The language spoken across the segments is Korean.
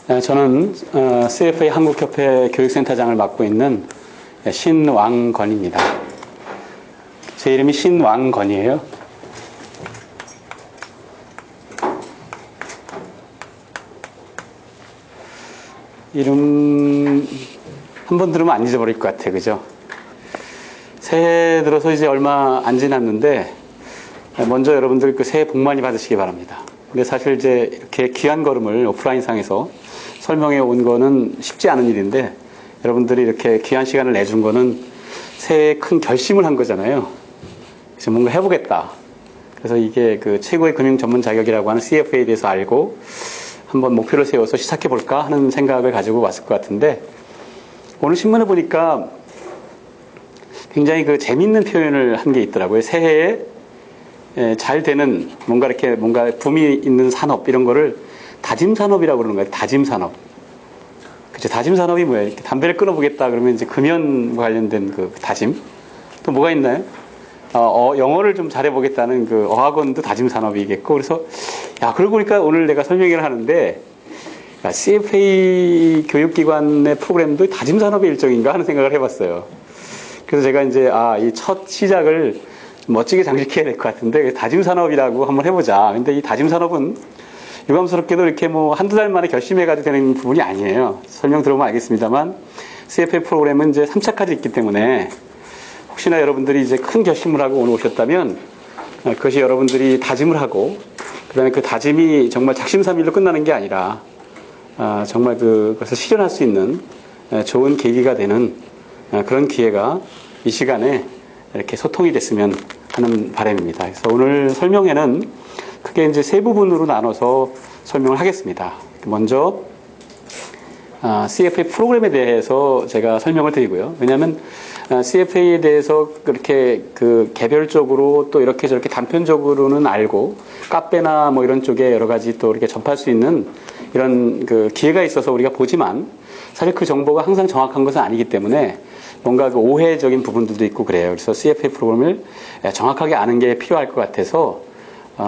저는 CFA 한국협회 교육센터장을 맡고 있는 신왕건입니다. 제 이름이 신왕건이에요. 이름 한 번 들으면 안 잊어버릴 것 같아, 그죠? 새해 들어서 이제 얼마 안 지났는데 먼저 여러분들 그 새해 복 많이 받으시기 바랍니다. 근데 사실 이제 이렇게 귀한 걸음을 오프라인상에서 설명해 온 거는 쉽지 않은 일인데 여러분들이 이렇게 귀한 시간을 내준 거는 새해에 큰 결심을 한 거잖아요. 그래서 뭔가 해보겠다. 그래서 이게 그 최고의 금융 전문 자격이라고 하는 CFA에 대해서 알고 한번 목표를 세워서 시작해 볼까 하는 생각을 가지고 왔을 것 같은데 오늘 신문에 보니까 굉장히 그 재밌는 표현을 한 게 있더라고요. 새해에 잘 되는 뭔가 이렇게 뭔가 붐이 있는 산업 이런 거를 다짐 산업이라고 그러는 거예요. 다짐 산업. 그죠? 다짐 산업이 뭐예요? 이렇게 담배를 끊어보겠다 그러면 이제 금연과 관련된 그 다짐. 또 뭐가 있나요? 영어를 좀 잘해보겠다는 그 어학원도 다짐 산업이겠고. 그래서 야, 그러고 보니까 오늘 내가 설명을 하는데 CFA 교육기관의 프로그램도 다짐 산업의 일종인가 하는 생각을 해봤어요. 그래서 제가 이제 이 첫 시작을 멋지게 장식해야 될 것 같은데 다짐 산업이라고 한번 해보자. 근데 이 다짐 산업은 유감스럽게도 이렇게 뭐 한두 달 만에 결심해가지고 되는 부분이 아니에요. 설명 들어보면 알겠습니다만 CFA 프로그램은 이제 3차까지 있기 때문에 혹시나 여러분들이 이제 큰 결심을 하고 오늘 오셨다면 그것이 여러분들이 다짐을 하고 그 다음에 그 다짐이 정말 작심삼일로 끝나는 게 아니라 정말 그것을 실현할 수 있는 좋은 계기가 되는 그런 기회가 이 시간에 이렇게 소통이 됐으면 하는 바람입니다. 그래서 오늘 설명회는 크게 이제 세 부분으로 나눠서 설명을 하겠습니다. 먼저 CFA 프로그램에 대해서 제가 설명을 드리고요. 왜냐하면 CFA에 대해서 그렇게 그 개별적으로 또 이렇게 저렇게 단편적으로는 알고 카페나 뭐 이런 쪽에 여러 가지 또 이렇게 접할 수 있는 이런 그 기회가 있어서 우리가 보지만 사실 그 정보가 항상 정확한 것은 아니기 때문에 뭔가 그 오해적인 부분들도 있고 그래요. 그래서 CFA 프로그램을 정확하게 아는 게 필요할 것 같아서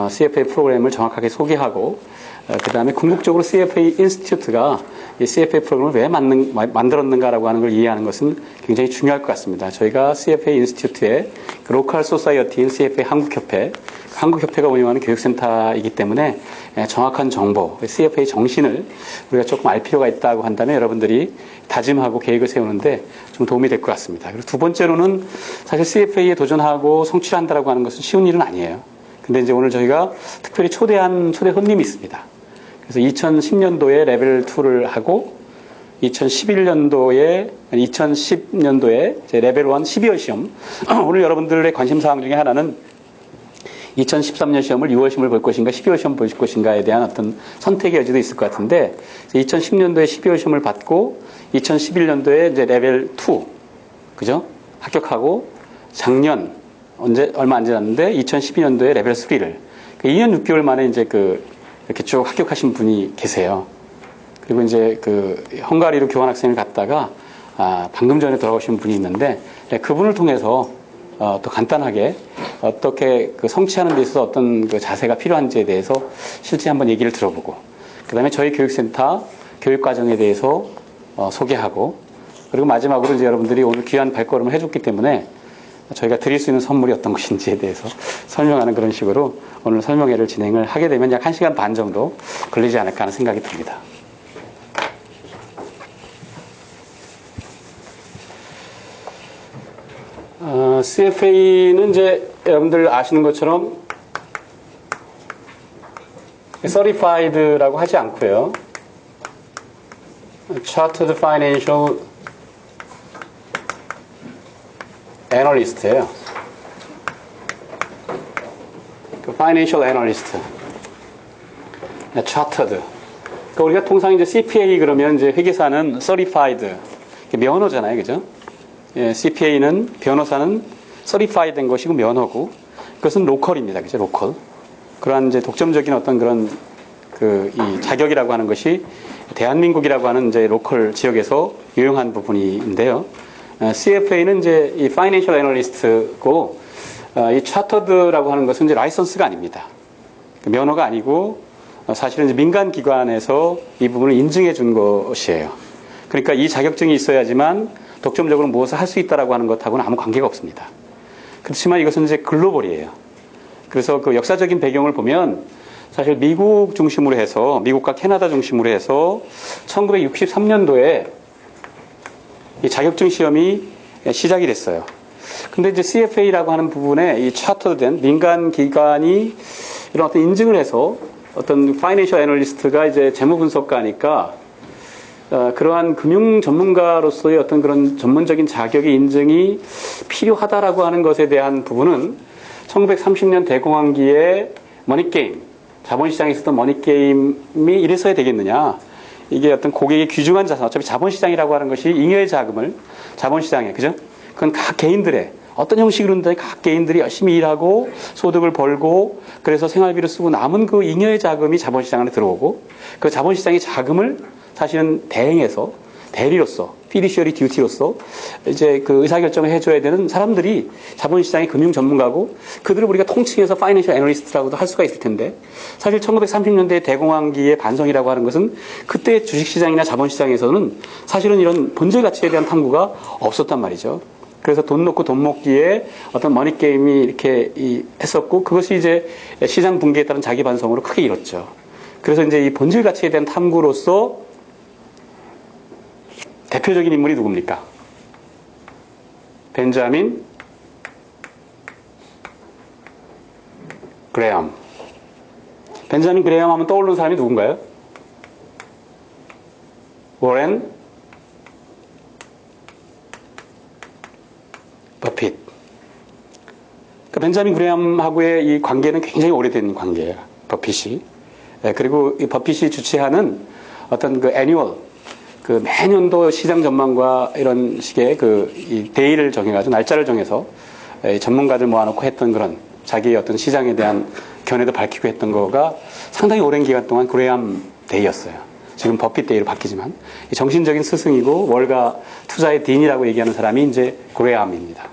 CFA 프로그램을 정확하게 소개하고 그 다음에 궁극적으로 CFA 인스티튜트가 이 CFA 프로그램을 왜 만들었는가라고 하는 걸 이해하는 것은 굉장히 중요할 것 같습니다. 저희가 CFA 인스티튜트의 그 로컬 소사이어티인 CFA 한국협회가 운영하는 교육센터이기 때문에 정확한 정보, CFA 정신을 우리가 조금 알 필요가 있다고 한다면 여러분들이 다짐하고 계획을 세우는데 좀 도움이 될 것 같습니다. 그리고 두 번째로는 사실 CFA에 도전하고 성취를 한다고 하는 것은 쉬운 일은 아니에요. 근데 이제 오늘 저희가 특별히 초대 손님이 있습니다. 그래서 2010년도에 레벨 2를 하고 2010년도에 레벨 1 12월 시험. 오늘 여러분들의 관심사항 중에 하나는 2013년 시험을 6월 시험을 볼 것인가 12월 시험 볼 것인가에 대한 어떤 선택의 여지도 있을 것 같은데 2010년도에 12월 시험을 받고 2011년도에 이제 레벨 2 그죠? 합격하고 작년 얼마 안 지났는데 2012년도에 레벨 3를 2년 6개월 만에 이제 이렇게 쭉 합격하신 분이 계세요. 그리고 이제 헝가리로 교환학생을 갔다가 방금 전에 돌아오신 분이 있는데 그분을 통해서 또 간단하게 어떻게 성취하는 데 있어서 어떤 자세가 필요한지에 대해서 실제 한번 얘기를 들어보고 그 다음에 저희 교육센터 교육과정에 대해서 소개하고 그리고 마지막으로 이제 여러분들이 오늘 귀한 발걸음을 해줬기 때문에 저희가 드릴 수 있는 선물이 어떤 것인지에 대해서 설명하는 그런 식으로 오늘 설명회를 진행을 하게 되면 약 1시간 반 정도 걸리지 않을까 하는 생각이 듭니다. CFA는 이제 여러분들 아시는 것처럼 Certified라고 하지 않고요. Chartered Financial Analyst예요. Financial Analyst, Chartered. 그러니까 우리가 통상 이제 CPA 그러면 이제 회계사는 Certified, 면허잖아요, 그죠? CPA는 변호사는 Certified 된 것이고 면허고 그것은 로컬입니다, 그죠? 로컬. 그러한 이제 독점적인 어떤 그런 이 자격이라고 하는 것이 대한민국이라고 하는 이제 로컬 지역에서 유용한 부분인데요. CFA는 이제 이 Financial Analyst고 이 Chartered라고 하는 것은 이제 라이선스가 아닙니다. 면허가 아니고 사실은 이제 민간 기관에서 이 부분을 인증해 준 것이에요. 그러니까 이 자격증이 있어야지만 독점적으로 무엇을 할 수 있다라고 하는 것하고는 아무 관계가 없습니다. 그렇지만 이것은 이제 글로벌이에요. 그래서 그 역사적인 배경을 보면 사실 미국 중심으로 해서, 미국과 캐나다 중심으로 해서 1963년도에 이 자격증 시험이 시작이 됐어요. 근데 이제 CFA라고 하는 부분에 이 차터된 민간 기관이 이런 어떤 인증을 해서 어떤 파이낸셜 애널리스트가 이제 재무 분석가니까 그러한 금융 전문가로서의 어떤 그런 전문적인 자격의 인증이 필요하다라고 하는 것에 대한 부분은 1930년 대공황기에 머니게임, 자본시장에 있었던 머니게임이 이래서야 되겠느냐. 이게 어떤 고객의 귀중한 자산, 어차피 자본시장이라고 하는 것이 잉여의 자금을 자본시장에, 그죠? 그건 각 개인들의 어떤 형식으로든 각 개인들이 열심히 일하고 소득을 벌고 그래서 생활비를 쓰고 남은 그 잉여의 자금이 자본시장 안에 들어오고 그 자본시장의 자금을 사실은 대행해서 대리로서 피디셔리 듀티로서 이제 그 의사결정을 해줘야 되는 사람들이 자본시장의 금융 전문가고 그들을 우리가 통칭해서 파이낸셜 애널리스트라고도 할 수가 있을 텐데 사실 1930년대 대공황기의 반성이라고 하는 것은 그때 주식시장이나 자본시장에서는 사실은 이런 본질 가치에 대한 탐구가 없었단 말이죠. 그래서 돈 놓고 돈 먹기에 어떤 머니게임이 이렇게 했었고 그것이 이제 시장 붕괴에 따른 자기 반성으로 크게 이뤘죠. 그래서 이제 이 본질 가치에 대한 탐구로서 대표적인 인물이 누굽니까? 벤자민 그레엄. 벤자민 그레엄 하면 떠오르는 사람이 누군가요? 워렌 버핏. 그러니까 벤자민 그레엄하고의 이 관계는 굉장히 오래된 관계예요. 버핏이. 그리고 이 버핏이 주최하는 어떤 그 애니얼 그 매년도 시장 전망과 이런 식의 이 데이를 정해가지고 날짜를 정해서 전문가들 모아놓고 했던 그런 자기의 어떤 시장에 대한 견해도 밝히고 했던 거가 상당히 오랜 기간 동안 그레암 데이였어요. 지금 버핏 데이로 바뀌지만 정신적인 스승이고 월가 투자의 딘이라고 얘기하는 사람이 이제 그레암입니다.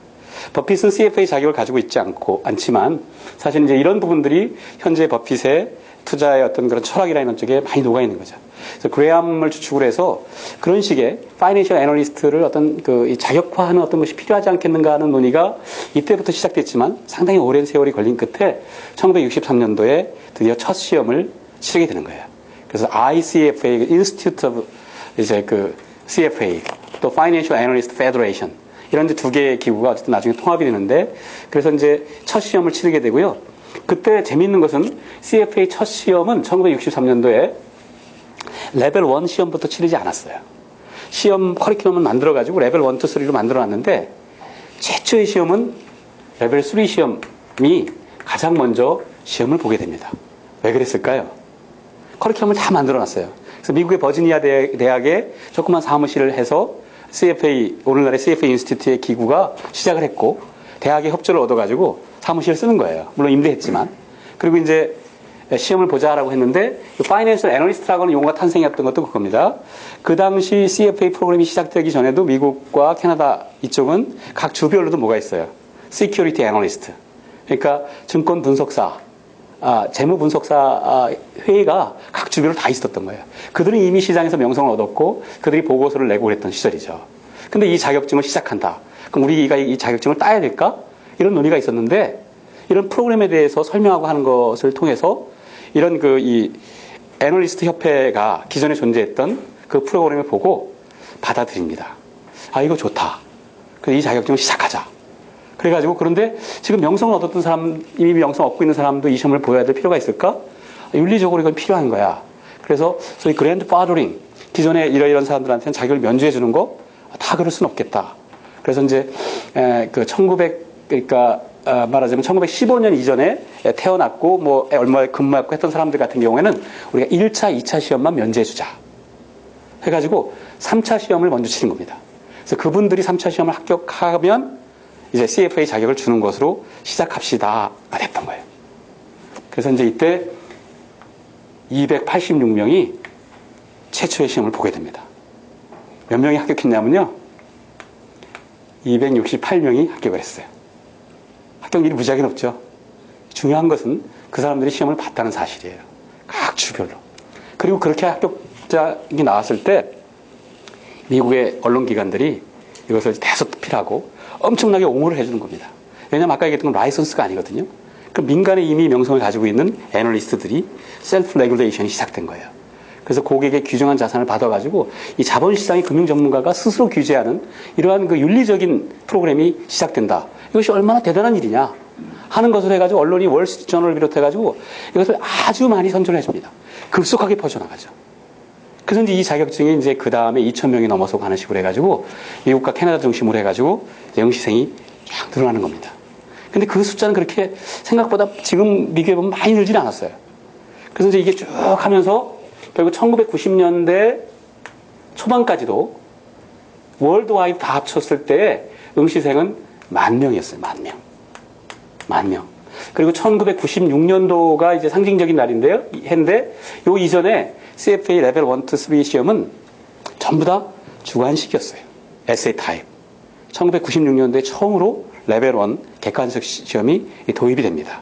버핏은 CFA 자격을 가지고 있지 않지만 사실 이제 이런 부분들이 현재 버핏의 투자의 어떤 그런 철학이라는 쪽에 많이 녹아 있는 거죠. 그래서 그레암을 주축으로 해서 그런 식의 파이낸셜 애널리스트를 어떤 이 자격화하는 어떤 것이 필요하지 않겠는가 하는 논의가 이때부터 시작됐지만 상당히 오랜 세월이 걸린 끝에 1963년도에 드디어 첫 시험을 치르게 되는 거예요. 그래서 ICFA, Institute of 이제 CFA, 또 Financial Analyst Federation 이런 이제 두 개의 기구가 어쨌든 나중에 통합이 되는데 그래서 이제 첫 시험을 치르게 되고요. 그때 재미있는 것은 CFA 첫 시험은 1963년도에 레벨 1 시험부터 치르지 않았어요. 시험 커리큘럼을 만들어가지고 레벨 1, 2, 3로 만들어놨는데 최초의 시험은 레벨 3 시험이 가장 먼저 시험을 보게 됩니다. 왜 그랬을까요? 커리큘럼을 다 만들어놨어요. 그래서 미국의 버지니아 대학에 조그만 사무실을 해서 CFA, 오늘날의 CFA 인스티튜트의 기구가 시작을 했고 대학의 협조를 얻어가지고 사무실을 쓰는 거예요. 물론 임대했지만. 그리고 이제 시험을 보자라고 했는데 파이낸셜 애널리스트라고 하는 용어가 탄생했던 것도 그겁니다. 그 당시 CFA 프로그램이 시작되기 전에도 미국과 캐나다 이쪽은 각 주별로도 뭐가 있어요. Security Analyst. 그러니까 증권 분석사, 재무 분석사 회의가 각 주별로 다 있었던 거예요. 그들은 이미 시장에서 명성을 얻었고 그들이 보고서를 내고 그랬던 시절이죠. 근데 이 자격증을 시작한다. 그럼 우리가 이 자격증을 따야 될까? 이런 논의가 있었는데 이런 프로그램에 대해서 설명하고 하는 것을 통해서 이런 이 애널리스트 협회가 기존에 존재했던 그 프로그램을 보고 받아들입니다. 이거 좋다. 그래서 이 자격증을 시작하자. 그래가지고 그런데 지금 명성을 얻었던 사람, 이미 명성 얻고 있는 사람도 이 시험을 보여야 될 필요가 있을까? 윤리적으로 이건 필요한 거야. 그래서 소위 그랜드 파더링, 기존에 이런 사람들한테는 자격을 면제해 주는 거 다 그럴 수는 없겠다. 그래서 이제 그러니까 말하자면 1915년 이전에 태어났고 뭐 얼마 근무했고 했던 사람들 같은 경우에는 우리가 1차, 2차 시험만 면제해주자 해가지고 3차 시험을 먼저 치는 겁니다. 그래서 그분들이 3차 시험을 합격하면 이제 CFA 자격을 주는 것으로 시작합시다가 됐던 거예요. 그래서 이제 이때 286명이 최초의 시험을 보게 됩니다. 몇 명이 합격했냐면요. 268명이 합격을 했어요. 합격률이 무지하게 높죠. 중요한 것은 그 사람들이 시험을 봤다는 사실이에요. 각 주별로. 그리고 그렇게 합격작이 나왔을 때 미국의 언론기관들이 이것을 대서특필하고 엄청나게 옹호를 해주는 겁니다. 왜냐하면 아까 얘기했던 건 라이선스가 아니거든요. 그 민간에 이미 명성을 가지고 있는 애널리스트들이 셀프 레귤레이션이 시작된 거예요. 그래서 고객의 규정한 자산을 받아가지고 이 자본시장의 금융 전문가가 스스로 규제하는 이러한 그 윤리적인 프로그램이 시작된다. 이것이 얼마나 대단한 일이냐 하는 것을 해가지고 언론이 월스트리트저널을 비롯해가지고 이것을 아주 많이 선전을 해줍니다. 급속하게 퍼져나가죠. 그래서 이제 이 자격증이 이제 그 다음에 2,000명이 넘어서 가는 식으로 해가지고 미국과 캐나다 중심으로 해가지고 응시생이 쫙 늘어나는 겁니다. 근데 그 숫자는 그렇게 생각보다 지금 미국에 보면 많이 늘진 않았어요. 그래서 이제 이게 쭉 하면서 결국 1990년대 초반까지도 월드와이드 다 합쳤을 때 응시생은 10,000명이었어요. 10,000명. 그리고 1996년도가 이제 상징적인 날인데요. 했는데 요 이전에 CFA 레벨 1, 2, 3 시험은 전부 다 주관식이었어요. 에세이 타입. 1996년도에 처음으로 레벨 1 객관식 시험이 도입이 됩니다.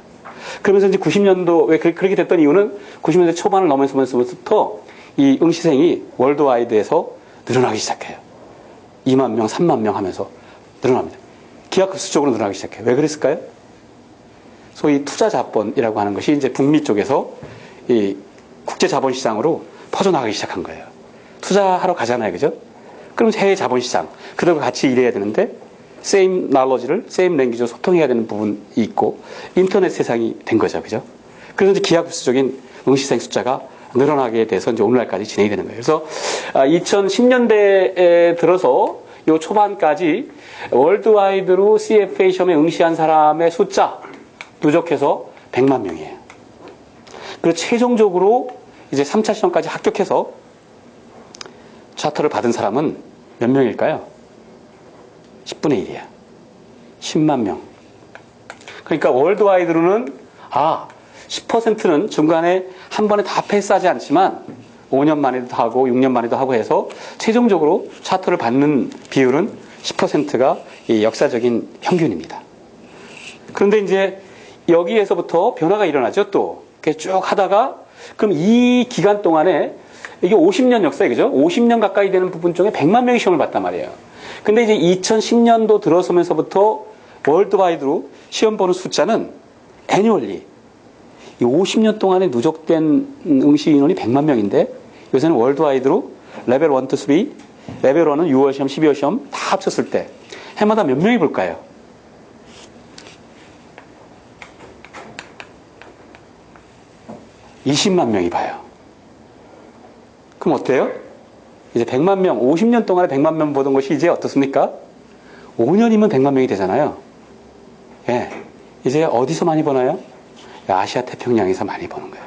그러면서 이제 90년도, 왜 그렇게 됐던 이유는 90년대 초반을 넘어서면서부터 이 응시생이 월드와이드에서 늘어나기 시작해요. 2만 명, 3만 명 하면서 늘어납니다. 기하급수적으로 늘어나기 시작해요. 왜 그랬을까요? 소위 투자 자본이라고 하는 것이 이제 북미 쪽에서 이 국제 자본시장으로 퍼져나가기 시작한 거예요. 투자하러 가잖아요. 그죠? 그럼 해외 자본시장, 그들과 같이 일해야 되는데, same knowledge를 same language로 소통해야 되는 부분이 있고, 인터넷 세상이 된 거죠. 그죠? 그래서 이제 기하급수적인 응시생 숫자가 늘어나게 돼서 이제 오늘날까지 진행이 되는 거예요. 그래서 2010년대에 들어서 요 초반까지 월드와이드로 CFA 시험에 응시한 사람의 숫자 누적해서 100만 명이에요. 그리고 최종적으로 이제 3차 시험까지 합격해서 차터를 받은 사람은 몇 명일까요? 10분의 1이야. 10만 명. 그러니까 월드와이드로는 10%는 중간에 한 번에 다 패스하지 않지만 5년 만에도 하고 6년 만에도 하고 해서 최종적으로 차터를 받는 비율은 10%가 이 역사적인 평균입니다. 그런데 이제 여기에서부터 변화가 일어나죠. 또 쭉 하다가 그럼 이 기간 동안에 이게 50년 역사에 그죠? 50년 가까이 되는 부분 중에 100만 명이 시험을 봤단 말이에요. 근데 이제 2010년도 들어서면서부터 월드와이드로 시험 보는 숫자는 애뉴얼리 이 50년 동안에 누적된 응시 인원이 100만 명인데 요새는 월드와이드로 레벨 1, 2, 3 레벨 1은 6월 시험, 12월 시험 다 합쳤을 때 해마다 몇 명이 볼까요? 20만 명이 봐요. 그럼 어때요? 이제 100만 명, 50년 동안에 100만 명 보던 것이 이제 어떻습니까? 5년이면 100만 명이 되잖아요. 예. 이제 어디서 많이 보나요? 아시아 태평양에서 많이 보는 거예요.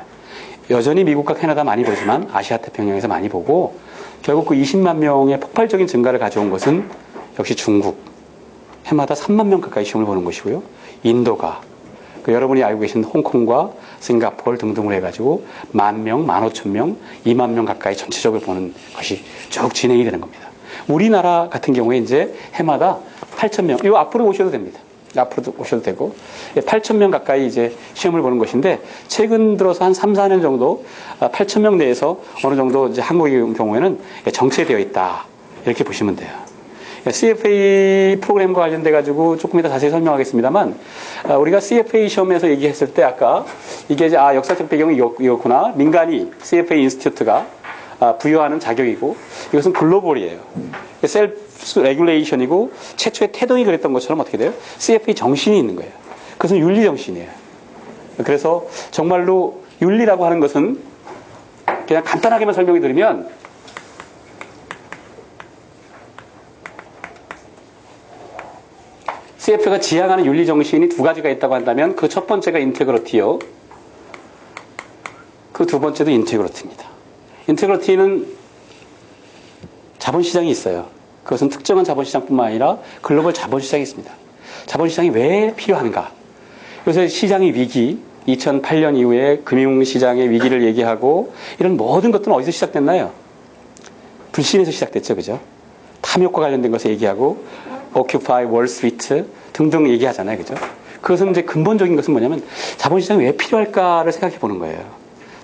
여전히 미국과 캐나다 많이 보지만 아시아 태평양에서 많이 보고 결국 그 20만 명의 폭발적인 증가를 가져온 것은 역시 중국. 해마다 3만 명 가까이 시험을 보는 것이고요. 인도가 여러분이 알고 계신 홍콩과 싱가포르 등등을 해가지고 10,000명, 15,000명, 2만 명 가까이 전체적으로 보는 것이 쭉 진행이 되는 겁니다. 우리나라 같은 경우에 이제 해마다 8,000명, 이 앞으로 오셔도 됩니다. 앞으로도 오셔도 되고 8,000명 가까이 이제 시험을 보는 것인데 최근 들어서 한 3, 4년 정도 8,000명 내에서 어느 정도 이제 한국의 경우에는 정체되어 있다 이렇게 보시면 돼요. CFA 프로그램과 관련돼 가지고 조금 이따 자세히 설명하겠습니다만 우리가 CFA 시험에서 얘기했을 때 아까 이게 이제 역사적 배경이 이렇구나 민간이 CFA 인스티튜트가 부여하는 자격이고 이것은 글로벌이에요. 셀프 레귤레이션이고 최초의 태동이 그랬던 것처럼 어떻게 돼요? CFA 정신이 있는 거예요. 그것은 윤리 정신이에요. 그래서 정말로 윤리라고 하는 것은 그냥 간단하게만 설명해 드리면 CF가 지향하는 윤리 정신이 두 가지가 있다고 한다면 그 첫 번째가 인테그러티요. 그 두 번째도 인테그러티입니다. 인테그러티는 자본시장이 있어요. 그것은 특정한 자본시장뿐만 아니라 글로벌 자본시장이 있습니다. 자본시장이 왜 필요한가? 요새 시장의 위기, 2008년 이후에 금융시장의 위기를 얘기하고 이런 모든 것들은 어디서 시작됐나요? 불신에서 시작됐죠. 그죠? 탐욕과 관련된 것을 얘기하고 오큐파이 월스트리트 등등 얘기하잖아요. 그죠? 그것은 이제 근본적인 것은 뭐냐면 자본시장이 왜 필요할까를 생각해 보는 거예요.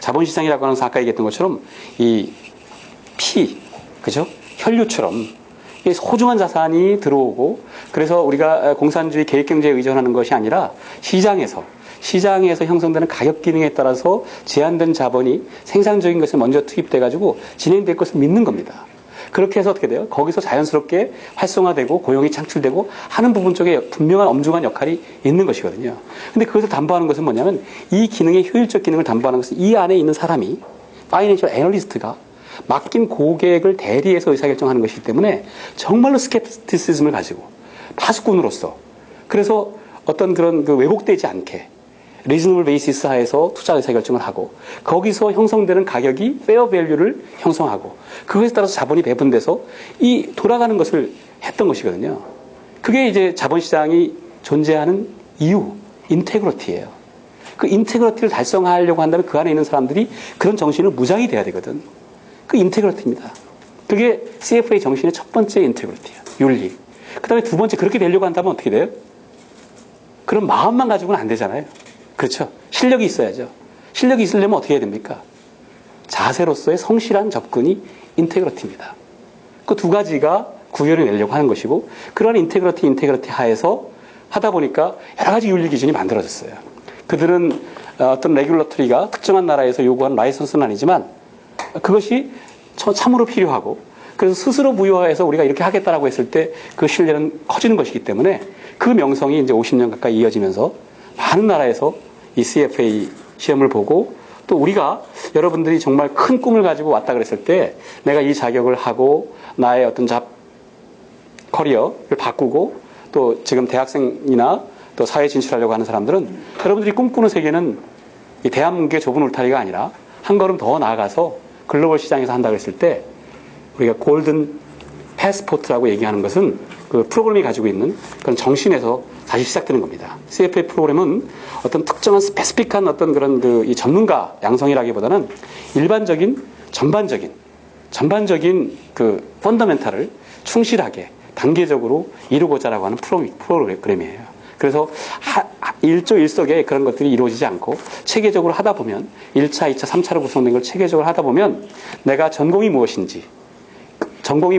자본시장이라고 하는 것은 아까 얘기했던 것처럼 이 피, 그죠? 혈류처럼 이 소중한 자산이 들어오고 그래서 우리가 공산주의 계획경제에 의존하는 것이 아니라 시장에서 형성되는 가격 기능에 따라서 제한된 자본이 생산적인 것에 먼저 투입돼 가지고 진행될 것을 믿는 겁니다. 그렇게 해서 어떻게 돼요? 거기서 자연스럽게 활성화되고 고용이 창출되고 하는 부분 쪽에 분명한 엄중한 역할이 있는 것이거든요. 근데 그것을 담보하는 것은 뭐냐면 이 기능의 효율적 기능을 담보하는 것은 이 안에 있는 사람이 파이낸셜 애널리스트가 맡긴 고객을 대리해서 의사결정하는 것이기 때문에 정말로 스캡티시즘을 가지고 파수꾼으로서 그래서 어떤 그런 그 왜곡되지 않게 리즈너블 베이시스 하에서 투자 의사결정을 하고 거기서 형성되는 가격이 페어 밸류를 형성하고 그것에 따라서 자본이 배분돼서 이 돌아가는 것을 했던 것이거든요. 그게 이제 자본시장이 존재하는 이유, 인테그리티예요. 그 인테그리티를 달성하려고 한다면 그 안에 있는 사람들이 그런 정신을 무장이 돼야 되거든. 그 인테그리티입니다. 그게 CFA 정신의 첫 번째 인테그리티예요. 윤리. 그 다음에 두 번째 그렇게 되려고 한다면 어떻게 돼요? 그런 마음만 가지고는 안 되잖아요. 그렇죠. 실력이 있어야죠. 실력이 있으려면 어떻게 해야 됩니까? 자세로서의 성실한 접근이 인테그리티입니다. 그 두 가지가 구현해 내려고 하는 것이고 그러한 인테그리티 하에서 하다 보니까 여러 가지 윤리 기준이 만들어졌어요. 그들은 어떤 레귤러터리가 특정한 나라에서 요구한 라이선스는 아니지만 그것이 참으로 필요하고 그래서 스스로 무효화해서 우리가 이렇게 하겠다라고 했을 때 그 신뢰는 커지는 것이기 때문에 그 명성이 이제 50년 가까이 이어지면서 많은 나라에서 이 CFA 시험을 보고 또 우리가 여러분들이 정말 큰 꿈을 가지고 왔다 그랬을 때 내가 이 자격을 하고 나의 어떤 커리어를 바꾸고 또 지금 대학생이나 또 사회에 진출하려고 하는 사람들은 여러분들이 꿈꾸는 세계는 이 대한민국의 좁은 울타리가 아니라 한 걸음 더 나아가서 글로벌 시장에서 한다고 했을 때 우리가 골든 패스포트라고 얘기하는 것은 그 프로그램이 가지고 있는 그런 정신에서 다시 시작되는 겁니다. CFA 프로그램은 어떤 특정한 스페시픽한 어떤 그런 이 전문가 양성이라기보다는 일반적인 전반적인 그 펀더멘탈을 충실하게 단계적으로 이루고자라고 하는 프로그램이에요. 그래서 일석에 그런 것들이 이루어지지 않고 체계적으로 하다 보면 1차, 2차, 3차로 구성된 걸 체계적으로 하다 보면 내가 전공이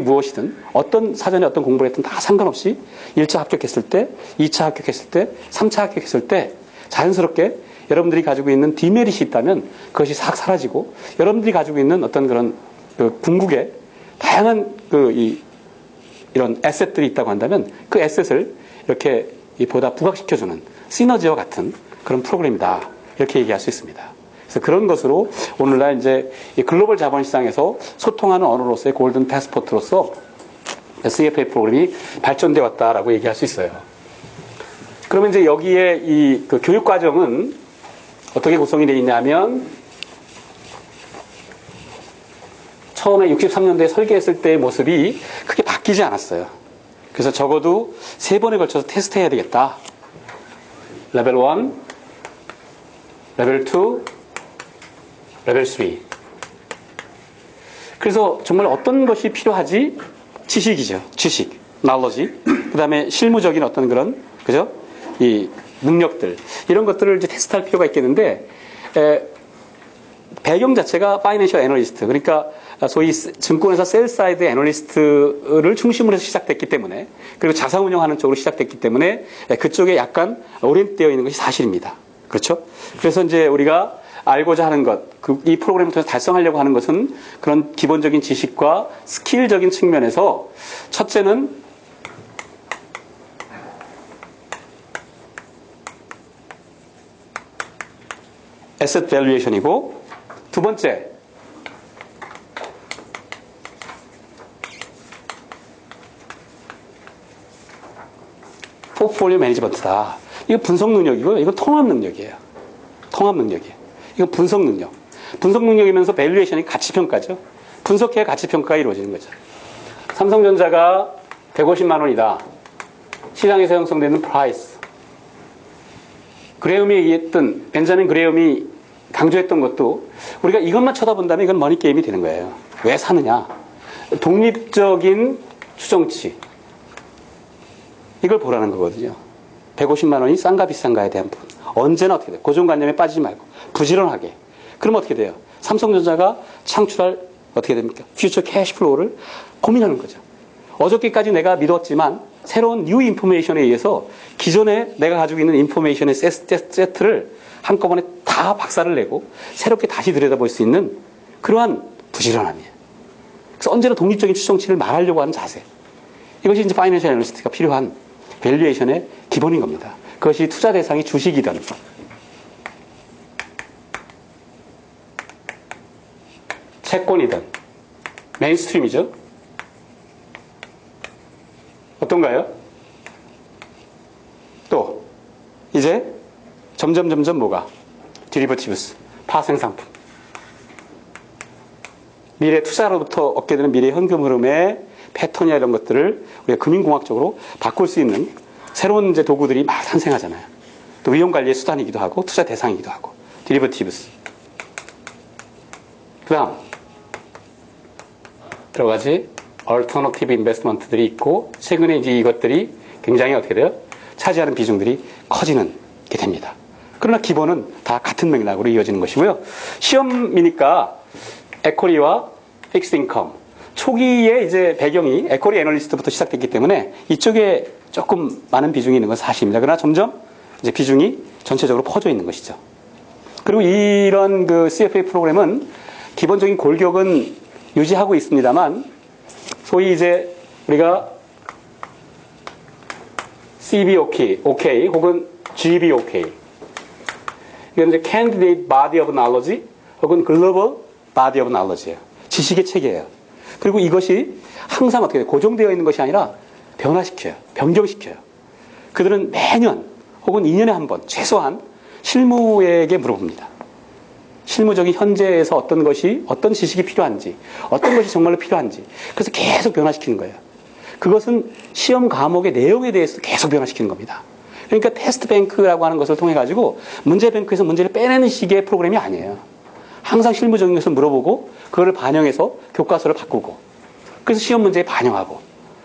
무엇이든 어떤 사전에 어떤 공부를 했든 다 상관없이 1차 합격했을 때, 2차 합격했을 때, 3차 합격했을 때 자연스럽게 여러분들이 가지고 있는 디메릿이 있다면 그것이 싹 사라지고 여러분들이 가지고 있는 어떤 그런 그 궁극의 다양한 이런 에셋들이 있다고 한다면 그 에셋을 이렇게 보다 부각시켜주는 시너지와 같은 그런 프로그램이다. 이렇게 얘기할 수 있습니다. 그래서 그런 것으로 오늘날 이제 이 글로벌 자본시장에서 소통하는 언어로서의 골든 패스포트로서 CFA 프로그램이 발전되어 왔다라고 얘기할 수 있어요. 그러면 이제 여기에 그 교육 과정은 어떻게 구성이 되어 있냐면 처음에 63년도에 설계했을 때의 모습이 크게 바뀌지 않았어요. 그래서 적어도 3번에 걸쳐서 테스트해야 되겠다. 레벨 1, 레벨 2, 레벨 3. 그래서 정말 어떤 것이 필요하지? 지식이죠. 지식, knowledge. 그 다음에 실무적인 어떤 그런, 그죠? 이 능력들. 이런 것들을 이제 테스트할 필요가 있겠는데, 배경 자체가 파이낸셜 애널리스트. 그러니까 소위 증권회사 셀사이드 애널리스트를 중심으로 해서 시작됐기 때문에, 그리고 자산 운영하는 쪽으로 시작됐기 때문에 그쪽에 약간 오리엔트되어 있는 것이 사실입니다. 그렇죠? 그래서 이제 우리가 알고자 하는 것, 이 프로그램을 통해서 달성하려고 하는 것은 그런 기본적인 지식과 스킬적인 측면에서 첫째는 에셋 밸류에이션이고 두 번째 포트폴리오 매니지먼트다. 이거 분석 능력이고요. 이건 통합 능력이에요. 통합 능력이에요. 이건 분석 능력. 분석 능력이면서 밸류에이션이 가치평가죠. 분석해야 가치평가가 이루어지는 거죠. 삼성전자가 150만 원이다. 시장에서 형성되는 프라이스. 그레움이 얘기했던, 벤자민 그레움이 강조했던 것도 우리가 이것만 쳐다본다면 이건 머니게임이 되는 거예요. 왜 사느냐. 독립적인 추정치. 이걸 보라는 거거든요. 150만 원이 싼가 비싼가에 대한 부분. 언제나 어떻게 돼? 고정관념에 빠지지 말고 부지런하게. 그럼 어떻게 돼요? 삼성전자가 창출할 어떻게 됩니까? 퓨처 캐시플로우를 고민하는 거죠. 어저께까지 내가 믿었지만 새로운 뉴 인포메이션에 의해서 기존에 내가 가지고 있는 인포메이션의 세트를 한꺼번에 다 박살을 내고 새롭게 다시 들여다볼 수 있는 그러한 부지런함이에요. 그래서 언제나 독립적인 추정치를 말하려고 하는 자세. 이것이 이제 파이낸셜 애널리스트가 필요한 밸류에이션의 기본인 겁니다. 그것이 투자 대상이 주식이든 채권이든 메인스트림이죠. 어떤가요? 또 이제 점점 뭐가? 디리버티브스, 파생상품. 미래 투자로부터 얻게 되는 미래 현금 흐름의 패턴이나 이런 것들을 우리가 금융공학적으로 바꿀 수 있는 새로운 이제 도구들이 막 탄생하잖아요. 또 위험 관리의 수단이기도 하고 투자 대상이기도 하고 디리버티브스. 그 다음 여러 가지 얼터너티브 인베스트먼트들이 있고 최근에 이제 이것들이 굉장히 어떻게 돼요? 차지하는 비중들이 커지는 게 됩니다. 그러나 기본은 다 같은 맥락으로 이어지는 것이고요. 시험이니까 에코리와 픽스드 인컴 초기에 이제 배경이 에코리 애널리스트부터 시작됐기 때문에 이쪽에 조금 많은 비중이 있는 건 사실입니다. 그러나 점점 이제 비중이 전체적으로 퍼져 있는 것이죠. 그리고 이런 그 CFA 프로그램은 기본적인 골격은 유지하고 있습니다만 소위 이제 우리가 CBOK 혹은 GBOK 이건 이제 Candidate Body of Knowledge 혹은 Global Body of Knowledge예요. 지식의 체계예요. 그리고 이것이 항상 어떻게 고정되어 있는 것이 아니라 변화시켜요. 변경시켜요. 그들은 매년 혹은 2년에 한 번 최소한 실무에게 물어봅니다. 실무적인 현재에서 어떤 지식이 필요한지, 어떤 것이 정말로 필요한지. 그래서 계속 변화시키는 거예요. 그것은 시험 과목의 내용에 대해서 계속 변화시키는 겁니다. 그러니까 테스트 뱅크라고 하는 것을 통해 가지고 문제 뱅크에서 문제를 빼내는 식의 프로그램이 아니에요. 항상 실무적인 것을 물어보고 그거를 반영해서 교과서를 바꾸고 그래서 시험 문제에 반영하고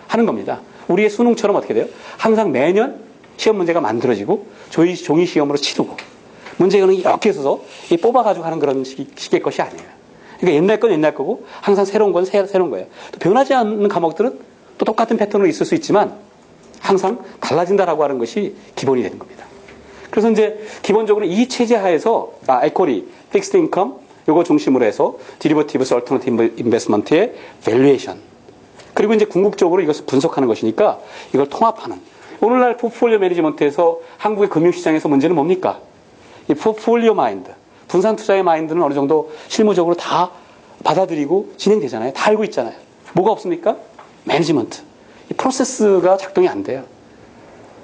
하는 겁니다. 우리의 수능처럼 어떻게 돼요? 항상 매년 시험 문제가 만들어지고 종이 시험으로 치르고 문제는 이렇게 써서 뽑아가지고 하는 그런 식의 것이 아니에요. 그러니까 옛날 건 옛날 거고 항상 새로운 건 새로운 거예요. 또 변하지 않는 과목들은 또 똑같은 패턴으로 있을 수 있지만 항상 달라진다라고 하는 것이 기본이 되는 겁니다. 그래서 이제 기본적으로 이 체제 하에서 에코리, 픽스드 인컴 요거 중심으로 해서 디리버티브스, 얼터너티브 인베스트먼트의 밸류에이션 그리고 이제 궁극적으로 이것을 분석하는 것이니까 이걸 통합하는 오늘날 포트폴리오 매니지먼트에서 한국의 금융시장에서 문제는 뭡니까? 이 포트폴리오 마인드, 분산 투자의 마인드는 어느 정도 실무적으로 다 받아들이고 진행되잖아요. 다 알고 있잖아요. 뭐가 없습니까? 매니지먼트. 이 프로세스가 작동이 안 돼요.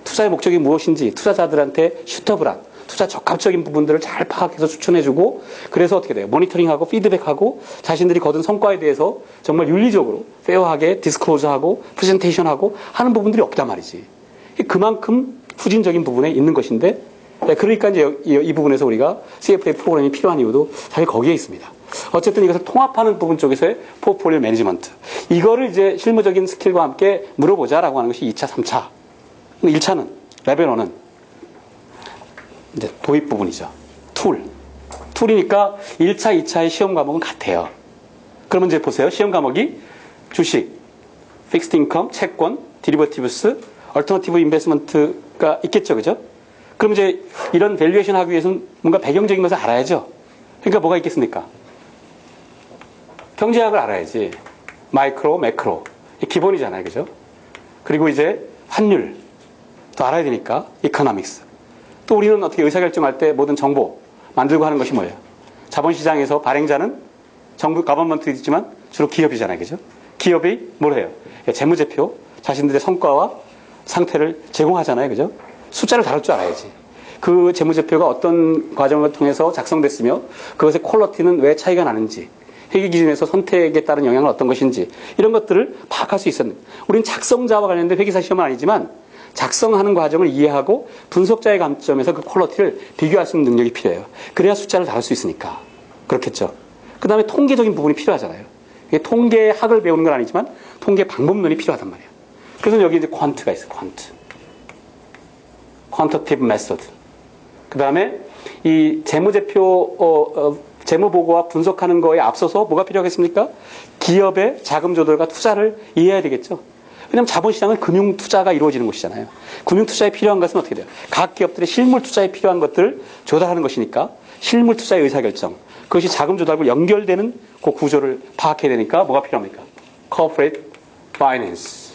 투자의 목적이 무엇인지 투자자들한테 슈터블한 투자 적합적인 부분들을 잘 파악해서 추천해주고 그래서 어떻게 돼요? 모니터링하고 피드백하고 자신들이 거둔 성과에 대해서 정말 윤리적으로 페어하게 디스클로즈하고 프레젠테이션하고 하는 부분들이 없단 말이지. 그만큼 후진적인 부분에 있는 것인데 그러니까 이제 이 부분에서 우리가 CFA 프로그램이 필요한 이유도 사실 거기에 있습니다. 어쨌든 이것을 통합하는 부분 쪽에서의 포트폴리오 매니지먼트. 이거를 이제 실무적인 스킬과 함께 물어보자라고 하는 것이 2차, 3차. 1차는, 레벨 1은 이제 도입 부분이죠. 툴이니까 1차, 2차의 시험 과목은 같아요. 그러면 이제 보세요. 시험 과목이 주식, 픽스드 인컴, 채권, 디리버티브스, 얼터너티브 인베스트먼트가 있겠죠. 그죠? 그럼 이제 이런 밸류에이션 하기 위해서는 뭔가 배경적인 것을 알아야죠. 그러니까 뭐가 있겠습니까? 경제학을 알아야지. 마이크로, 매크로. 기본이잖아요. 그죠? 그리고 이제 환율. 또 알아야 되니까. 이코노믹스. 또 우리는 어떻게 의사결정할 때 모든 정보 만들고 하는 것이 뭐예요? 자본시장에서 발행자는 정부, 가버먼트도 있지만 주로 기업이잖아요. 그죠? 기업이 뭘 해요? 재무제표, 자신들의 성과와 상태를 제공하잖아요. 그죠? 숫자를 다룰 줄 알아야지. 그 재무제표가 어떤 과정을 통해서 작성됐으며 그것의 퀄리티는 왜 차이가 나는지 회계 기준에서 선택에 따른 영향은 어떤 것인지 이런 것들을 파악할 수 있었는데 우리는 작성자와 관련된 회계사 시험은 아니지만 작성하는 과정을 이해하고 분석자의 관점에서 그 퀄리티를 비교할 수 있는 능력이 필요해요. 그래야 숫자를 다룰 수 있으니까. 그렇겠죠. 그 다음에 통계적인 부분이 필요하잖아요. 이게 통계학을 배우는 건 아니지만 통계 방법론이 필요하단 말이에요. 그래서 여기 이제 퀀트가 있어요. 퀀터티브 메소드. 그 다음에 이 재무제표 재무보고와 분석하는 거에 앞서서 뭐가 필요하겠습니까? 기업의 자금 조달과 투자를 이해해야 되겠죠. 왜냐하면 자본시장은 금융투자가 이루어지는 곳이잖아요. 금융투자에 필요한 것은 어떻게 돼요? 각 기업들의 실물투자에 필요한 것들을 조달하는 것이니까 실물투자의 의사결정, 그것이 자금 조달과 연결되는 그 구조를 파악해야 되니까 뭐가 필요합니까? Corporate Finance,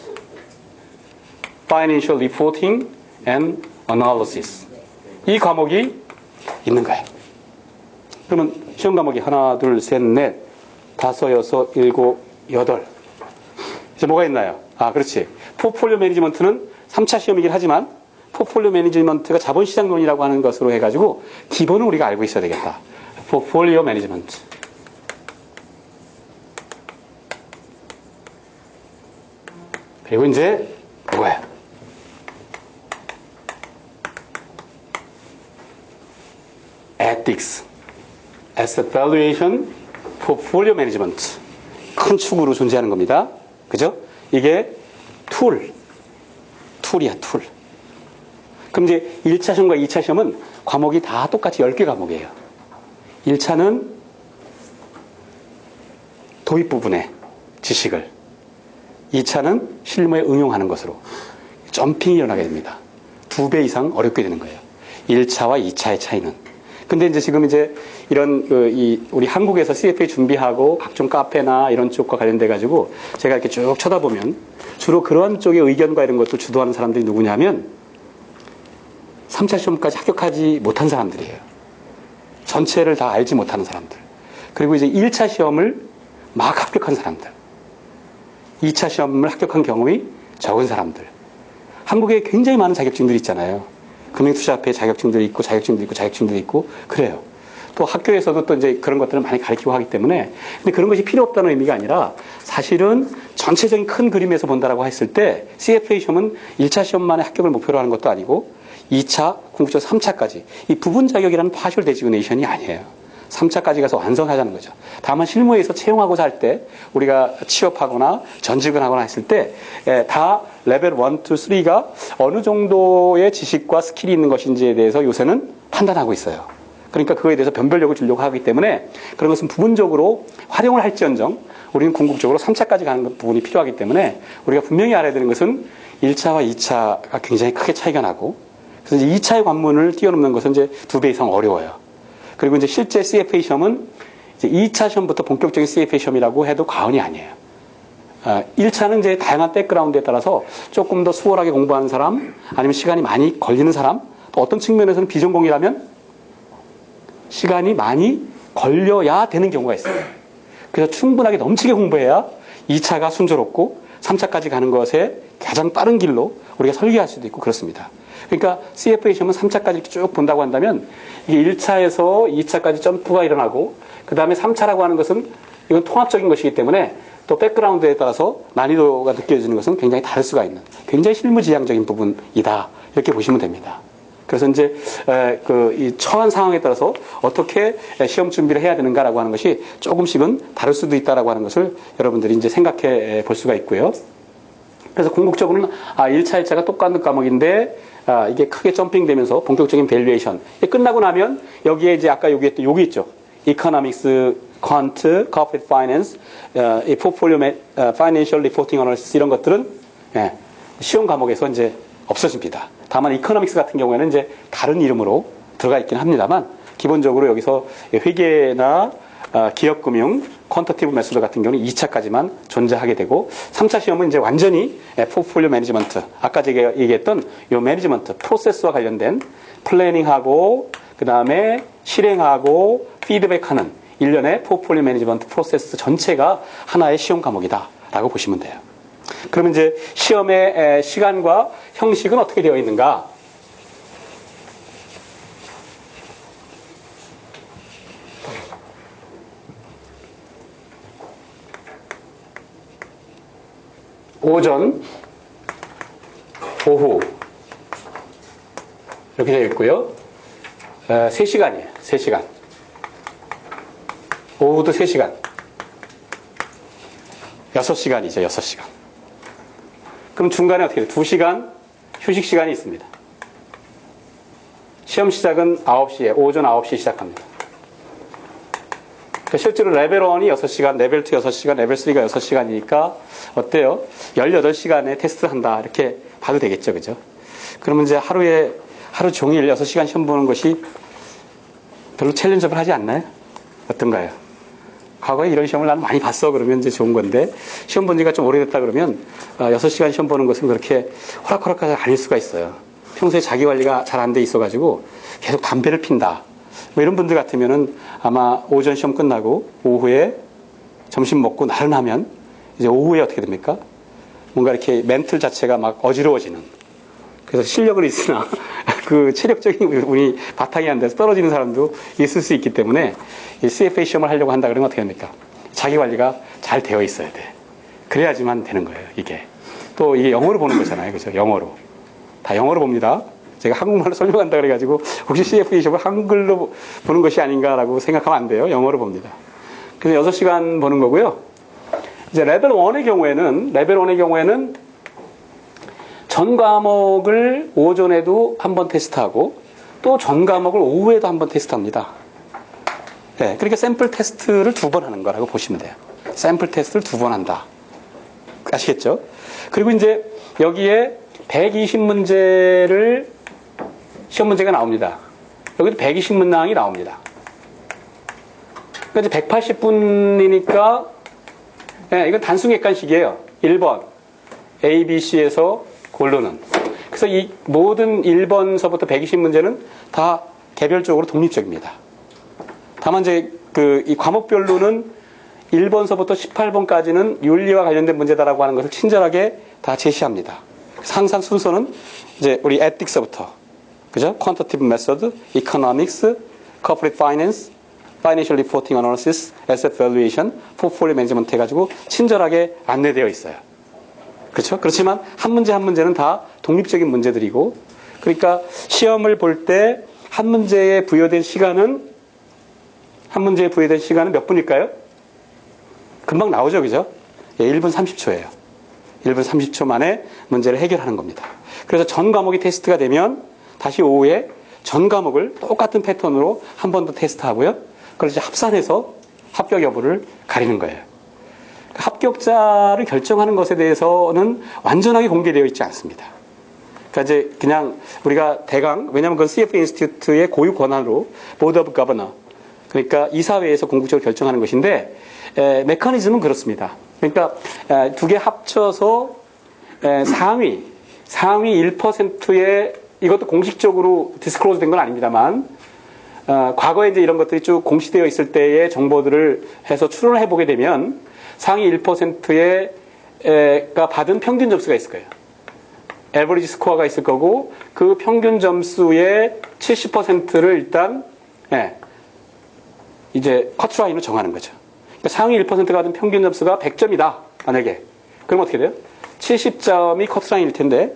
Financial Reporting and Analysis. 이 과목이 있는 거예요. 그러면 시험 과목이 하나, 둘, 셋, 넷, 다섯, 여섯, 일곱, 여덟. 이제 뭐가 있나요? 아, 그렇지. 포트폴리오 매니지먼트는 3차 시험이긴 하지만 포트폴리오 매니지먼트가 자본시장론이라고 하는 것으로 해가지고 기본은 우리가 알고 있어야 되겠다. 포트폴리오 매니지먼트. 그리고 이제 그거야. Ethics, Asset Valuation, Portfolio Management. 큰 축으로 존재하는 겁니다. 그죠? 이게 툴이야, 툴. 그럼 이제 1차 시험과 2차 시험은 과목이 다 똑같이 10개 과목이에요. 1차는 도입 부분의 지식을, 2차는 실무에 응용하는 것으로 점핑이 일어나게 됩니다. 2배 이상 어렵게 되는 거예요. 1차와 2차의 차이는. 근데 이제 지금 이제 이런 우리 한국에서 CFA 준비하고 각종 카페나 이런 쪽과 관련돼 가지고 제가 이렇게 쭉 쳐다보면 주로 그런 쪽의 의견과 이런 것도 주도하는 사람들이 누구냐면 3차 시험까지 합격하지 못한 사람들이에요. 전체를 다 알지 못하는 사람들. 그리고 이제 1차 시험을 막 합격한 사람들. 2차 시험을 합격한 경험이 적은 사람들. 한국에 굉장히 많은 자격증들이 있잖아요. 금융투자협회 자격증들이 있고 자격증들이 있고 그래요. 또 학교에서도 또 이제 그런 것들을 많이 가르치고 하기 때문에 근데 그런 것이 필요 없다는 의미가 아니라 사실은 전체적인 큰 그림에서 본다라고 했을 때 CFA 시험은 1차 시험만의 합격을 목표로 하는 것도 아니고 2차, 궁극적 3차까지 이 부분 자격이라는 파셜 데지그네이션이 아니에요. 3차까지 가서 완성하자는 거죠. 다만 실무에서 채용하고자 할 때 우리가 취업하거나 전직을 하거나 했을 때 다 레벨 1, 2, 3가 어느 정도의 지식과 스킬이 있는 것인지에 대해서 요새는 판단하고 있어요. 그러니까 그거에 대해서 변별력을 주려고 하기 때문에 그런 것은 부분적으로 활용을 할지언정 우리는 궁극적으로 3차까지 가는 부분이 필요하기 때문에 우리가 분명히 알아야 되는 것은 1차와 2차가 굉장히 크게 차이가 나고 그래서 이제 2차의 관문을 뛰어넘는 것은 이제 2배 이상 어려워요. 그리고 이제 실제 CFA 시험은 이제 2차 시험부터 본격적인 CFA 시험이라고 해도 과언이 아니에요. 1차는 이제 다양한 백그라운드에 따라서 조금 더 수월하게 공부하는 사람, 아니면 시간이 많이 걸리는 사람, 또 어떤 측면에서는 비전공이라면 시간이 많이 걸려야 되는 경우가 있어요. 그래서 충분하게 넘치게 공부해야 2차가 순조롭고 3차까지 가는 것에 가장 빠른 길로 우리가 설계할 수도 있고 그렇습니다. 그러니까 CFA 시험은 3차까지 쭉 본다고 한다면 이게 1차에서 2차까지 점프가 일어나고 그 다음에 3차라고 하는 것은 이건 통합적인 것이기 때문에 또 백그라운드에 따라서 난이도가 느껴지는 것은 굉장히 다를 수가 있는 굉장히 실무지향적인 부분이다. 이렇게 보시면 됩니다. 그래서 이제 이 처한 상황에 따라서 어떻게 시험 준비를 해야 되는가라고 하는 것이 조금씩은 다를 수도 있다라고 하는 것을 여러분들이 이제 생각해 볼 수가 있고요. 그래서 궁극적으로는 1차, 2차가 똑같은 과목인데 이게 크게 점핑되면서 본격적인 밸류에이션 끝나고 나면 여기에 이제 아까 여기 했던 여기 있죠. 이코노믹스, 퀀트, corporate finance, 이 포트폴리오 financial reporting analysis 이런 것들은 시험 과목에서 이제 없어집니다. 다만 이코노믹스 같은 경우에는 이제 다른 이름으로 들어가 있긴 합니다만 기본적으로 여기서 회계나 기업금융, 퀀터티브 메소드 같은 경우는 2차까지만 존재하게 되고 3차 시험은 이제 완전히 포트폴리오 매니지먼트 아까 제가 얘기했던 이 매니지먼트 프로세스와 관련된 플래닝하고 그 다음에 실행하고 피드백하는 일련의 포트폴리오 매니지먼트 프로세스 전체가 하나의 시험 과목이다 라고 보시면 돼요. 그러면 이제 시험의 시간과 형식은 어떻게 되어 있는가? 오전, 오후 이렇게 되어 있고요. 3시간이에요. 3시간. 오후도 3시간. 6시간이죠. 6시간. 그럼 중간에 어떻게 돼요? 2시간 휴식 시간이 있습니다. 시험 시작은 9시에 오전 9시에 시작합니다. 실제로 레벨 1이 6시간, 레벨 2 6시간, 레벨 3가 6시간이니까 어때요? 18시간에 테스트를 한다. 이렇게 봐도 되겠죠. 그죠? 그러면 이제 하루 종일 6시간 시험 보는 것이 별로 챌린저블 하지 않나요? 어떤가요? 과거에 이런 시험을 나는 많이 봤어. 그러면 이제 좋은 건데, 시험 본 지가 좀 오래됐다 그러면, 6시간 시험 보는 것은 그렇게 호락호락하지 않을 수가 있어요. 평소에 자기 관리가 잘 안 돼 있어가지고 계속 담배를 핀다. 뭐 이런 분들 같으면은 아마 오전 시험 끝나고 오후에 점심 먹고 나른하면 이제 오후에 어떻게 됩니까? 뭔가 이렇게 멘틀 자체가 막 어지러워지는. 그래서 실력은 있으나 그 체력적인 운이 바탕이 안 돼서 떨어지는 사람도 있을 수 있기 때문에 이 CFA 시험을 하려고 한다 그러면 어떻게 합니까? 자기 관리가 잘 되어 있어야 돼. 그래야지만 되는 거예요, 이게. 또 이게 영어로 보는 거잖아요. 그죠? 영어로. 다 영어로 봅니다. 제가 한국말로 설명한다 그래가지고 혹시 CFA 시험을 한글로 보는 것이 아닌가라고 생각하면 안 돼요. 영어로 봅니다. 그래서 6시간 보는 거고요. 이제 레벨 1의 경우에는 전 과목을 오전에도 한번 테스트하고 또 전 과목을 오후에도 한번 테스트합니다. 네, 그러니까 샘플 테스트를 2번 하는 거라고 보시면 돼요. 샘플 테스트를 2번 한다. 아시겠죠? 그리고 이제 여기에 120문제를 시험 문제가 나옵니다. 여기도 120문항이 나옵니다. 그러니까 이제 180분이니까 네, 이건 단순 객관식이에요. 1번 A, B, C에서 고르는. 그래서 이 모든 1번서부터 120문제는 다 개별적으로 독립적입니다. 다만 이제 이 과목별로는 1번서부터 18번까지는 윤리와 관련된 문제다라고 하는 것을 친절하게 다 제시합니다. 그래서 항상 순서는 이제 우리 에틱스부터, 그죠? Quantitative Method, Economics, Corporate Finance, Financial Reporting Analysis, Asset Valuation, Portfolio Management 해가지고 친절하게 안내되어 있어요. 그렇죠? 그렇지만 한 문제 한 문제는 다 독립적인 문제들이고, 그러니까 시험을 볼 때 한 문제에 부여된 시간은 몇 분일까요? 금방 나오죠, 그죠? 예, 1분 30초예요. 1분 30초 만에 문제를 해결하는 겁니다. 그래서 전 과목이 테스트가 되면 다시 오후에 전 과목을 똑같은 패턴으로 한 번 더 테스트하고요. 그걸 이제 합산해서 합격 여부를 가리는 거예요. 합격자를 결정하는 것에 대해서는 완전하게 공개되어 있지 않습니다. 그러니까 이제 그냥 우리가 대강, 왜냐하면 그건 CFA 인스티튜트의 고유 권한으로 보드 오브 거버너, 그러니까 이사회에서 궁극적으로 결정하는 것인데, 메커니즘은 그렇습니다. 그러니까 두 개 합쳐서 상위 1%의, 이것도 공식적으로 디스클로즈 된 건 아닙니다만, 과거에 이제 이런 것들이 쭉 공시되어 있을 때의 정보들을 해서 추론을 해보게 되면 상위 1%가 받은 평균 점수가 있을 거예요. 에버리지 스코어가 있을 거고, 그 평균 점수의 70%를 일단 이제 커트라인으로 정하는 거죠. 그러니까 상위 1%가 받은 평균 점수가 100점이다. 만약에. 그럼 어떻게 돼요? 70점이 커트라인일 텐데,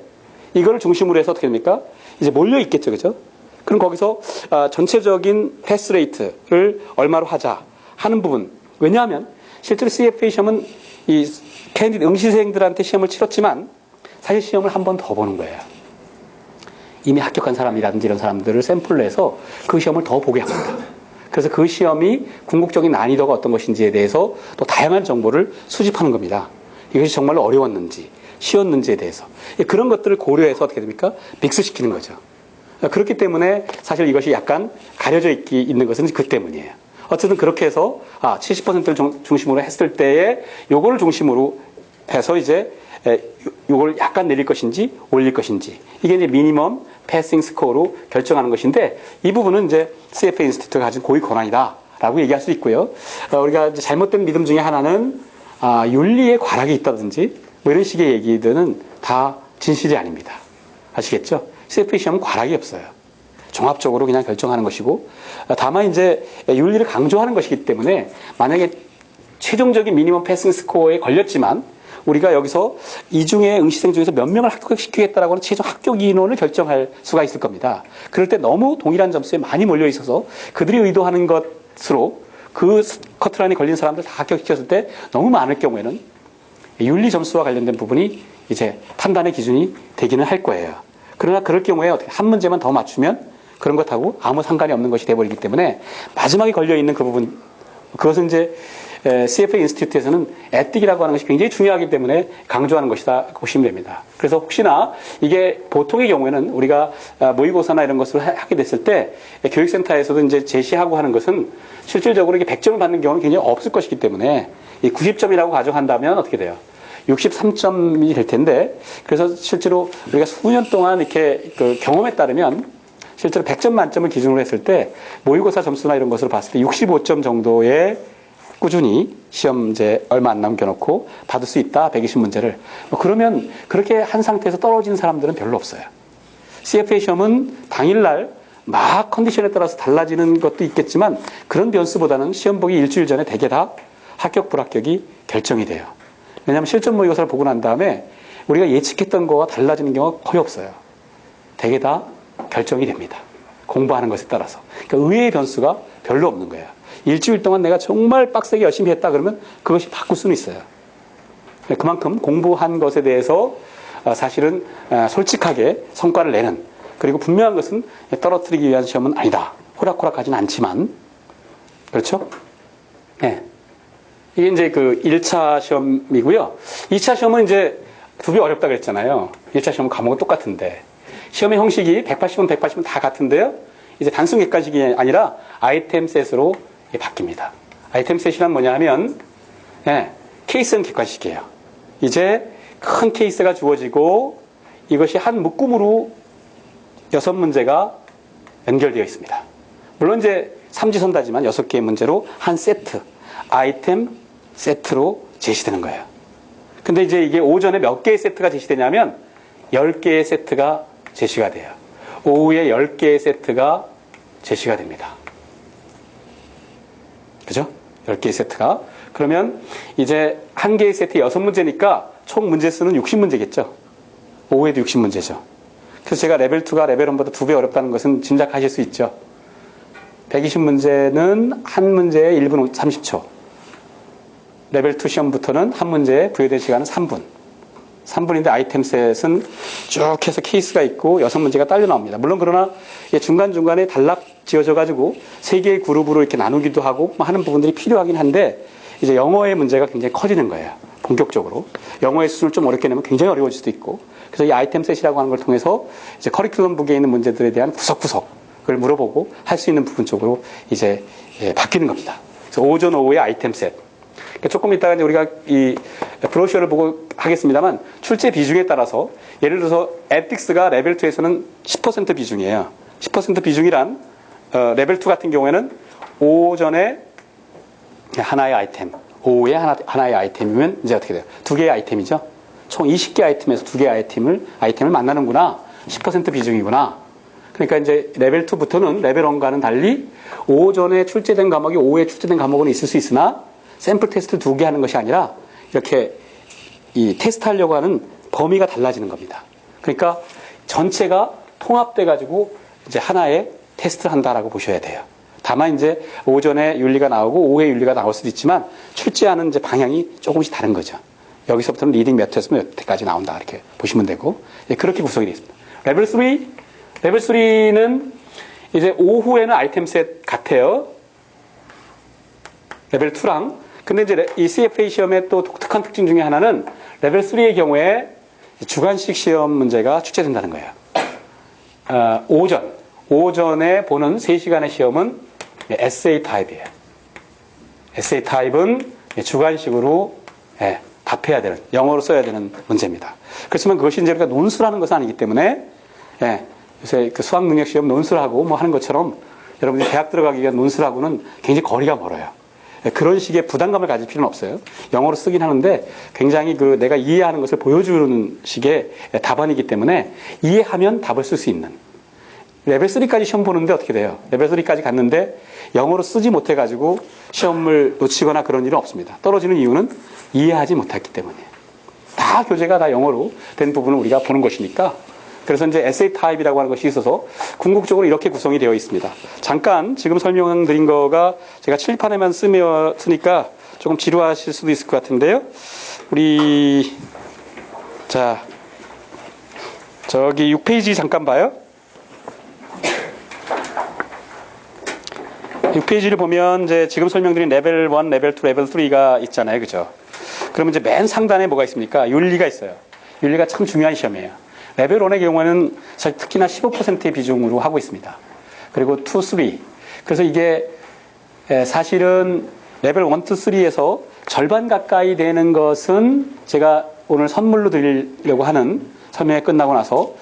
이거를 중심으로 해서 어떻게 됩니까? 이제 몰려 있겠죠, 그죠? 그럼 거기서 전체적인 패스 레이트를 얼마로 하자 하는 부분. 왜냐하면 실제로 CFA 시험은 이 캔디드 응시생들한테 시험을 치렀지만 사실 시험을 한 번 더 보는 거예요. 이미 합격한 사람이라든지 이런 사람들을 샘플로 해서 그 시험을 더 보게 합니다. 그래서 그 시험이 궁극적인 난이도가 어떤 것인지에 대해서 또 다양한 정보를 수집하는 겁니다. 이것이 정말로 어려웠는지 쉬웠는지에 대해서 그런 것들을 고려해서 어떻게 됩니까? 믹스시키는 거죠. 그렇기 때문에 사실 이것이 약간 가려져 있는 것은 그 때문이에요. 어쨌든 그렇게 해서 70%를 중심으로 했을 때에 요거를 중심으로 해서 이제 요걸 약간 내릴 것인지 올릴 것인지 이게 이제 미니멈 패싱 스코어로 결정하는 것인데 이 부분은 이제 CFA 인스티튜트가 가진 고유 권한이다라고 얘기할 수 있고요. 우리가 이제 잘못된 믿음 중에 하나는 윤리에 과락이 있다든지 뭐 이런 식의 얘기들은 다 진실이 아닙니다. 아시겠죠? CFA 시험은 과락이 없어요. 종합적으로 그냥 결정하는 것이고, 다만 이제 윤리를 강조하는 것이기 때문에 만약에 최종적인 미니멈 패싱 스코어에 걸렸지만 우리가 여기서 이 중에 응시생 중에서 몇 명을 합격시키겠다라고 하는 최종 합격 인원을 결정할 수가 있을 겁니다. 그럴 때 너무 동일한 점수에 많이 몰려 있어서 그들이 의도하는 것으로 그 커트라인에 걸린 사람들 다 합격시켰을 때 너무 많을 경우에는 윤리 점수와 관련된 부분이 이제 판단의 기준이 되기는 할 거예요. 그러나 그럴 경우에 어떻게 한 문제만 더 맞추면 그런 것하고 아무 상관이 없는 것이 돼버리기 때문에 마지막에 걸려있는 그 부분 그것은 이제 CFA 인스티튜트에서는 에틱이라고 하는 것이 굉장히 중요하기 때문에 강조하는 것이다 보시면 됩니다. 그래서 혹시나 이게 보통의 경우에는 우리가 모의고사나 이런 것을 하게 됐을 때 교육센터에서도 이제 제시하고 하는 것은 실질적으로 이게 100점을 받는 경우는 굉장히 없을 것이기 때문에 이 90점이라고 가정한다면 어떻게 돼요? 63점이 될 텐데, 그래서 실제로 우리가 수년 동안 이렇게 그 경험에 따르면 실제로 100점 만점을 기준으로 했을 때 모의고사 점수나 이런 것을 봤을 때 65점 정도의 꾸준히 시험 이제 얼마 안 남겨놓고 받을 수 있다, 120문제를. 그러면 그렇게 한 상태에서 떨어진 사람들은 별로 없어요. CFA 시험은 당일날 막 컨디션에 따라서 달라지는 것도 있겠지만 그런 변수보다는 시험 보기 일주일 전에 대개 다 합격, 불합격이 결정이 돼요. 왜냐하면 실전 모의고사를 보고 난 다음에 우리가 예측했던 거와 달라지는 경우가 거의 없어요. 대개 다 결정이 됩니다. 공부하는 것에 따라서. 그러니까 의외의 변수가 별로 없는 거예요. 일주일 동안 내가 정말 빡세게 열심히 했다 그러면 그것이 바꿀 수는 있어요. 그만큼 공부한 것에 대해서 사실은 솔직하게 성과를 내는, 그리고 분명한 것은 떨어뜨리기 위한 시험은 아니다. 호락호락하진 않지만. 그렇죠? 네. 이게 이제 그 1차 시험이고요. 2차 시험은 이제 두 배 어렵다고 했잖아요. 1차 시험은 과목은 똑같은데. 시험의 형식이 180은 180은 다 같은데요. 이제 단순 객관식이 아니라 아이템 셋으로 바뀝니다. 아이템 셋이란 뭐냐 하면, 케이스는 객관식이에요. 이제 큰 케이스가 주어지고 이것이 한 묶음으로 6문제가 연결되어 있습니다. 물론 이제 삼지선다지만 6개의 문제로 한 세트, 아이템 세트로 제시되는 거예요. 근데 이제 이게 오전에 몇 개의 세트가 제시되냐면 10개의 세트가 제시가 돼요. 오후에 10개의 세트가 제시가 됩니다. 그죠? 10개의 세트가. 그러면 이제 한 개의 세트에 6문제니까 총 문제 수는 60문제겠죠. 오후에도 60문제죠. 그래서 제가 레벨 2가 레벨 1보다 2배 어렵다는 것은 짐작하실 수 있죠. 120문제는 한 문제에 1분 30초. 레벨 2 시험부터는 한 문제에 부여된 시간은 3분. 3분인데 아이템 셋은 쭉 해서 케이스가 있고 6문제가 딸려 나옵니다. 물론 그러나 중간중간에 단락 지어져가지고 3개의 그룹으로 이렇게 나누기도 하고 하는 부분들이 필요하긴 한데, 이제 영어의 문제가 굉장히 커지는 거예요. 본격적으로. 영어의 수준을 좀 어렵게 내면 굉장히 어려워질 수도 있고, 그래서 이 아이템 셋이라고 하는 걸 통해서 이제 커리큘럼북에 있는 문제들에 대한 구석구석을 물어보고 할 수 있는 부분 쪽으로 이제 바뀌는 겁니다. 그래서 오전 오후의 아이템 셋. 조금 이따가 이제 우리가 이 브로셔를 보고 하겠습니다만, 출제 비중에 따라서 예를 들어서 에틱스가 레벨 2에서는 10% 비중이에요. 10% 비중이란 레벨 2 같은 경우에는 오전에 하나의 아이템, 오후에 하나의 아이템이면 이제 어떻게 돼요? 2개의 아이템이죠. 총 20개 아이템에서 2개의 아이템을 만나는구나. 10% 비중이구나. 그러니까 이제 레벨 2부터는 레벨 1과는 달리 오전에 출제된 과목이 오후에 출제된 과목은 있을 수 있으나 샘플 테스트 2개 하는 것이 아니라 이렇게 이 테스트 하려고 하는 범위가 달라지는 겁니다. 그러니까 전체가 통합돼 가지고 이제 하나의 테스트를 한다라고 보셔야 돼요. 다만 이제 오전에 윤리가 나오고 오후에 윤리가 나올 수도 있지만 출제하는 이제 방향이 조금씩 다른 거죠. 여기서부터는 리딩 메터에서 몇 회까지 나온다 이렇게 보시면 되고, 그렇게 구성이 되어 있습니다. 레벨 3는 이제 오후에는 아이템 셋 같아요. 레벨 2랑. 근데 이제 이 CFA 시험의 또 독특한 특징 중에 하나는 레벨 3의 경우에 주관식 시험 문제가 출제된다는 거예요. 오전에 보는 3시간의 시험은 에세이 타입이에요. 에세이 타입은 주관식으로 답해야 되는, 영어로 써야 되는 문제입니다. 그렇지만 그것이 이제 우리가 논술하는 것은 아니기 때문에, 요새 그 수학 능력 시험 논술하고 뭐 하는 것처럼 여러분들이 대학 들어가기 위한 논술하고는 굉장히 거리가 멀어요. 그런 식의 부담감을 가질 필요는 없어요. 영어로 쓰긴 하는데 굉장히 그 내가 이해하는 것을 보여주는 식의 답안이기 때문에 이해하면 답을 쓸 수 있는. 레벨 3까지 시험 보는데 어떻게 돼요? 레벨 3까지 갔는데 영어로 쓰지 못해가지고 시험을 놓치거나 그런 일은 없습니다. 떨어지는 이유는 이해하지 못했기 때문이에요. 다 교재가 다 영어로 된 부분을 우리가 보는 것이니까. 그래서 이제 에세이 타입이라고 하는 것이 있어서 궁극적으로 이렇게 구성이 되어 있습니다. 잠깐 지금 설명드린 거가 제가 칠판에만 쓰니까 조금 지루하실 수도 있을 것 같은데요. 우리 자 저기 6페이지 잠깐 봐요. 6페이지를 보면 이제 지금 설명드린 레벨 1, 레벨 2, 레벨 3가 있잖아요. 그죠? 그러면 이제 맨 상단에 뭐가 있습니까? 윤리가 있어요. 윤리가 참 중요한 시험이에요. 레벨 1의 경우에는 특히나 15%의 비중으로 하고 있습니다. 그리고 2, 3. 그래서 이게 사실은 레벨 1, 2, 3에서 절반 가까이 되는 것은 제가 오늘 선물로 드리려고 하는 설명이 끝나고 나서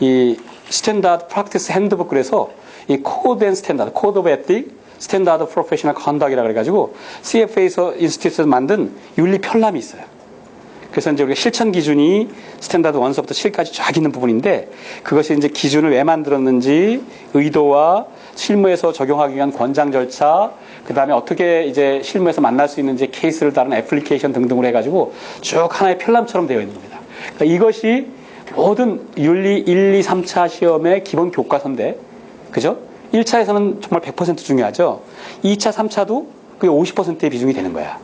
이 스탠다드 프랙티스 핸드북 그래서 이 코드 앤 스탠다드, 코드 오브 에틱, 스탠다드 프로페셔널 컨덕이라 그래가지고 CFA에서 인스티튜트에서 만든 윤리 편람이 있어요. 그래서 이제 우리가 실천 기준이 스탠다드 1서부터 7까지 쫙 있는 부분인데 그것이 이제 기준을 왜 만들었는지 의도와 실무에서 적용하기 위한 권장 절차 그 다음에 어떻게 이제 실무에서 만날 수 있는지 케이스를 다룬 애플리케이션 등등으로 해가지고 쭉 하나의 편람처럼 되어 있는 겁니다. 그러니까 이것이 모든 윤리 1, 2, 3차 시험의 기본 교과서인데 그죠? 1차에서는 정말 100% 중요하죠. 2차, 3차도 그게 50%의 비중이 되는 거야.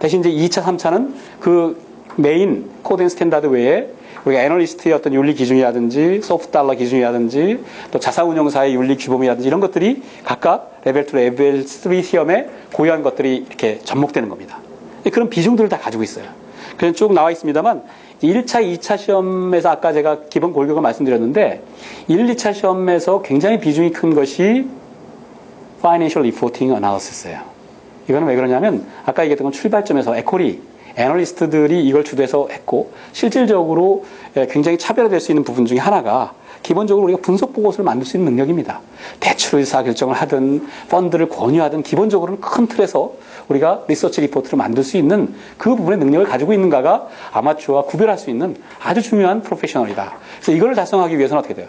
대신 이제 2차, 3차는 그 메인 코드 앤 스탠다드 외에 우리가 애널리스트의 어떤 윤리 기준이라든지 소프트 달러 기준이라든지 또 자사운용사의 윤리 규범이라든지 이런 것들이 각각 레벨 2, 레벨 3 시험에 고유한 것들이 이렇게 접목되는 겁니다. 그런 비중들을 다 가지고 있어요. 그냥 쭉 나와 있습니다만 1차, 2차 시험에서 아까 제가 기본 골격을 말씀드렸는데 1, 2차 시험에서 굉장히 비중이 큰 것이 Financial Reporting Analysis예요. 이거는 왜 그러냐면 아까 얘기했던 건 출발점에서 에코리, 애널리스트들이 이걸 주도해서 했고 실질적으로 굉장히 차별화될 수 있는 부분 중에 하나가 기본적으로 우리가 분석 보고서를 만들 수 있는 능력입니다. 대출 의사결정을 하든 펀드를 권유하든 기본적으로는 큰 틀에서 우리가 리서치 리포트를 만들 수 있는 그 부분의 능력을 가지고 있는가가 아마추어와 구별할 수 있는 아주 중요한 프로페셔널이다. 그래서 이걸 달성하기 위해서는 어떻게 돼요?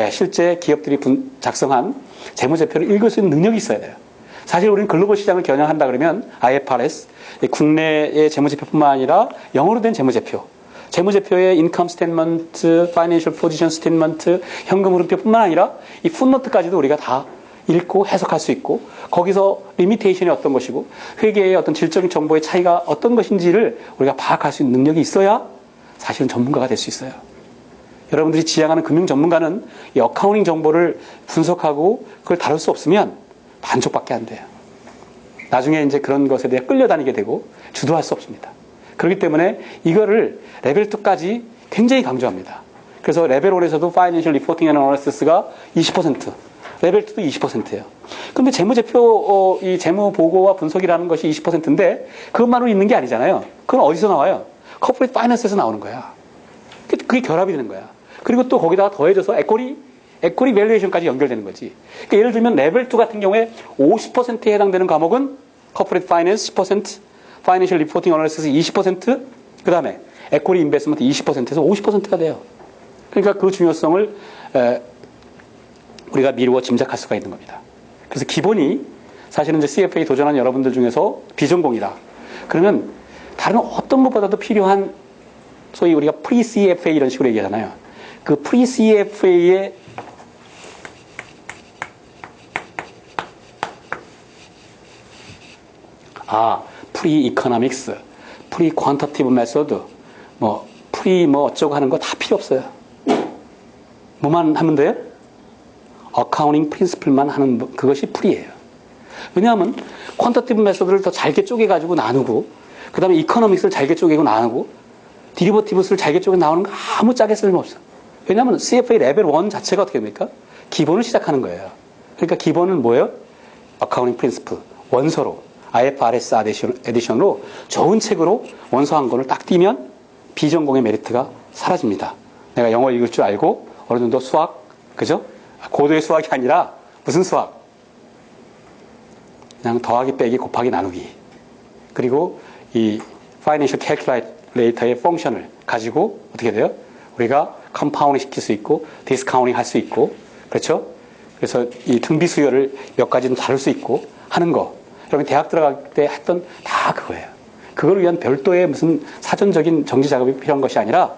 실제 기업들이 작성한 재무제표를 읽을 수 있는 능력이 있어야 돼요. 사실 우리는 글로벌 시장을 겨냥한다 그러면 IFRS, 국내의 재무제표뿐만 아니라 영어로 된 재무제표, 재무제표의 인컴 스테이트먼트, 파이낸셜 포지션 스테이트먼트, 현금 흐름표뿐만 아니라 이 풋노트까지도 우리가 다 읽고 해석할 수 있고 거기서 리미테이션이 어떤 것이고 회계의 어떤 질적인 정보의 차이가 어떤 것인지를 우리가 파악할 수 있는 능력이 있어야 사실은 전문가가 될 수 있어요. 여러분들이 지향하는 금융 전문가는 이 어카운팅 정보를 분석하고 그걸 다룰 수 없으면 반쪽밖에 안 돼요. 나중에 이제 그런 것에 대해 끌려다니게 되고 주도할 수 없습니다. 그렇기 때문에 이거를 레벨 2까지 굉장히 강조합니다. 그래서 레벨 1에서도 Financial Reporting and Analysis가 20%, 레벨 2도 20%예요. 그런데 재무제표, 이 재무보고와 분석이라는 것이 20%인데 그것만으로 있는 게 아니잖아요. 그건 어디서 나와요? Corporate Finance에서 나오는 거야. 그게 결합이 되는 거야. 그리고 또 거기다가 더해져서 에코리 밸류에이션까지 연결되는 거지. 그러니까 예를 들면 레벨 2 같은 경우에 50%에 해당되는 과목은 Corporate Finance 10%, Financial Reporting Analysis 20%, 그 다음에 에코리 인베스트먼트 20%에서 50%가 돼요. 그러니까 그 중요성을 우리가 미루어 짐작할 수가 있는 겁니다. 그래서 기본이 사실은 이제 CFA 도전한 여러분들 중에서 비전공이다. 그러면 다른 어떤 것보다도 필요한 소위 우리가 pre-CFA 이런 식으로 얘기하잖아요. 그 pre-CFA의 pre-economics, pre-quantitative method, 어쩌고 하는 거 다 필요 없어요. 뭐만 하면 돼요? 어카운팅 프린시플만 하는 그것이 프리예요. 왜냐하면 퀀터티브 메소드를 더 잘게 쪼개가지고 나누고 그 다음에 이코노믹스를 잘게 쪼개고 나누고 디리버티브스를 잘게 쪼개 나오는 거 아무 짝에 쓸모없어. 왜냐하면 CFA 레벨 1 자체가 어떻게 됩니까? 기본을 시작하는 거예요. 그러니까 기본은 뭐예요? 어카운팅 프린시플, 원서로 IFRS 에디션으로 좋은 책으로 원서 한 권을 딱 띄면 비전공의 메리트가 사라집니다. 내가 영어 읽을 줄 알고 어느 정도 수학, 그죠? 고도의 수학이 아니라 무슨 수학? 그냥 더하기 빼기 곱하기 나누기. 그리고 이 파이낸셜 캘큘레이터의 펑션을 가지고 어떻게 돼요? 우리가 컴파운딩 시킬 수 있고 디스카운팅 할 수 있고 그렇죠? 그래서 이 등비 수열을 몇 가지는 다룰 수 있고 하는 거. 여러분 대학 들어갈 때 했던 다 그거예요. 그걸 위한 별도의 무슨 사전적인 정지 작업이 필요한 것이 아니라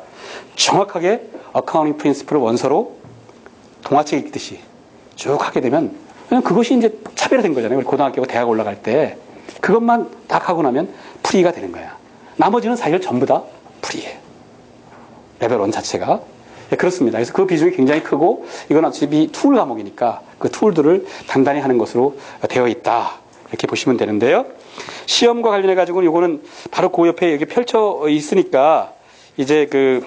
정확하게 어카운팅 프린시플을 원서로 동화책 읽듯이 쭉 하게 되면 그냥 그것이 이제 차별화된 거잖아요. 우리 고등학교고 대학 올라갈 때 그것만 딱 하고 나면 프리가 되는 거야. 나머지는 사실 전부 다 프리예요. 레벨 1 자체가. 예, 그렇습니다. 그래서 그 비중이 굉장히 크고 이건 어차피 툴 과목이니까 그 툴들을 단단히 하는 것으로 되어 있다. 이렇게 보시면 되는데요. 시험과 관련해 가지고는 요거는 바로 그 옆에 여기 펼쳐 있으니까 이제 그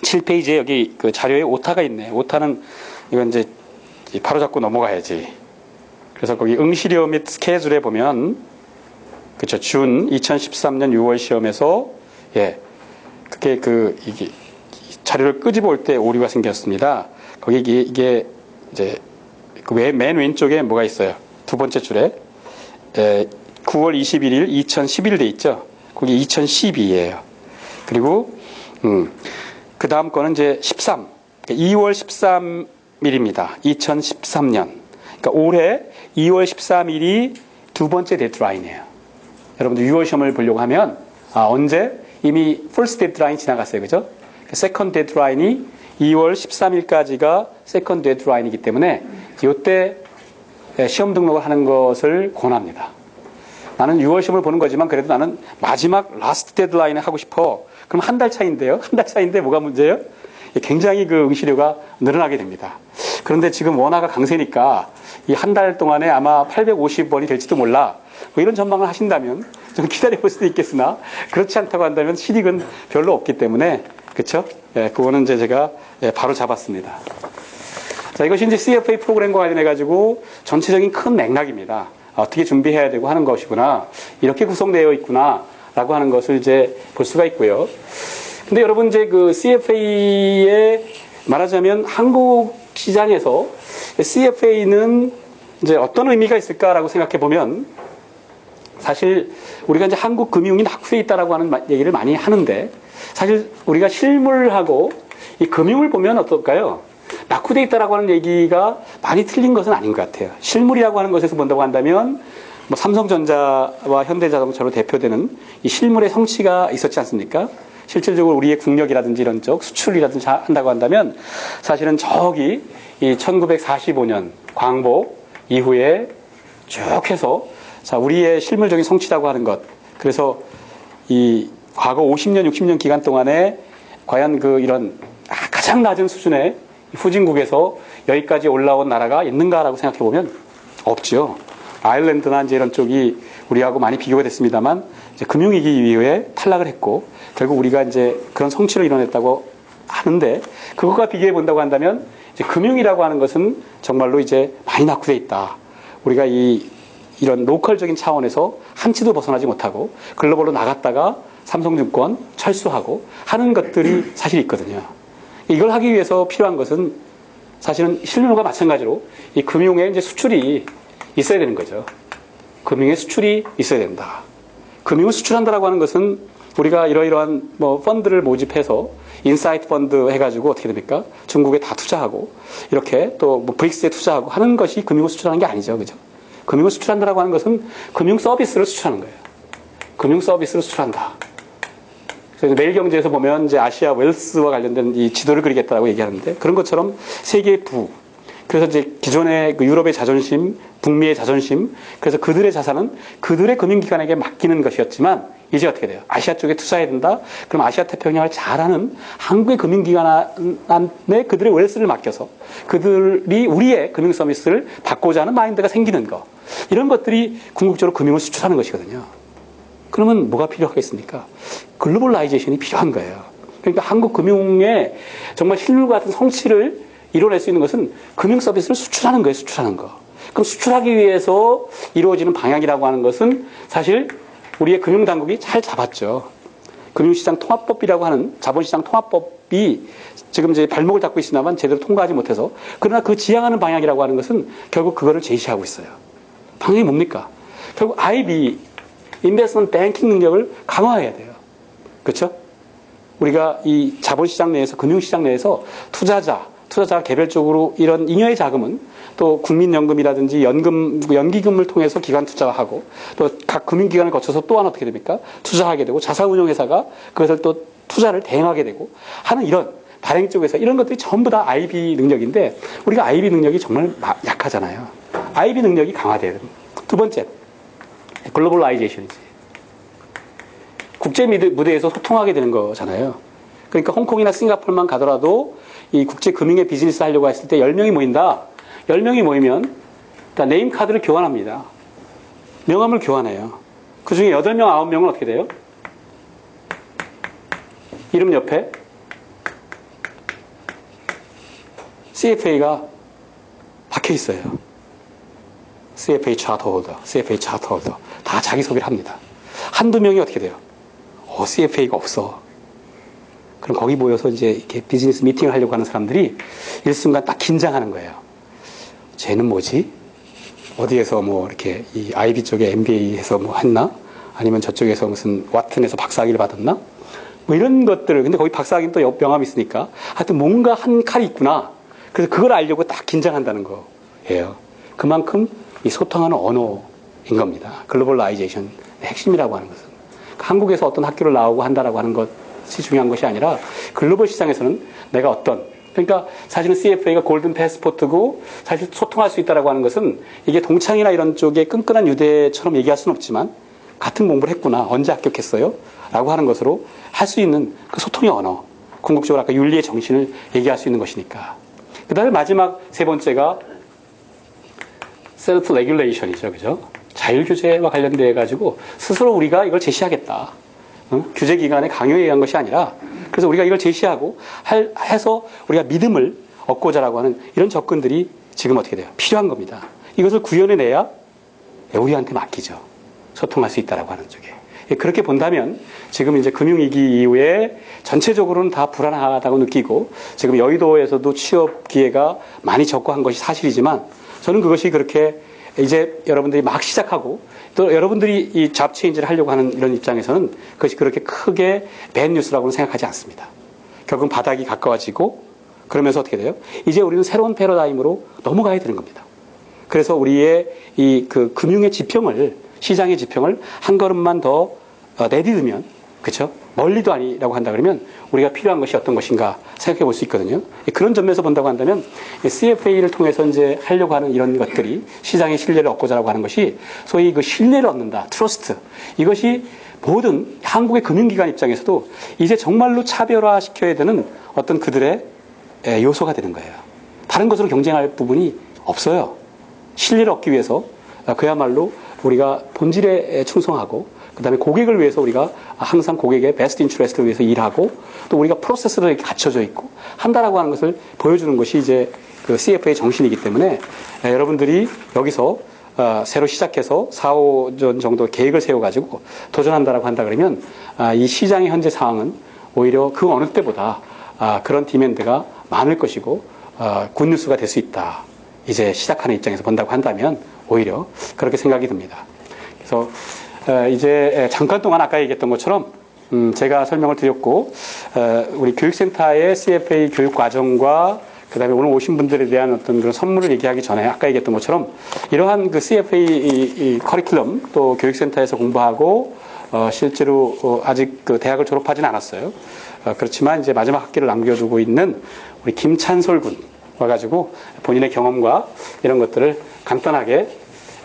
7페이지에 여기 그 자료에 오타가 있네. 오타는 이건 이제 바로 잡고 넘어가야지. 그래서 거기 응시료 및 스케줄에 보면 그쵸, 준 2013년 6월 시험에서 예, 그게 그 이게 자료를 끄집어 올 때 오류가 생겼습니다. 거기 이게 이제 그 맨 왼쪽에 뭐가 있어요? 두 번째 줄에 9월 21일 2011 돼 있죠. 거기 2012예요. 그리고 그 다음 거는 이제 13, 2월 13일입니다. 2013년. 그러니까 올해 2월 13일이 두 번째 데드라인이에요. 여러분들 6월 시험을 보려고 하면 언제? 이미 first 데드라인 지나갔어요. 그죠? second 데드라인이 2월 13일까지가 second 데드라인이기 때문에 이때 시험 등록을 하는 것을 권합니다. 나는 6월 시험을 보는 거지만 그래도 나는 마지막 라스트 데드라인을 하고 싶어. 그럼 한 달 차인데요. 한 달 차인데 뭐가 문제예요? 굉장히 그 응시료가 늘어나게 됩니다. 그런데 지금 원화가 강세니까 이 한 달 동안에 아마 850원이 될지도 몰라. 뭐 이런 전망을 하신다면 좀 기다려볼 수도 있겠으나 그렇지 않다고 한다면 실익은 별로 없기 때문에 그렇죠? 예, 그거는 이제 제가 바로 잡았습니다. 자, 이것이 이제 CFA 프로그램과 관련해 가지고 전체적인 큰 맥락입니다. 어떻게 준비해야 되고 하는 것이구나. 이렇게 구성되어 있구나. 라고 하는 것을 이제 볼 수가 있고요. 근데 여러분 이제 그 CFA에 말하자면 한국 시장에서 CFA는 이제 어떤 의미가 있을까라고 생각해 보면 사실 우리가 이제 한국 금융이 낙후돼 있다라고 하는 얘기를 많이 하는데 사실 우리가 실물하고 이 금융을 보면 어떨까요? 낙후돼 있다라고 하는 얘기가 많이 틀린 것은 아닌 것 같아요. 실물이라고 하는 것에서 본다고 한다면 뭐 삼성전자와 현대자동차로 대표되는 이 실물의 성취가 있었지 않습니까? 실질적으로 우리의 국력이라든지 이런 쪽 수출이라든지 한다고 한다면 사실은 저기 이 1945년 광복 이후에 쭉 해서 자, 우리의 실물적인 성취라고 하는 것. 그래서 이 과거 50년, 60년 기간 동안에 과연 그 이런 가장 낮은 수준의 후진국에서 여기까지 올라온 나라가 있는가라고 생각해 보면 없죠. 아일랜드나 이제 이런 쪽이 우리하고 많이 비교가 됐습니다만 이제 금융위기 이후에 탈락을 했고 결국 우리가 이제 그런 성취를 이뤄냈다고 하는데 그것과 비교해 본다고 한다면 이제 금융이라고 하는 것은 정말로 이제 많이 낙후돼 있다. 우리가 이런 로컬적인 차원에서 한치도 벗어나지 못하고 글로벌로 나갔다가 삼성증권 철수하고 하는 것들이 사실 있거든요. 이걸 하기 위해서 필요한 것은 사실은 실물과 마찬가지로 이 금융의 이제 수출이 있어야 되는 거죠. 금융의 수출이 있어야 된다. 금융을 수출한다라고 하는 것은 우리가 이러이러한 뭐 펀드를 모집해서 인사이트 펀드 해가지고 어떻게 됩니까? 중국에 다 투자하고 이렇게 또 뭐 브릭스에 투자하고 하는 것이 금융을 수출하는 게 아니죠, 그죠? 금융을 수출한다라고 하는 것은 금융 서비스를 수출하는 거예요. 금융 서비스를 수출한다. 그래서 매일경제에서 보면 이제 아시아 웰스와 관련된 이 지도를 그리겠다라고 얘기하는데 그런 것처럼 세계의 부. 그래서 이제 기존의 그 유럽의 자존심, 북미의 자존심, 그래서 그들의 자산은 그들의 금융기관에게 맡기는 것이었지만 이제 어떻게 돼요? 아시아 쪽에 투자해야 된다? 그럼 아시아 태평양을 잘하는 한국의 금융기관에 그들의 웰스를 맡겨서 그들이 우리의 금융 서비스를 받고자 하는 마인드가 생기는 거. 이런 것들이 궁극적으로 금융을 수출하는 것이거든요. 그러면 뭐가 필요하겠습니까? 글로벌라이제이션이 필요한 거예요. 그러니까 한국 금융의 정말 실물 같은 성취를 이뤄낼 수 있는 것은 금융 서비스를 수출하는 거예요, 수출하는 거. 그럼 수출하기 위해서 이루어지는 방향이라고 하는 것은 사실 우리의 금융당국이 잘 잡았죠. 금융시장 통합법이라고 하는 자본시장 통합법이 지금 이제 발목을 잡고 있으나만 제대로 통과하지 못해서 그러나 그 지향하는 방향이라고 하는 것은 결국 그거를 제시하고 있어요. 방향이 뭡니까? 결국 IB, 인베스트먼트 뱅킹 능력을 강화해야 돼요. 그렇죠? 우리가 이 자본시장 내에서 금융시장 내에서 투자자가 개별적으로 이런 잉여의 자금은 또 국민연금이라든지 연기금을 통해서 기관 투자하고 또 각 금융기관을 거쳐서 또한 어떻게 됩니까? 투자하게 되고 자산운용회사가 그것을 또 투자를 대행하게 되고 하는 이런 발행 쪽에서 이런 것들이 전부 다 IB 능력인데 우리가 IB 능력이 정말 약하잖아요. IB 능력이 강화돼야 됩니다. 두 번째, 글로벌라이제이션이지. 국제 무대에서 소통하게 되는 거잖아요. 그러니까 홍콩이나 싱가포르만 가더라도 이 국제 금융의 비즈니스 하려고 했을 때 10명이 모인다. 10명이 모이면 네임 카드를 교환합니다. 명함을 교환해요. 그 중에 8명, 9명은 어떻게 돼요? 이름 옆에 CFA가 박혀 있어요. CFA 차트 홀더, CFA 차트 홀더. 다 자기소개를 합니다. 한두 명이 어떻게 돼요? CFA가 없어. 그럼 거기 모여서 이제 이렇게 비즈니스 미팅을 하려고 하는 사람들이 일순간 딱 긴장하는 거예요. 쟤는 뭐지? 어디에서 뭐 이렇게 이 IB 쪽에 MBA에서 뭐 했나? 아니면 저쪽에서 무슨 와튼에서 박사학위를 받았나? 뭐 이런 것들을, 근데 거기 박사학위는 또 명함이 있으니까 하여튼 뭔가 한 칼이 있구나. 그래서 그걸 알려고 딱 긴장한다는 거예요. 그만큼 이 소통하는 언어인 겁니다. 글로벌라이제이션 핵심이라고 하는 것은. 한국에서 어떤 학교를 나오고 한다라고 하는 것이 중요한 것이 아니라 글로벌 시장에서는 내가 그러니까 사실은 CFA가 골든 패스포트고 사실 소통할 수 있다라고 하는 것은 이게 동창이나 이런 쪽에 끈끈한 유대처럼 얘기할 수는 없지만 같은 공부를 했구나. 언제 합격했어요? 라고 하는 것으로 할 수 있는 그 소통의 언어. 궁극적으로 아까 윤리의 정신을 얘기할 수 있는 것이니까. 그 다음에 마지막 세 번째가 셀프 레귤레이션이죠. 그죠? 자율규제와 관련되어 가지고 스스로 우리가 이걸 제시하겠다. 규제기관의 강요에 의한 것이 아니라 그래서 우리가 이걸 제시하고 해서 우리가 믿음을 얻고자라고 하는 이런 접근들이 지금 어떻게 돼요? 필요한 겁니다. 이것을 구현해내야 우리한테 맡기죠. 소통할 수 있다라고 하는 쪽에. 그렇게 본다면 지금 이제 금융위기 이후에 전체적으로는 다 불안하다고 느끼고 지금 여의도에서도 취업 기회가 많이 적고 한 것이 사실이지만 저는 그것이 그렇게 이제 여러분들이 막 시작하고 또 여러분들이 이 잡 체인지를 하려고 하는 이런 입장에서는 그것이 그렇게 크게 밴 뉴스라고는 생각하지 않습니다. 결국은 바닥이 가까워지고 그러면서 어떻게 돼요? 이제 우리는 새로운 패러다임으로 넘어가야 되는 겁니다. 그래서 우리의 이 그 금융의 지평을 시장의 지평을 한 걸음만 더 내딛으면 그렇죠? 멀리도 아니라고 한다 그러면 우리가 필요한 것이 어떤 것인가 생각해 볼 수 있거든요. 그런 점에서 본다고 한다면 CFA를 통해서 이제 하려고 하는 이런 것들이 시장의 신뢰를 얻고자라고 하는 것이 소위 그 신뢰를 얻는다. 트러스트. 이것이 모든 한국의 금융기관 입장에서도 이제 정말로 차별화시켜야 되는 어떤 그들의 요소가 되는 거예요. 다른 것으로 경쟁할 부분이 없어요. 신뢰를 얻기 위해서 그야말로 우리가 본질에 충성하고 그 다음에 고객을 위해서 우리가 항상 고객의 베스트 인트레스트를 위해서 일하고 또 우리가 프로세스로 이렇게 갖춰져 있고 한다라고 하는 것을 보여주는 것이 이제 그 CFA의 정신이기 때문에 여러분들이 여기서 새로 시작해서 4, 5년 정도 계획을 세워가지고 도전한다라고 한다 그러면 이 시장의 현재 상황은 오히려 그 어느 때보다 그런 디맨드가 많을 것이고 굿뉴스가 될 수 있다. 이제 시작하는 입장에서 본다고 한다면 오히려 그렇게 생각이 듭니다. 그래서 이제 잠깐 동안 아까 얘기했던 것처럼 제가 설명을 드렸고 우리 교육센터의 CFA 교육 과정과 그 다음에 오늘 오신 분들에 대한 어떤 그런 선물을 얘기하기 전에 아까 얘기했던 것처럼 이러한 그 CFA 이 커리큘럼 또 교육센터에서 공부하고 실제로 아직 그 대학을 졸업하지는 않았어요. 그렇지만 이제 마지막 학기를 남겨두고 있는 우리 김찬솔 군 와가지고 본인의 경험과 이런 것들을 간단하게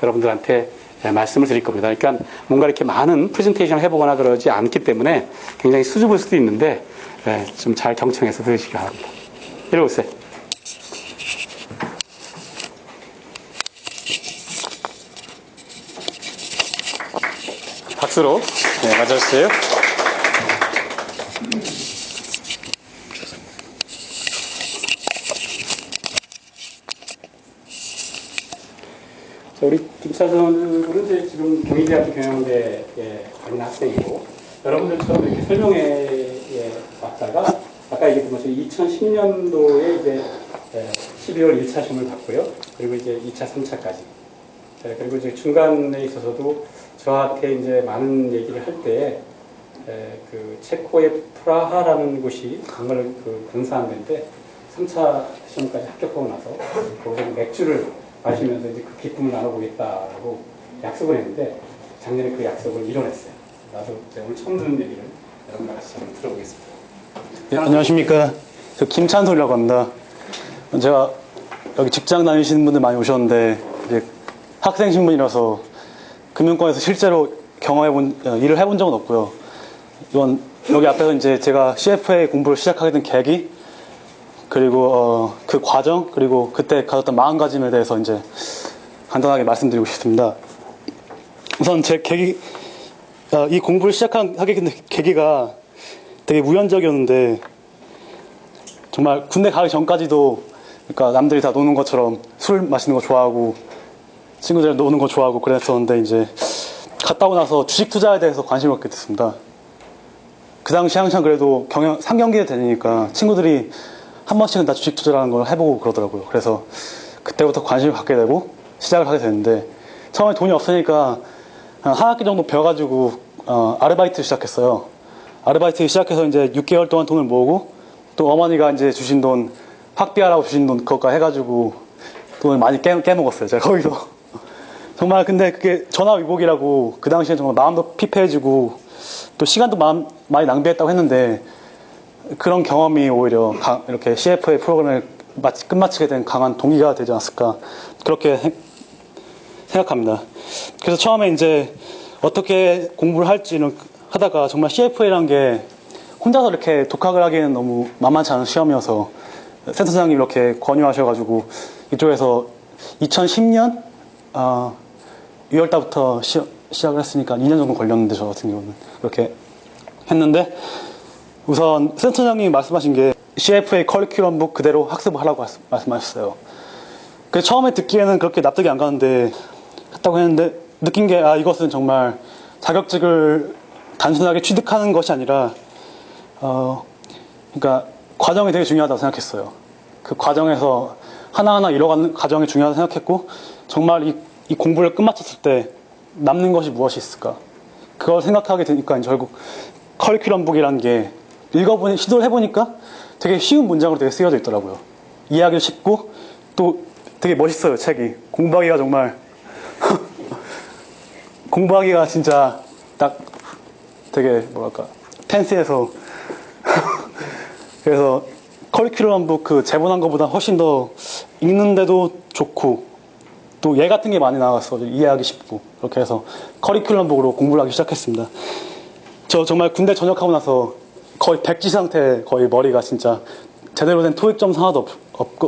여러분들한테 말씀을 드릴 겁니다. 그러니까 뭔가 이렇게 많은 프레젠테이션을 해보거나 그러지 않기 때문에 굉장히 수줍을 수도 있는데 좀 잘 경청해서 들으시기 바랍니다. 이리 오세요. 박수로 맞아주세요. 우리 김찬선 군은 이제 지금 경희대학교 경영대에 다니는 학생이고 여러분들처럼 이렇게 설명회에 왔다가 아까 얘기했던 것처럼 2010년도에 이제 12월 1차 시험을 봤고요. 그리고 이제 2차, 3차까지. 그리고 이제 중간에 있어서도 저한테 이제 많은 얘기를 할 때 그 체코의 프라하라는 곳이 정말 그 근사한 데인데 3차 시험까지 합격하고 나서 거기서 맥주를 마시면서 이제 그 기쁨을 나눠보겠다고 약속을 했는데 작년에 그 약속을 이뤄냈어요. 나도 오늘 처음 듣는 얘기를 여러분과 같이 한번 들어보겠습니다. 네, 안녕하십니까. 저 김찬솔이라고 합니다. 제가 여기 직장 다니시는 분들 많이 오셨는데 이제 학생 신분이라서 금융권에서 실제로 일을 해본 적은 없고요. 이번 여기 앞에서 이제 제가 CFA 공부를 시작하게 된 계기, 그리고 그 과정, 그리고 그때 가졌던 마음가짐에 대해서 이제 간단하게 말씀드리고 싶습니다. 우선 제 계기, 이 공부를 시작하게 된 계기가 되게 우연적이었는데, 정말 군대 가기 전까지도, 그러니까 남들이 다 노는 것처럼 술 마시는 거 좋아하고 친구들 노는 거 좋아하고 그랬었는데, 이제 갔다 오고 나서 주식 투자에 대해서 관심을 갖게 됐습니다. 그 당시 항상 그래도 상경기에 다니니까 친구들이 한 번씩은 다 주식 투자라는 걸 해보고 그러더라고요. 그래서 그때부터 관심을 갖게 되고 시작을 하게 됐는데, 처음에 돈이 없으니까 한 학기 정도 배워가지고 아르바이트 시작했어요. 아르바이트 시작해서 이제 6개월 동안 돈을 모으고, 또 어머니가 이제 주신 돈, 학비하라고 주신 돈 그것까지 해가지고 돈을 많이 깨먹었어요. 제가 거기서. 정말 근데 그게 전화위복이라고, 그 당시에 정말 마음도 피폐해지고 또 시간도 많이 낭비했다고 했는데, 그런 경험이 오히려 이렇게 CFA 프로그램을 끝마치게 된 강한 동기가 되지 않았을까, 그렇게 생각합니다. 그래서 처음에 이제 어떻게 공부를 할지는 하다가, 정말 CFA라는 게 혼자서 이렇게 독학을 하기에는 너무 만만치 않은 시험이어서 센터 선생님이 이렇게 권유하셔가지고 이쪽에서 2010년 6월달부터 시작을 했으니까 2년 정도 걸렸는데, 저 같은 경우는 그렇게 했는데, 우선 센터 선생님이 말씀하신 게 CFA 커리큘럼북 그대로 학습을 하라고 말씀하셨어요. 그래서 처음에 듣기에는 그렇게 납득이 안 가는데, 했다고 했는데 느낀 게, 이것은 정말 자격증을 단순하게 취득하는 것이 아니라 그러니까 과정이 되게 중요하다고 생각했어요. 그 과정에서 하나하나 이뤄가는 과정이 중요하다고 생각했고, 정말 이 공부를 끝마쳤을 때 남는 것이 무엇이 있을까, 그걸 생각하게 되니까 결국 커리큘럼북이라는 게 시도를 해보니까 되게 쉬운 문장으로 되게 쓰여져 있더라고요. 이해하기도 쉽고 또 되게 멋있어요. 책이 공부하기가 정말 공부하기가 진짜 딱 되게 뭐랄까 팬시해서 그래서 커리큘럼북 그 제본한 것보다 훨씬 더 읽는데도 좋고, 또 예 같은 게 많이 나와서 이해하기 쉽고, 그렇게 해서 커리큘럼북으로 공부를 하기 시작했습니다. 저 정말 군대 전역하고 나서 거의 백지 상태, 거의 머리가 진짜 제대로 된 토익 점수 하나도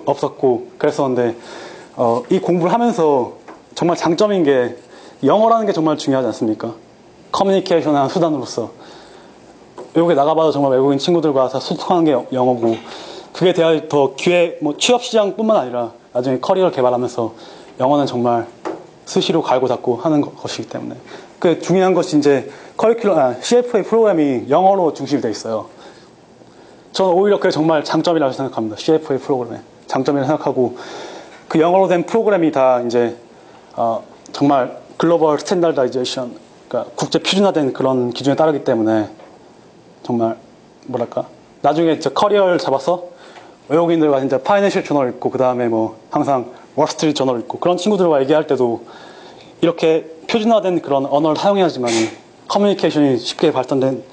없었고 그랬었는데, 이 공부를 하면서 정말 장점인 게, 영어라는 게 정말 중요하지 않습니까? 커뮤니케이션의 한 수단으로서 외국에 나가봐도 정말 외국인 친구들과 다 소통하는 게 영어고, 그게 돼야 더 취업 시장뿐만 아니라 나중에 커리어를 개발하면서 영어는 정말 수시로 갈고 닦고 하는 것이기 때문에, 그 중요한 것이 이제 CFA 프로그램이 영어로 중심이 되어 있어요. 저는 오히려 그게 정말 장점이라고 생각합니다. CFA 프로그램의 장점이라고 생각하고, 그 영어로 된 프로그램이 다 이제 정말 글로벌 스탠다드이제이션, 그러니까 국제 표준화된 그런 기준에 따르기 때문에, 정말 뭐랄까 나중에 저 커리어를 잡아서 외국인들과 진짜 파이낸셜 저널 읽고, 그 다음에 뭐 항상 월스트리트 저널 읽고, 그런 친구들과 얘기할 때도 이렇게 표준화된 그런 언어를 사용해야지만 커뮤니케이션이 쉽게 발전된,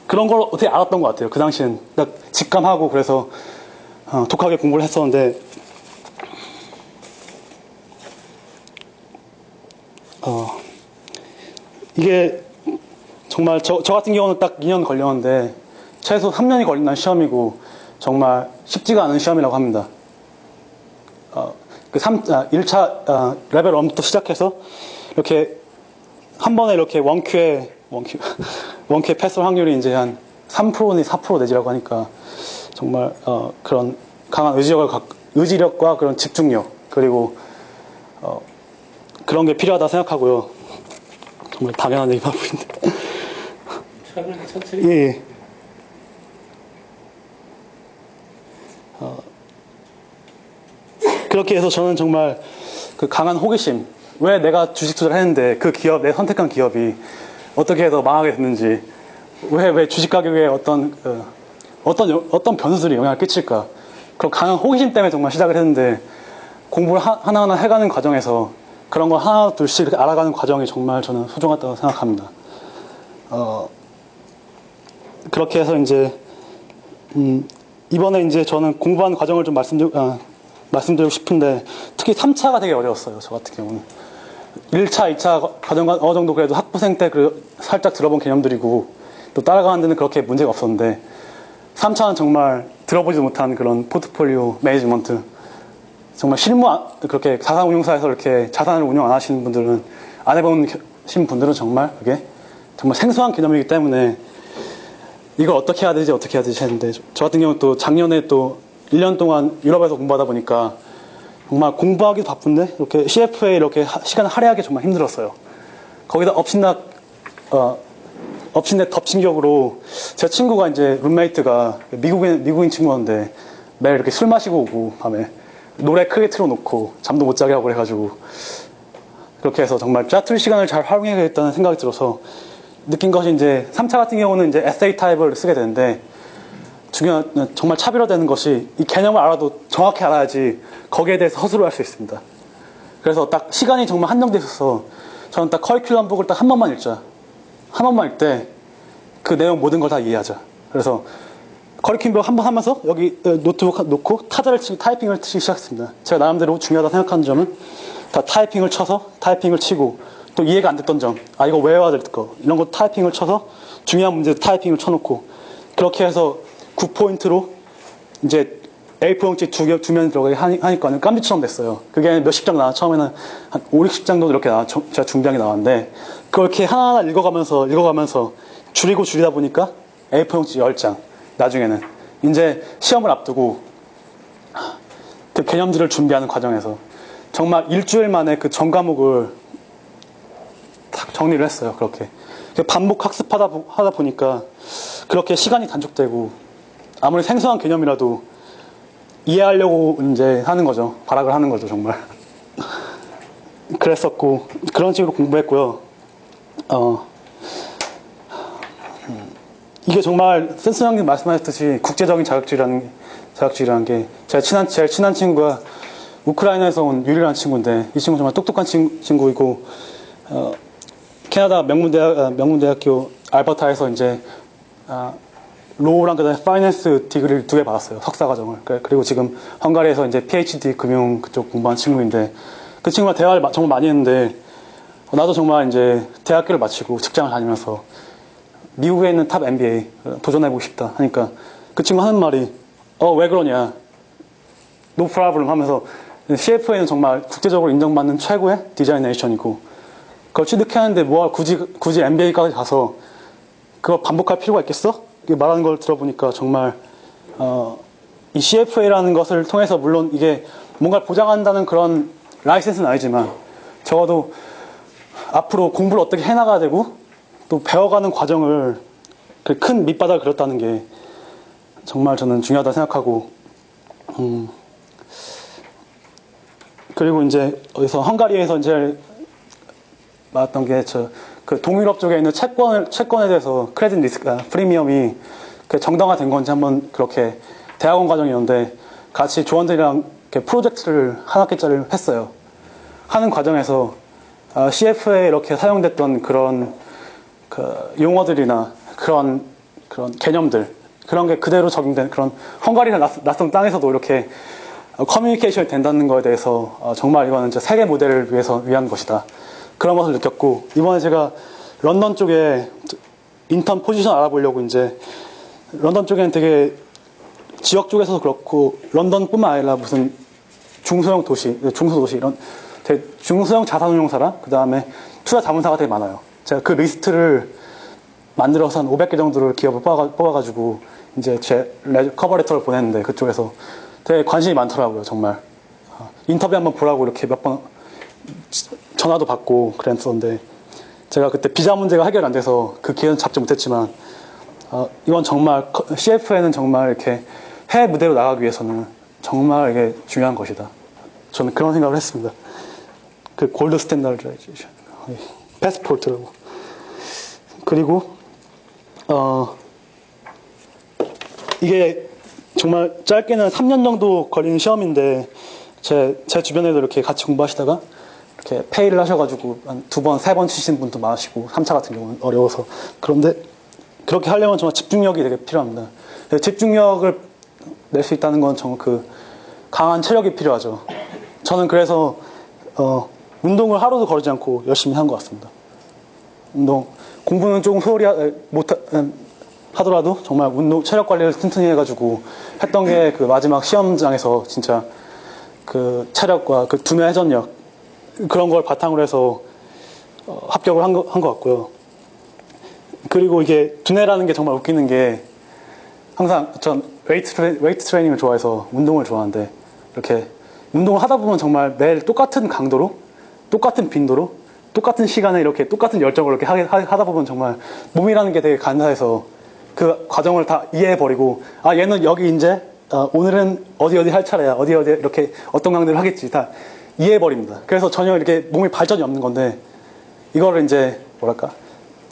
그런 걸 어떻게 알았던 것 같아요. 그 당시엔 딱 직감하고, 그래서 독하게 공부를 했었는데, 이게 정말 저 같은 경우는 딱 2년 걸렸는데 최소 3년이 걸린다는 시험이고, 정말 쉽지가 않은 시험이라고 합니다. 1차 레벨 1부터 시작해서 이렇게 한 번에 이렇게 원큐에 패스 확률이 이제 한 3%니 4% 내지라고 하니까, 정말 그런 강한 의지력과 그런 집중력, 그리고 그런 게 필요하다 생각하고요. 정말 당연한 얘기만 보이는데. 천천히. 예. 그렇게 해서 저는 정말 그 강한 호기심, 왜 내가 주식 투자를 했는데 그 기업, 내 선택한 기업이 어떻게 해서 망하게 됐는지, 왜 주식 가격에 어떤 변수들이 영향을 끼칠까, 그런 강한 호기심 때문에 정말 시작을 했는데, 공부를 하나하나 해가는 과정에서 그런 걸 하나 둘씩 알아가는 과정이 정말 저는 소중하다고 생각합니다. 그렇게 해서 이제 이번에 이제 저는 공부한 과정을 좀 말씀드리고 싶은데, 특히 3차가 되게 어려웠어요. 저 같은 경우는 1차, 2차 과정과 어느 정도 그래도 학부생 때 살짝 들어본 개념들이고, 또 따라가는 데는 그렇게 문제가 없었는데 3차는 정말 들어보지도 못한 그런 포트폴리오 매니지먼트, 정말 그렇게 자산운용사에서 이렇게 자산을 운영 안 하시는 분들은, 안 해보신 분들은 정말 그게 정말 생소한 개념이기 때문에 이걸 어떻게 해야 되지 했는데, 저 같은 경우는 또 작년에 또 1년 동안 유럽에서 공부하다 보니까 정말 공부하기도 바쁜데 이렇게 CFA 이렇게 시간을 할애하기 정말 힘들었어요. 거기다 엎친 데 덮친 격으로 제 친구가 이제 룸메이트가 미국인 친구였는데 매일 이렇게 술 마시고 오고 밤에 노래 크게 틀어놓고 잠도 못 자게 하고 그래가지고, 그렇게 해서 정말 짜투리 시간을 잘 활용해야겠다는 생각이 들어서 느낀 것이, 이제 3차 같은 경우는 이제 에세이 타입을 쓰게 되는데, 정말 차별화되는 것이 이 개념을 알아도 정확히 알아야지 거기에 대해서 허술을 할 수 있습니다. 그래서 딱 시간이 정말 한정돼 있어서 저는 딱 커리큘럼북을 딱 한 번만 읽자. 한 번만 읽되 그 내용 모든 걸 다 이해하자. 그래서 커리큘럼북 한 번 하면서 여기 노트북 놓고 타이핑을 치기 시작했습니다. 제가 나름대로 중요하다 생각하는 점은 다 타이핑을 치고, 또 이해가 안 됐던 점, 이거 외워야 될 거, 이런 거 타이핑을 쳐서 중요한 문제 타이핑을 쳐놓고, 그렇게 해서 9포인트로 이제 A4용지 두 면이 들어가게 하니까는 깜지처럼 됐어요. 그게 몇십 장 나와. 처음에는 한 5, 60장 정도 이렇게 제가 준비한 게 나왔는데, 그걸 이렇게 하나하나 읽어가면서 줄이다 보니까 A4용지 10장. 나중에는 이제 시험을 앞두고 그 개념들을 준비하는 과정에서 정말 일주일 만에 그 전 과목을 딱 정리를 했어요. 그렇게 반복 학습하다 보니까 그렇게 시간이 단축되고, 아무리 생소한 개념이라도 이해하려고 이제 하는 거죠. 발악을 하는 거죠, 정말. 그랬었고, 그런 식으로 공부했고요. 이게 정말 센스 형님 말씀하셨듯이 국제적인 자격증이라는 게, 제일 친한 친구가 우크라이나에서 온 유리라는 친구인데, 이 친구 정말 똑똑한 친구이고, 캐나다 명문대학교 알버타에서 이제 로우랑 그다음에 파이낸스 디그리를 2개 받았어요. 석사과정을. 그리고 지금 헝가리에서 이제 PhD 금융 그쪽 공부한 친구인데, 그 친구랑 대화를 정말 많이 했는데, 나도 정말 이제 대학교를 마치고 직장을 다니면서 미국에 있는 탑 MBA 도전해보고 싶다 하니까, 그 친구 하는 말이 왜 그러냐, no problem 하면서, CFA는 정말 국제적으로 인정받는 최고의 디자인 네이션이고, 그걸 취득했는데 굳이 MBA까지 가서 그걸 반복할 필요가 있겠어? 말하는 걸 들어보니까 정말 이 CFA라는 것을 통해서, 물론 이게 뭔가 보장한다는 그런 라이센스는 아니지만, 적어도 앞으로 공부를 어떻게 해나가야 되고 또 배워가는 과정을 큰 밑바닥을 그렸다는 게 정말 저는 중요하다 생각하고, 그리고 이제 어디서 헝가리에서 이제 말했던 게, 그 동유럽 쪽에 있는 채권에 대해서 크레딧 리스크, 프리미엄이 정당화된 건지 한번 그렇게 대학원 과정이었는데, 같이 조원들이랑 프로젝트를 한 학기짜리를 했어요. 하는 과정에서 CF에 이렇게 사용됐던 그런 용어들이나 그런 개념들, 그런 게 그대로 적용된, 그런 헝가리나 낯선 땅에서도 이렇게 커뮤니케이션이 된다는 거에 대해서 정말 이거는 이제 세계 모델을 위한 것이다. 그런 것을 느꼈고, 이번에 제가 런던 쪽에 인턴 포지션 알아보려고, 이제 런던 쪽에는 되게 지역 쪽에서도 그렇고, 런던뿐만 아니라 무슨 중소도시 이런 되게 중소형 자산운용사랑 그 다음에 투자 자문사가 되게 많아요. 제가 그 리스트를 만들어서 한 500개 정도를 기업을 뽑아가지고 이제 제 커버레터를 보냈는데, 그쪽에서 되게 관심이 많더라고요. 정말 인터뷰 한번 보라고 이렇게 몇 번 전화도 받고 그랬었는데, 제가 그때 비자 문제가 해결 안 돼서 그 기회는 잡지 못했지만, 이건 정말 CF에는 정말 이렇게 해외 무대로 나가기 위해서는 정말 이게 중요한 것이다. 저는 그런 생각을 했습니다. 그 골드 스탠다드라이제이션, 패스포트라고. 그리고 이게 정말 짧게는 3년 정도 걸리는 시험인데, 제 주변에도 이렇게 같이 공부하시다가 이렇게 페이를 하셔가지고 한 2번, 3번 치신 분도 많으시고, 3차 같은 경우는 어려워서. 그런데 그렇게 하려면 정말 집중력이 되게 필요합니다. 집중력을 낼 수 있다는 건 정말 강한 체력이 필요하죠. 저는 그래서 운동을 하루도 거르지 않고 열심히 한 것 같습니다. 공부는 조금 소홀히 하더라도 정말 운동, 체력 관리를 튼튼히 해가지고 했던 게 그 마지막 시험장에서 진짜 그 체력과 그 두뇌 회전력 그런 걸 바탕으로 해서 합격을 한 것 같고요. 그리고 이게 두뇌라는 게 정말 웃기는 게 항상 전 웨이트 트레이닝을 좋아해서 운동을 좋아하는데 이렇게 운동을 하다 보면 정말 매일 똑같은 강도로 똑같은 빈도로 똑같은 시간에 이렇게 똑같은 열정으로 이렇게 하다 보면 정말 몸이라는 게 되게 간사해서 그 과정을 다 이해해버리고 아 얘는 여기 이제 오늘은 어디 할 차례야 어디 이렇게 어떤 강도를 하겠지 다 이해해버립니다. 그래서 전혀 이렇게 몸에 발전이 없는 건데 이거를 이제 뭐랄까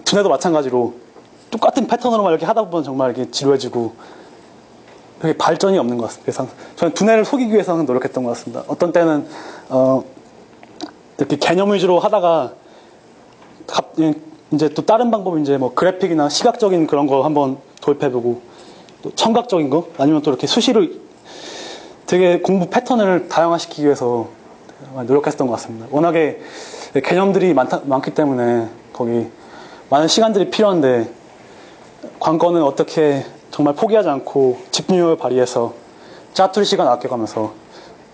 두뇌도 마찬가지로 똑같은 패턴으로만 이렇게 하다 보면 정말 이렇게 지루해지고 그게 발전이 없는 것 같습니다. 그래서 저는 두뇌를 속이기 위해서 노력했던 것 같습니다. 어떤 때는 이렇게 개념 위주로 하다가 이제 또 다른 방법 이제 뭐 그래픽이나 시각적인 그런 거 한번 도입해보고 또 청각적인 거 아니면 또 이렇게 수시로 되게 공부 패턴을 다양화시키기 위해서 노력했던 것 같습니다. 워낙에 개념들이 많기 때문에 거기 많은 시간들이 필요한데 관건은 어떻게 정말 포기하지 않고 집중력을 발휘해서 짜투리 시간 아껴가면서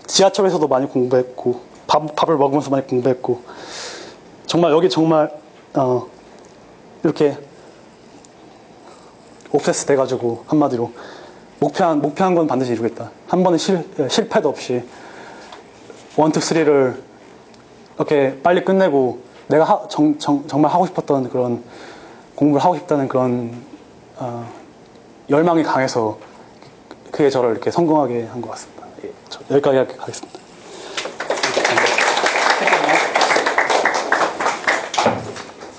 지하철에서도 많이 공부했고 밥을 먹으면서 많이 공부했고 정말 여기 정말 이렇게 옵세스 돼가지고 한마디로 목표한 건 반드시 이루겠다. 한 번의 실패도 없이 1, 2, 3를 이렇게 빨리 끝내고 내가 정말 하고 싶었던 그런 공부를 하고 싶다는 그런 열망이 강해서 그게 저를 이렇게 성공하게 한 것 같습니다. 예, 여기까지 하겠습니다.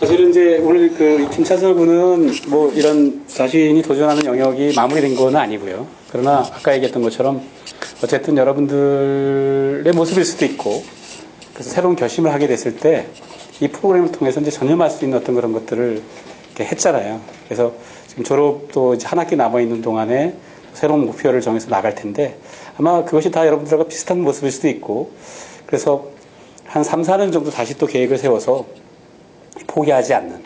사실은 이제 오늘 그 김찬설 군은 뭐 이런 자신이 도전하는 영역이 마무리된 건 아니고요. 그러나 아까 얘기했던 것처럼 어쨌든 여러분들의 모습일 수도 있고 그래서 새로운 결심을 하게 됐을 때 이 프로그램을 통해서 이제 전념할 수 있는 어떤 그런 것들을 이렇게 했잖아요. 그래서 지금 졸업도 이제 한 학기 남아있는 동안에 새로운 목표를 정해서 나갈 텐데 아마 그것이 다 여러분들과 비슷한 모습일 수도 있고 그래서 한 3, 4년 정도 다시 또 계획을 세워서 포기하지 않는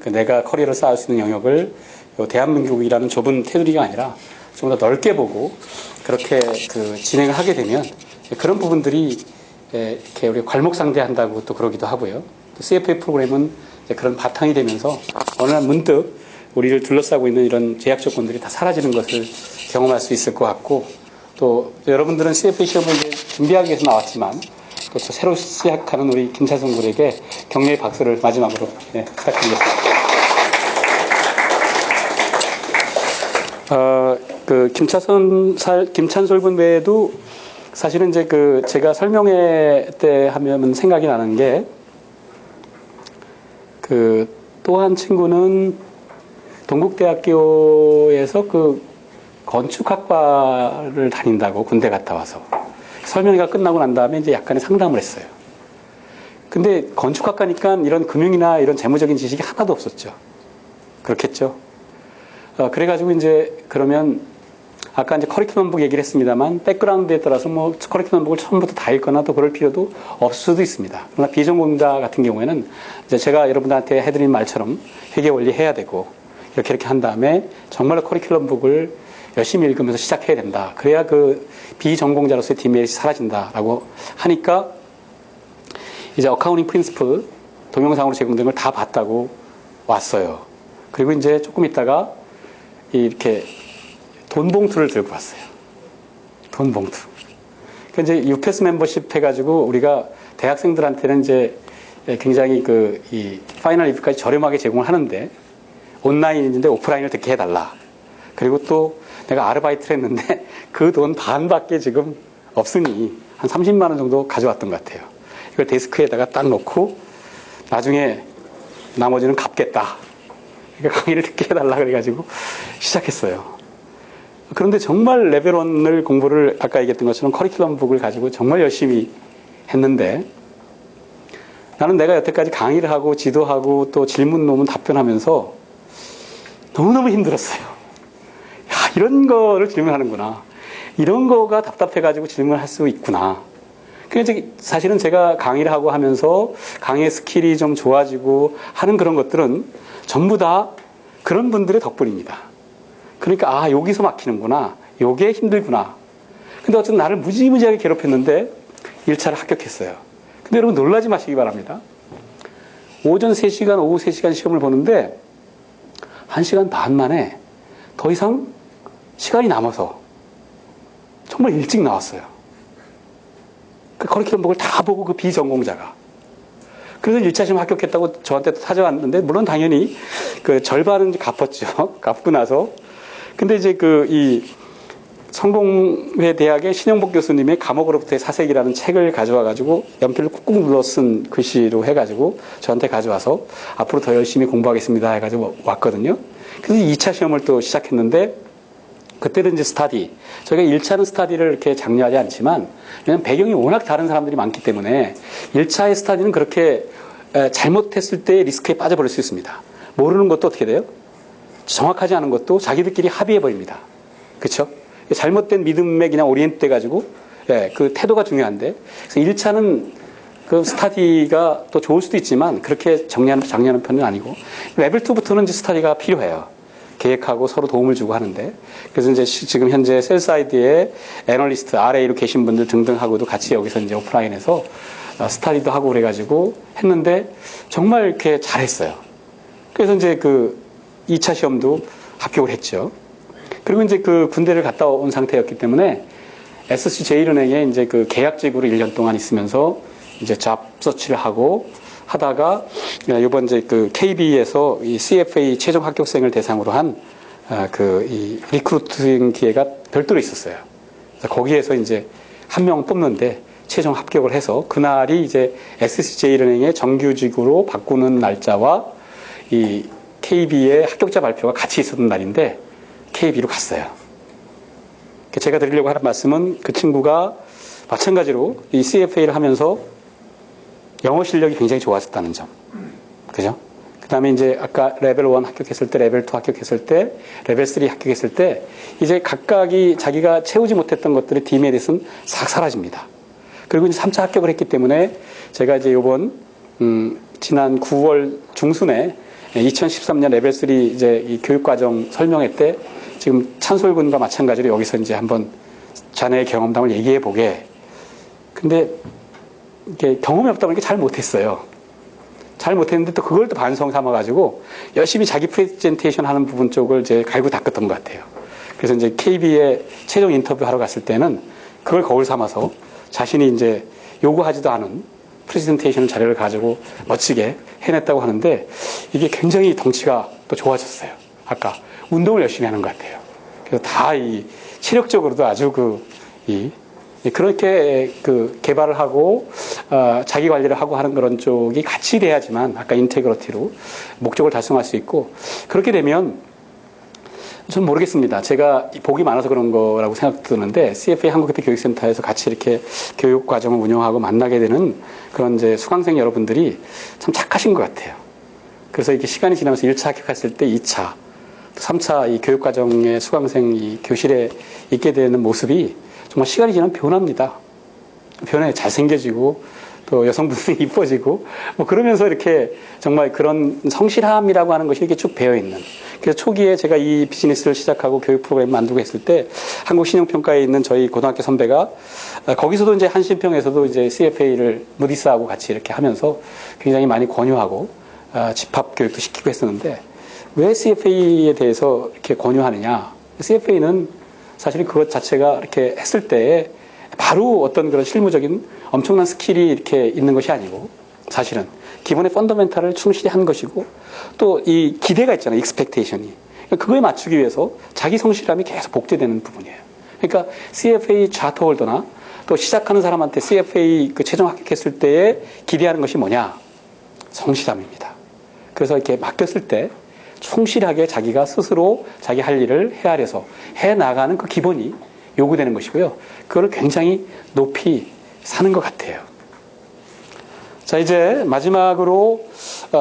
내가 커리어를 쌓을 수 있는 영역을 대한민국이라는 좁은 테두리가 아니라 좀 더 넓게 보고 그렇게 진행을 하게 되면 그런 부분들이 이렇게 우리가 괄목상대한다고 또 그러기도 하고요. 또 CFA 프로그램은 그런 바탕이 되면서 어느 날 문득 우리를 둘러싸고 있는 이런 제약 조건들이 다 사라지는 것을 경험할 수 있을 것 같고 또 여러분들은 CFA 시험을 이제 준비하기 위해서 나왔지만 또 새로 시작하는 우리 김찬성 군에게 격려의 박수를 마지막으로 부탁드리겠습니다. 김찬솔 군 외에도 사실은 이제 제가 설명회 때 하면 생각이 나는 게 또 한 친구는 동국대학교에서 건축학과를 다닌다고 군대 갔다 와서 설명회가 끝나고 난 다음에 이제 약간의 상담을 했어요. 근데 건축학과니까 이런 금융이나 이런 재무적인 지식이 하나도 없었죠. 그렇겠죠. 그래가지고 이제 그러면 아까 이제 커리큘럼북 얘기를 했습니다만 백그라운드에 따라서 뭐 커리큘럼북을 처음부터 다 읽거나 또 그럴 필요도 없을 수도 있습니다. 그러나 비전공자 같은 경우에는 이제 제가 여러분들한테 해드린 말처럼 회계 원리 해야 되고 이렇게 한 다음에 정말로 커리큘럼북을 열심히 읽으면서 시작해야 된다. 그래야 비전공자로서의 디메리트가 사라진다라고 하니까 이제 어카운팅 프린시플 동영상으로 제공된 걸 다 봤다고 왔어요. 그리고 이제 조금 있다가 이렇게 돈 봉투를 들고 왔어요. 돈 봉투. 그러니까 이제 UPS 멤버십 해가지고 우리가 대학생들한테는 이제 굉장히 이 파이널 리뷰까지 저렴하게 제공을 하는데 온라인인데 오프라인을 듣게 해달라. 그리고 또 내가 아르바이트를 했는데 그 돈 반밖에 지금 없으니 한 30만 원 정도 가져왔던 것 같아요. 이걸 데스크에다가 딱 놓고 나중에 나머지는 갚겠다. 그러니까 강의를 듣게 해달라 그래가지고 시작했어요. 그런데 정말 레벨 1을 공부를 아까 얘기했던 것처럼 커리큘럼북을 가지고 정말 열심히 했는데 나는 내가 여태까지 강의를 하고 지도하고 또 질문 논문 답변하면서 너무너무 힘들었어요. 야, 이런 거를 질문하는구나. 이런 거가 답답해가지고 질문할 수 있구나. 그래서 사실은 제가 강의를 하고 하면서 강의 스킬이 좀 좋아지고 하는 그런 것들은 전부 다 그런 분들의 덕분입니다. 그러니까 아 여기서 막히는구나. 요게 힘들구나. 근데 어쨌든 나를 무지무지하게 괴롭혔는데 1차를 합격했어요. 근데 여러분 놀라지 마시기 바랍니다. 오전 3시간, 오후 3시간 시험을 보는데 1시간 반 만에 더 이상 시간이 남아서 정말 일찍 나왔어요. 그 커리큘럼북을 다 보고 그 비전공자가. 그래서 1차 시험 합격했다고 저한테 찾아왔는데 물론 당연히 그 절반은 갚았죠. 갚고 나서. 근데 이제 이 성공회 대학의 신영복 교수님의 감옥으로부터의 사색이라는 책을 가져와가지고 연필을 꾹꾹 눌러 쓴 글씨로 해가지고 저한테 가져와서 앞으로 더 열심히 공부하겠습니다 해가지고 왔거든요. 그래서 2차 시험을 또 시작했는데 그때도 이제 스타디. 저희가 1차는 스타디를 이렇게 장려하지 않지만 왜냐면 배경이 워낙 다른 사람들이 많기 때문에 1차의 스타디는 그렇게 잘못했을 때 리스크에 빠져버릴 수 있습니다. 모르는 것도 어떻게 돼요? 정확하지 않은 것도 자기들끼리 합의해버립니다. 그렇죠? 잘못된 믿음에 그냥 오리엔트 돼가지고, 그 태도가 중요한데, 그래서 1차는 그 스타디가 또 좋을 수도 있지만, 그렇게 장려하는 편은 아니고, 레벨 2부터는 이제 스타디가 필요해요. 계획하고 서로 도움을 주고 하는데, 그래서 이제 지금 현재 셀사이드에 애널리스트, RA로 계신 분들 등등하고도 같이 여기서 이제 오프라인에서 스타디도 하고 그래가지고 했는데, 정말 이렇게 잘했어요. 그래서 이제 2차 시험도 합격을 했죠. 그리고 이제 군대를 갔다 온 상태였기 때문에 SC제일은행에 이제 계약직으로 1년 동안 있으면서 이제 잡 서치를 하고 하다가 이번 이제 KB에서 이 CFA 최종 합격생을 대상으로 한 이 리크루팅 기회가 별도로 있었어요. 그래서 거기에서 이제 한 명 뽑는데 최종 합격을 해서 그날이 이제 SC제일은행의 정규직으로 바꾸는 날짜와 이 KB의 합격자 발표가 같이 있었던 날인데 KB로 갔어요. 제가 드리려고 하는 말씀은 그 친구가 마찬가지로 이 CFA를 하면서 영어 실력이 굉장히 좋아졌다는 점. 그죠? 그 다음에 이제 아까 레벨 1 합격했을 때, 레벨 2 합격했을 때, 레벨 3 합격했을 때, 이제 각각이 자기가 채우지 못했던 것들의 디메릿은 싹 사라집니다. 그리고 이제 3차 합격을 했기 때문에 제가 이제 요번, 지난 9월 중순에 2013년 레벨 3 이제 이 교육과정 설명회 때 지금 찬솔군과 마찬가지로 여기서 이제 한번 자네의 경험담을 얘기해 보게. 근데 이게 경험이 없다 보니까 잘 못했어요. 잘 못했는데 또 그걸 또 반성 삼아가지고 열심히 자기 프레젠테이션 하는 부분 쪽을 이제 갈고 닦았던 것 같아요. 그래서 이제 KB에 최종 인터뷰 하러 갔을 때는 그걸 거울 삼아서 자신이 이제 요구하지도 않은 프레젠테이션 자료를 가지고 멋지게 해냈다고 하는데 이게 굉장히 덩치가 또 좋아졌어요. 아까 운동을 열심히 하는 것 같아요. 그래서 다 이 체력적으로도 아주 그렇게 개발을 하고 자기 관리를 하고 하는 그런 쪽이 같이 돼야지만 아까 인테그러티로 목적을 달성할 수 있고 그렇게 되면 전 모르겠습니다. 제가 복이 많아서 그런 거라고 생각드는데 CFA 한국협회교육센터에서 같이 이렇게 교육 과정을 운영하고 만나게 되는 그런 이제 수강생 여러분들이 참 착하신 것 같아요. 그래서 이렇게 시간이 지나면서 1차 합격했을 때 2차, 3차 이 교육 과정의 수강생 이 교실에 있게 되는 모습이 정말 시간이 지나면 변합니다. 변해 잘생겨지고 또 여성분들이 이뻐지고 뭐 그러면서 이렇게 정말 그런 성실함이라고 하는 것이 이렇게 쭉 배어있는. 그래서 초기에 제가 이 비즈니스를 시작하고 교육 프로그램 만들고 했을 때 한국신용평가에 있는 저희 고등학교 선배가 거기서도 이제 한신평에서도 이제 CFA를 무디스하고 같이 이렇게 하면서 굉장히 많이 권유하고 집합 교육도 시키고 했었는데 왜 CFA에 대해서 이렇게 권유하느냐. CFA는 사실 그것 자체가 이렇게 했을 때 바로 어떤 그런 실무적인 엄청난 스킬이 이렇게 있는 것이 아니고 사실은 기본의 펀더멘탈을 충실히 한 것이고 또 이 기대가 있잖아요. 익스펙테이션이. 그거에 맞추기 위해서 자기 성실함이 계속 복제되는 부분이에요. 그러니까 CFA 차터 홀더나 또 시작하는 사람한테 CFA 최종 합격했을 때에 기대하는 것이 뭐냐? 성실함입니다. 그래서 이렇게 맡겼을 때 충실하게 자기가 스스로 자기 할 일을 헤아려서 해나가는 그 기본이 요구되는 것이고요. 그걸 굉장히 높이 사는 것 같아요. 자, 이제 마지막으로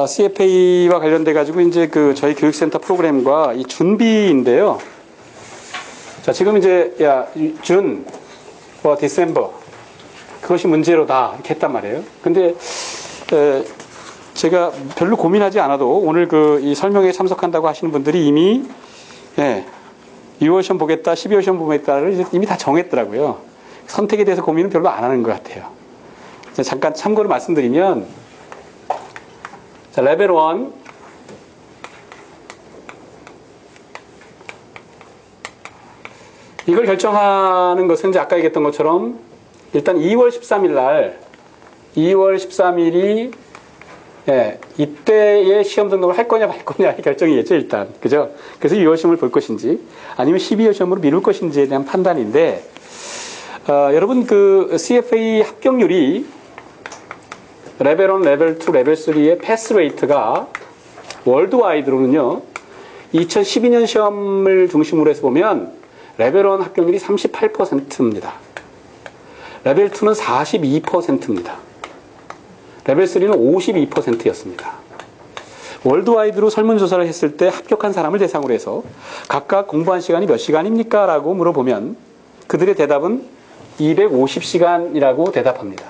CFA와 관련돼 가지고 이제 저희 교육센터 프로그램과 이 준비인데요. 자, 지금 이제 준, 디셈버 그것이 문제로다 이렇게 했단 말이에요. 근데 제가 별로 고민하지 않아도 오늘 이 설명회에 참석한다고 하시는 분들이 이미 6월 시험 보겠다, 12월 시험 보겠다를 이제 이미 다 정했더라고요. 선택에 대해서 고민은 별로 안 하는 것 같아요. 잠깐 참고로 말씀드리면, 자, 레벨 1. 이걸 결정하는 것은 이제 아까 얘기했던 것처럼 일단 2월 13일 날, 2월 13일이 예, 이때에 시험 등록을 할 거냐 말 거냐 결정이겠죠, 일단. 그죠? 그래서 6월 시험을 볼 것인지 아니면 12월 시험으로 미룰 것인지에 대한 판단인데, 여러분 그 CFA 합격률이 레벨 1, 레벨 2, 레벨 3의 패스 레이트가 월드와이드로는요, 2012년 시험을 중심으로 해서 보면 레벨 1 합격률이 38%입니다. 레벨 2는 42%입니다. 레벨 3는 52%였습니다. 월드와이드로 설문조사를 했을 때 합격한 사람을 대상으로 해서 각각 공부한 시간이 몇 시간입니까? 라고 물어보면 그들의 대답은 250시간이라고 대답합니다.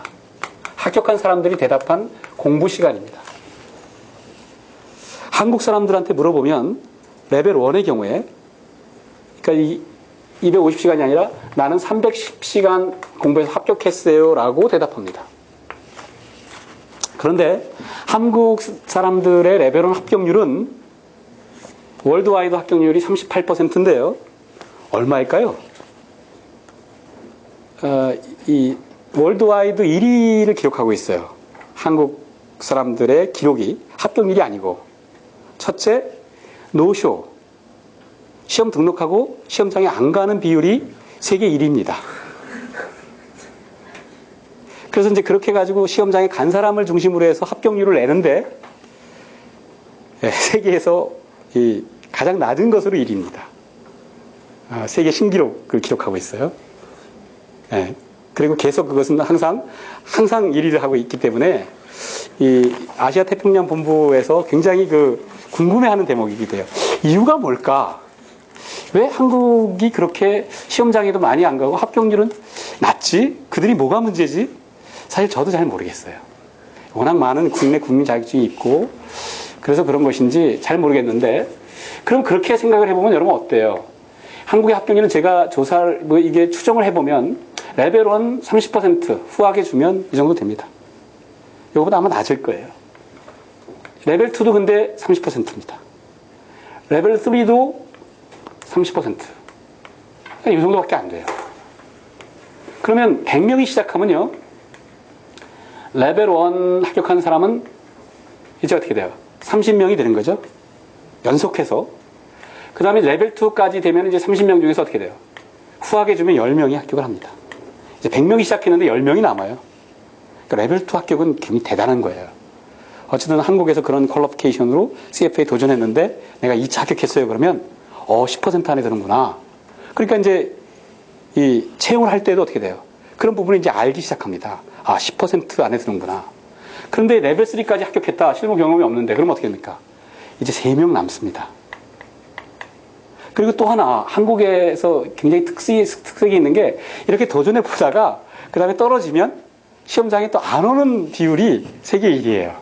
합격한 사람들이 대답한 공부 시간입니다. 한국 사람들한테 물어보면 레벨 1의 경우에, 그러니까 이 250시간이 아니라 나는 310시간 공부해서 합격했어요 라고 대답합니다. 그런데 한국 사람들의 레벨 1 합격률은 월드와이드 합격률이 38%인데요. 얼마일까요? 이 월드와이드 1위를 기록하고 있어요. 한국 사람들의 기록이 합격률이 아니고, 첫째, 노쇼. 시험 등록하고 시험장에 안 가는 비율이 세계 1위입니다. 그래서 이제 그렇게 가지고 시험장에 간 사람을 중심으로 해서 합격률을 내는데, 세계에서 가장 낮은 것으로 1위입니다. 세계 신기록을 기록하고 있어요. 그리고 계속 그것은 항상 1위를 하고 있기 때문에 이 아시아 태평양 본부에서 굉장히 궁금해하는 대목이기도 해요. 이유가 뭘까? 왜 한국이 그렇게 시험장에도 많이 안 가고 합격률은 낮지? 그들이 뭐가 문제지? 사실 저도 잘 모르겠어요. 워낙 많은 국내 국민 자격증이 있고 그래서 그런 것인지 잘 모르겠는데, 그럼 그렇게 생각을 해보면 여러분 어때요? 한국의 합격률은 제가 조사를 이게 추정을 해보면 레벨 1 30% 후하게 주면 이 정도 됩니다. 이거보다 아마 낮을 거예요. 레벨 2도 근데 30%입니다. 레벨 3도 30%. 이 정도밖에 안 돼요. 그러면 100명이 시작하면요, 레벨 1 합격한 사람은 이제 어떻게 돼요? 30명이 되는 거죠. 연속해서. 그 다음에 레벨 2까지 되면 이제 30명 중에서 어떻게 돼요? 후하게 주면 10명이 합격을 합니다. 이제 100명이 시작했는데 10명이 남아요. 그러니까 레벨 2 합격은 굉장히 대단한 거예요. 어쨌든 한국에서 그런 퀄리피케이션으로 CFA 도전했는데 내가 2차 합격했어요. 그러면 10% 안에 드는구나. 그러니까 이제 이 채용을 할 때도 어떻게 돼요? 그런 부분을 이제 알기 시작합니다. 10% 안에 드는구나. 그런데 레벨 3까지 합격했다. 실무 경험이 없는데 그럼 어떻게 됩니까? 이제 3명 남습니다. 그리고 또 하나, 한국에서 굉장히 특색이 있는 게, 이렇게 도전해 보다가 그 다음에 떨어지면 시험장에 또 안 오는 비율이 세계 1위예요.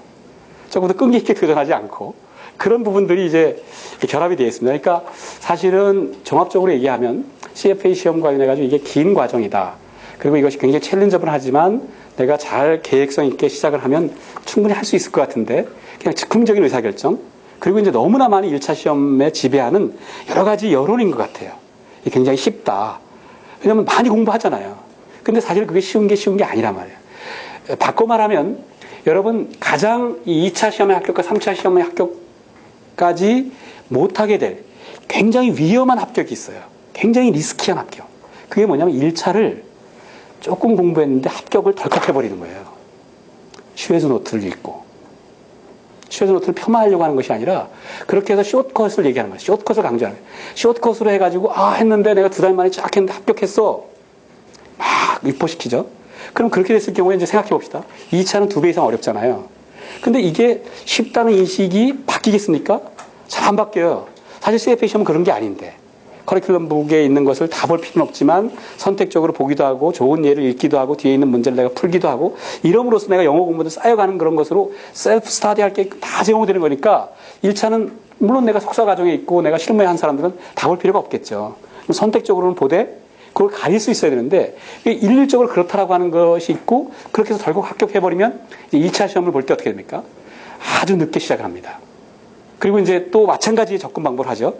조금 더 끈기 있게 도전하지 않고. 그런 부분들이 이제 결합이 되어 있습니다. 그러니까 사실은 종합적으로 얘기하면 CFA 시험 관련해가지고 이게 긴 과정이다. 그리고 이것이 굉장히 챌린저블하지만 내가 잘 계획성 있게 시작을 하면 충분히 할 수 있을 것 같은데, 그냥 즉흥적인 의사결정, 그리고 이제 너무나 많이 1차 시험에 지배하는 여러 가지 여론인 것 같아요. 이게 굉장히 쉽다. 왜냐면 많이 공부하잖아요. 근데 사실 그게 쉬운 게 아니란 말이에요. 바꿔 말하면 여러분 가장 이 2차 시험의 합격과 3차 시험의 합격까지 못하게 될 굉장히 위험한 합격이 있어요. 굉장히 리스키한 합격. 그게 뭐냐면 1차를 조금 공부했는데 합격을 덜컥 해버리는 거예요. 슈에즈 노트를 읽고. 슈에즈 노트를 폄하하려고 하는 것이 아니라 그렇게 해서 숏컷을 얘기하는 거예요. 숏컷을 강조하는 거예요. 숏컷으로 해가지고 했는데 내가 2달 만에 쫙 했는데 합격했어. 막 유포시키죠. 그럼 그렇게 됐을 경우에 이제 생각해 봅시다. 2차는 2배 이상 어렵잖아요. 근데 이게 쉽다는 인식이 바뀌겠습니까? 잘 안 바뀌어요. 사실 CFA 시험은 그런 게 아닌데. 커리큘럼북에 있는 것을 다 볼 필요는 없지만 선택적으로 보기도 하고 좋은 예를 읽기도 하고 뒤에 있는 문제를 내가 풀기도 하고 이럼으로써 내가 영어 공부도 쌓여가는 그런 것으로 셀프 스타디 할 게 다 제공되는 거니까 1차는 물론 내가 석사 과정에 있고 내가 실무에 한 사람들은 다 볼 필요가 없겠죠. 선택적으로는 보되 그걸 가릴 수 있어야 되는데 일률적으로 그렇다라고 하는 것이 있고 그렇게 해서 결국 합격해버리면 2차 시험을 볼 때 어떻게 됩니까? 아주 늦게 시작을 합니다. 그리고 이제 또 마찬가지의 접근 방법을 하죠.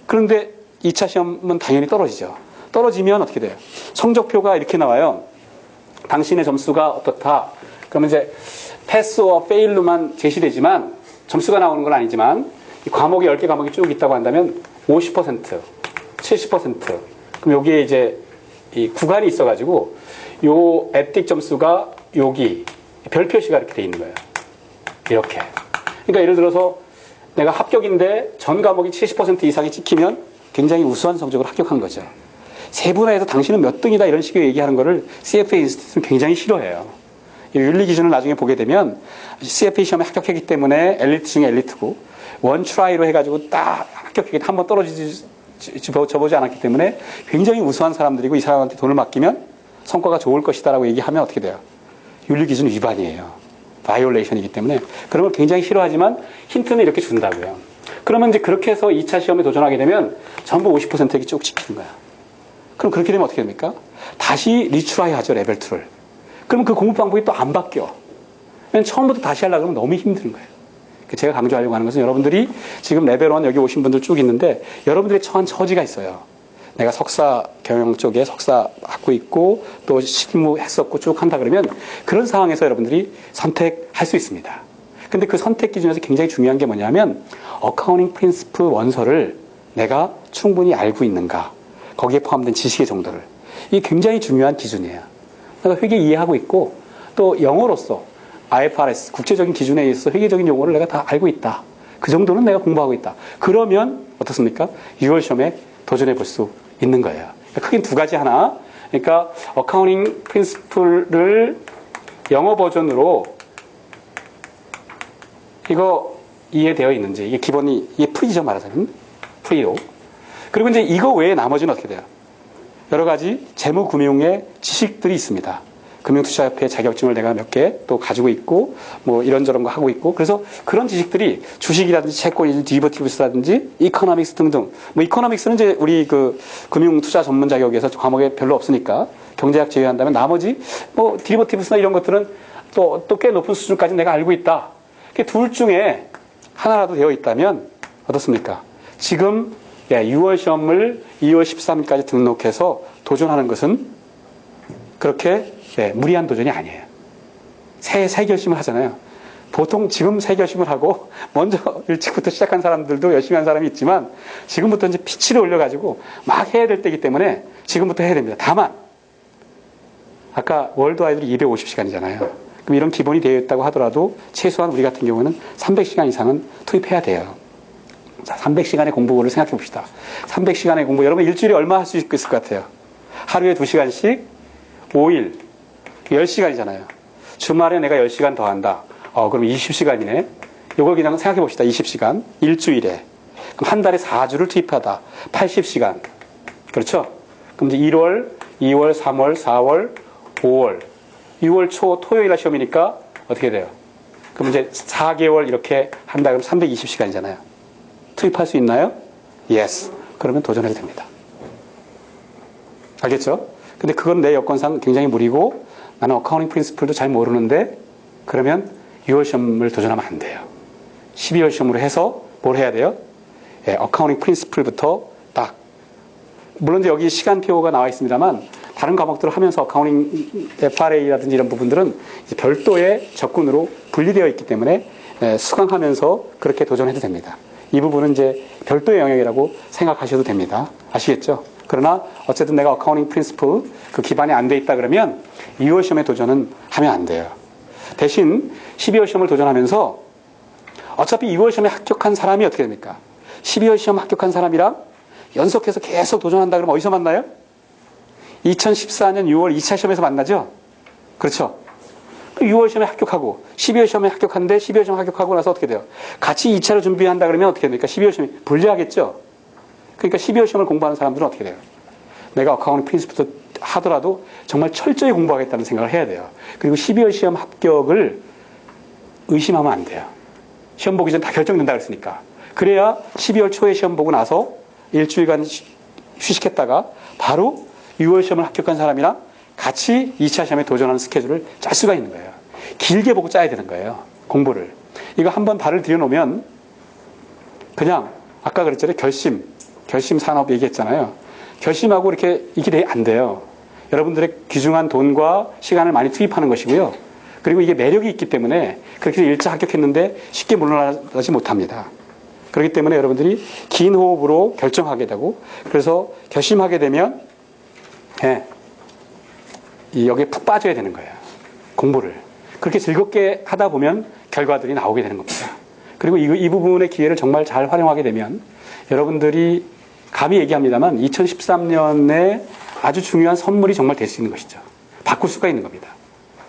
그런데 2차 시험은 당연히 떨어지죠. 떨어지면 어떻게 돼요? 성적표가 이렇게 나와요. 당신의 점수가 어떻다. 그러면 이제 패스와 페일로만 제시되지만 점수가 나오는 건 아니지만 이 과목이 10개 과목이 쭉 있다고 한다면 50%, 70%. 그럼 여기에 이제 이 구간이 있어가지고 요 에틱 점수가 여기 별 표시가 이렇게 돼 있는 거예요. 이렇게. 그러니까 예를 들어서 내가 합격인데 전 과목이 70% 이상이 찍히면 굉장히 우수한 성적으로 합격한 거죠. 세분화해서 당신은 몇 등이다 이런 식으로 얘기하는 거를 CFA 인스티튜트는 굉장히 싫어해요. 이 윤리 기준을 나중에 보게 되면 CFA 시험에 합격했기 때문에 엘리트 중에 엘리트고 원 트라이로 해가지고 딱 합격했기 때문에 한번 떨어져보지 않았기 때문에 굉장히 우수한 사람들이고 이 사람한테 돈을 맡기면 성과가 좋을 것이다라고 얘기하면 어떻게 돼요? 윤리 기준 위반이에요. 바이올레이션이기 때문에 그런 걸 굉장히 싫어하지만 힌트는 이렇게 준다고요. 그러면 이제 그렇게 해서 2차 시험에 도전하게 되면 전부 50%에 쭉 찍히는 거야. 그럼 그렇게 되면 어떻게 됩니까? 다시 리트라이 하죠, 레벨 2를. 그럼 그 공부 방법이 또 안 바뀌어. 왜냐면 처음부터 다시 하려고 하면 너무 힘든 거예요. 제가 강조하려고 하는 것은 여러분들이 지금 레벨 1 여기 오신 분들 쭉 있는데 여러분들의 처한 처지가 있어요. 내가 석사 경영 쪽에 석사 갖고 있고 또 실무 했었고 쭉 한다 그러면 그런 상황에서 여러분들이 선택할 수 있습니다. 근데 그 선택 기준에서 굉장히 중요한 게 뭐냐면 어카운팅 프린시플 원서를 내가 충분히 알고 있는가, 거기에 포함된 지식의 정도를. 이게 굉장히 중요한 기준이에요. 내가 회계 이해하고 있고 또 영어로서 IFRS 국제적인 기준에 의해서 회계적인 용어를 내가 다 알고 있다. 그 정도는 내가 공부하고 있다. 그러면 어떻습니까? 6월 시험에 도전해 볼 수 있는 거예요. 그러니까 크게 두 가지 하나. 그러니까 어카운팅 프린시플을 영어 버전으로 이거 이해되어 있는지, 이게 기본이, 이게 프리죠, 말하자면. 프리로. 그리고 이제 이거 외에 나머지는 어떻게 돼요? 여러 가지 재무금융의 지식들이 있습니다. 금융투자협회 자격증을 내가 몇 개 또 가지고 있고, 뭐 이런저런 거 하고 있고, 그래서 그런 지식들이 주식이라든지 채권이라든지 디버티브스라든지 이코노믹스 등등. 뭐 이코노믹스는 이제 우리 그 금융투자 전문 자격에서 과목에 별로 없으니까 경제학 제외한다면 나머지 뭐 디버티브스나 이런 것들은 또 꽤 높은 수준까지 내가 알고 있다. 둘 중에 하나라도 되어 있다면 어떻습니까? 지금 6월 시험을 2월 13일까지 등록해서 도전하는 것은 그렇게 무리한 도전이 아니에요. 새 결심을 하잖아요. 보통 지금 새 결심을 하고 먼저 일찍부터 시작한 사람들도 열심히 한 사람이 있지만 지금부터 이제 피치를 올려가지고 막 해야 될 때이기 때문에 지금부터 해야 됩니다. 다만 아까 월드와이드로 250시간이잖아요. 그럼 이런 기본이 되어 있다고 하더라도 최소한 우리 같은 경우는 300시간 이상은 투입해야 돼요. 자, 300시간의 공부를 생각해 봅시다. 300시간의 공부, 여러분 일주일에 얼마 할 수 있을 것 같아요? 하루에 2시간씩 5일, 10시간이잖아요. 주말에 내가 10시간 더 한다. 그럼 20시간이네. 이걸 그냥 생각해 봅시다. 20시간. 일주일에. 그럼 한 달에 4주를 투입하다. 80시간. 그렇죠? 그럼 이제 1월, 2월, 3월, 4월, 5월. 6월 초 토요일 날 시험이니까 어떻게 돼요? 그럼 이제 4개월 이렇게 한다 그러면 320시간이잖아요. 투입할 수 있나요? Yes. 그러면 도전해도 됩니다. 알겠죠? 근데 그건 내 여건상 굉장히 무리고 나는 어카운팅 프린시플도 잘 모르는데 그러면 6월 시험을 도전하면 안 돼요. 12월 시험으로 해서 뭘 해야 돼요? 어카운팅 프린시플부터 딱. 물론 이제 여기 시간표가 나와 있습니다만 다른 과목들을 하면서 어카운팅 FRA라든지 이런 부분들은 이제 별도의 접근으로 분리되어 있기 때문에 수강하면서 그렇게 도전해도 됩니다. 이 부분은 이제 별도의 영역이라고 생각하셔도 됩니다. 아시겠죠? 그러나 어쨌든 내가 어카운팅 프린시플 그 기반이 안 돼 있다 그러면 2월 시험에 도전은 하면 안 돼요. 대신 12월 시험을 도전하면서 어차피 2월 시험에 합격한 사람이 어떻게 됩니까? 12월 시험 합격한 사람이랑 연속해서 계속 도전한다 그러면 어디서 만나요? 2014년 6월 2차 시험에서 만나죠? 그렇죠? 6월 시험에 합격하고 12월 시험에 합격하는데 12월 시험 합격하고 나서 어떻게 돼요? 같이 2차를 준비한다 그러면 어떻게 됩니까? 12월 시험이 불리하겠죠? 그러니까 12월 시험을 공부하는 사람들은 어떻게 돼요? 내가 어카운팅 프린시플 하더라도 정말 철저히 공부하겠다는 생각을 해야 돼요. 그리고 12월 시험 합격을 의심하면 안 돼요. 시험 보기 전 다 결정된다 그랬으니까. 그래야 12월 초에 시험 보고 나서 일주일간 휴식했다가 바로 6월 시험을 합격한 사람이랑 같이 2차 시험에 도전하는 스케줄을 짤 수가 있는 거예요. 길게 보고 짜야 되는 거예요. 공부를. 이거 한번 발을 들여놓으면 그냥 아까 그랬잖아요. 결심 산업 얘기했잖아요. 결심하고 이렇게 이게 안 돼요. 여러분들의 귀중한 돈과 시간을 많이 투입하는 것이고요. 그리고 이게 매력이 있기 때문에 그렇게 1차 합격했는데 쉽게 물러나지 못합니다. 그렇기 때문에 여러분들이 긴 호흡으로 결정하게 되고 그래서 결심하게 되면 여기에 푹 빠져야 되는 거예요. 공부를. 그렇게 즐겁게 하다 보면 결과들이 나오게 되는 겁니다. 그리고 이 부분의 기회를 정말 잘 활용하게 되면 여러분들이 감히 얘기합니다만 2013년에 아주 중요한 선물이 정말 될 수 있는 것이죠. 바꿀 수가 있는 겁니다.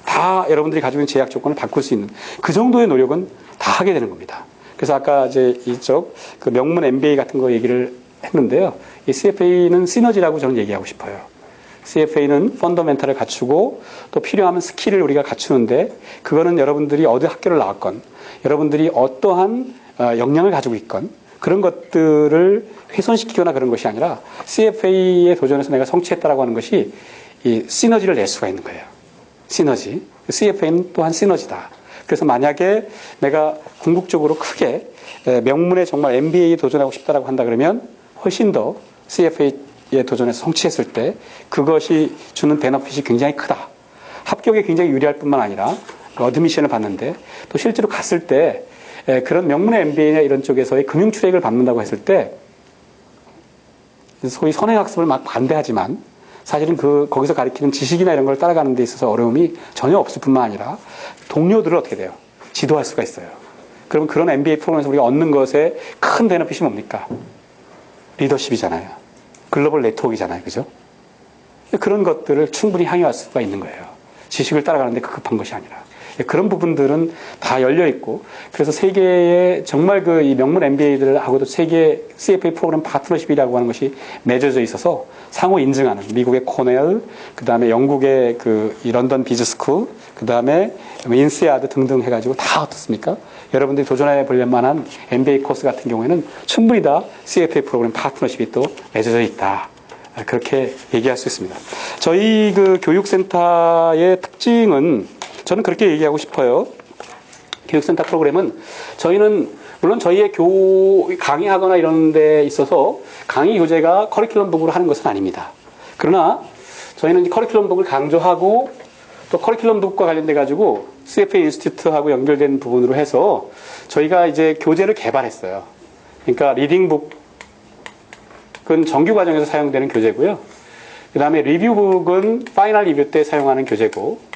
다 여러분들이 가지고 있는 제약 조건을 바꿀 수 있는 그 정도의 노력은 다 하게 되는 겁니다. 그래서 아까 이제 이쪽 그 명문 MBA 같은 거 얘기를 했는데요. 이 CFA는 시너지라고 저는 얘기하고 싶어요. CFA는 펀더멘탈을 갖추고 또 필요하면 스킬을 우리가 갖추는데 그거는 여러분들이 어디 학교를 나왔건 여러분들이 어떠한 역량을 가지고 있건 그런 것들을 훼손시키거나 그런 것이 아니라 CFA에 도전해서 내가 성취했다라고 하는 것이 이 시너지를 낼 수가 있는 거예요. 시너지. CFA는 또한 시너지다. 그래서 만약에 내가 궁극적으로 크게 명문의 정말 MBA에 도전하고 싶다라고 한다 그러면 훨씬 더 CFA에 도전해서 성취했을 때 그것이 주는 베너핏이 굉장히 크다. 합격에 굉장히 유리할 뿐만 아니라 어드미션을 받는데 또 실제로 갔을 때 그런 명문의 MBA나 이런 쪽에서의 금융 출액을 받는다고 했을 때 소위 선행학습을 막 반대하지만 사실은 거기서 가르치는 지식이나 이런 걸 따라가는 데 있어서 어려움이 전혀 없을 뿐만 아니라 동료들을 어떻게 돼요? 지도할 수가 있어요. 그러면 그런 MBA 프로그램에서 우리가 얻는 것에 큰 베너핏이 뭡니까? 리더십이잖아요. 글로벌 네트워크이잖아요. 그죠? 그런 것들을 충분히 향유할 수가 있는 거예요. 지식을 따라가는데 급한 것이 아니라. 그런 부분들은 다 열려있고, 그래서 세계의 정말 이 명문 MBA들하고도 세계 CFA 프로그램 파트너십이라고 하는 것이 맺어져 있어서 상호 인증하는 미국의 코넬, 그 다음에 영국의 이 런던 비즈스쿨, 그 다음에 인세아드 등등 해가지고 다 어떻습니까? 여러분들이 도전해 볼 만한 MBA 코스 같은 경우에는 충분히 다 CFA 프로그램 파트너십이 또 맺어져 있다. 그렇게 얘기할 수 있습니다. 저희 교육센터의 특징은 저는 그렇게 얘기하고 싶어요. 교육센터 프로그램은 저희는 물론 저희의 강의하거나 이런 데 있어서 강의 교재가 커리큘럼북으로 하는 것은 아닙니다. 그러나 저희는 커리큘럼북을 강조하고 또 커리큘럼북과 관련돼 가지고 CFA 인스티튜트하고 연결된 부분으로 해서 저희가 이제 교재를 개발했어요. 그러니까 리딩북은 정규 과정에서 사용되는 교재고요. 그 다음에 리뷰북은 파이널 리뷰 때 사용하는 교재고,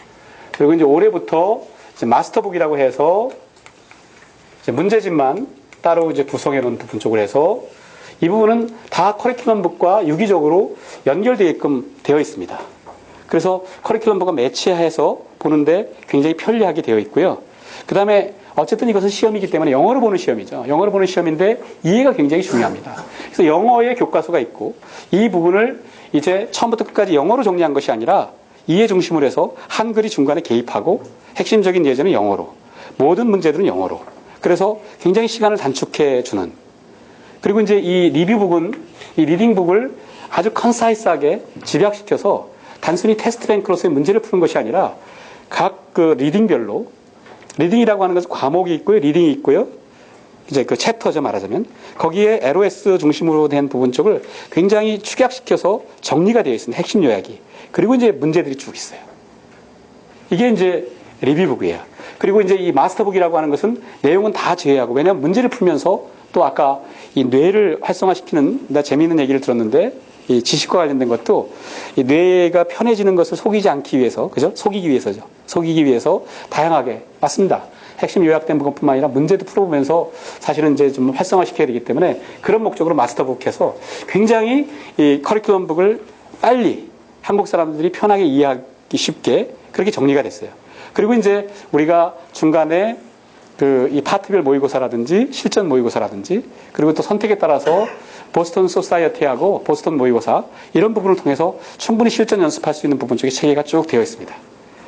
그리고 이제 올해부터 이제 마스터북이라고 해서 이제 문제집만 따로 이제 구성해 놓은 부분 쪽을 해서 이 부분은 다 커리큘럼북과 유기적으로 연결되게끔 되어 있습니다. 그래서 커리큘럼북과 매치해서 보는데 굉장히 편리하게 되어 있고요. 그 다음에 어쨌든 이것은 시험이기 때문에 영어로 보는 시험이죠. 영어로 보는 시험인데 이해가 굉장히 중요합니다. 그래서 영어의 교과서가 있고 이 부분을 이제 처음부터 끝까지 영어로 정리한 것이 아니라 이해 중심으로 해서 한글이 중간에 개입하고 핵심적인 예제는 영어로, 모든 문제들은 영어로. 그래서 굉장히 시간을 단축해 주는. 그리고 이제 이 리뷰북은 이 리딩북을 아주 컨사이스하게 집약시켜서 단순히 테스트 뱅크로서의 문제를 푸는 것이 아니라 각 리딩별로, 리딩이라고 하는 것은 과목이 있고요, 리딩이 있고요. 이제 챕터죠, 말하자면. 거기에 LOS 중심으로 된 부분 쪽을 굉장히 축약시켜서 정리가 되어 있습니다. 핵심 요약이. 그리고 이제 문제들이 쭉 있어요. 이게 이제 리뷰북이에요. 그리고 이제 이 마스터북이라고 하는 것은 내용은 다 제외하고, 왜냐하면 문제를 풀면서 또 아까 이 뇌를 활성화시키는, 나 재미있는 얘기를 들었는데, 이 지식과 관련된 것도 이 뇌가 편해지는 것을 속이지 않기 위해서, 그죠? 속이기 위해서죠. 속이기 위해서 다양하게, 맞습니다. 핵심 요약된 부분뿐만 아니라 문제도 풀어보면서 사실은 이제 좀 활성화시켜야 되기 때문에 그런 목적으로 마스터북 해서 굉장히 이 커리큘럼북을 빨리 한국 사람들이 편하게 이해하기 쉽게 그렇게 정리가 됐어요. 그리고 이제 우리가 중간에 이 파트별 모의고사라든지 실전 모의고사라든지 그리고 또 선택에 따라서 보스턴 소사이어티하고 보스턴 모의고사 이런 부분을 통해서 충분히 실전 연습할 수 있는 부분 쪽에 체계가 쭉 되어 있습니다.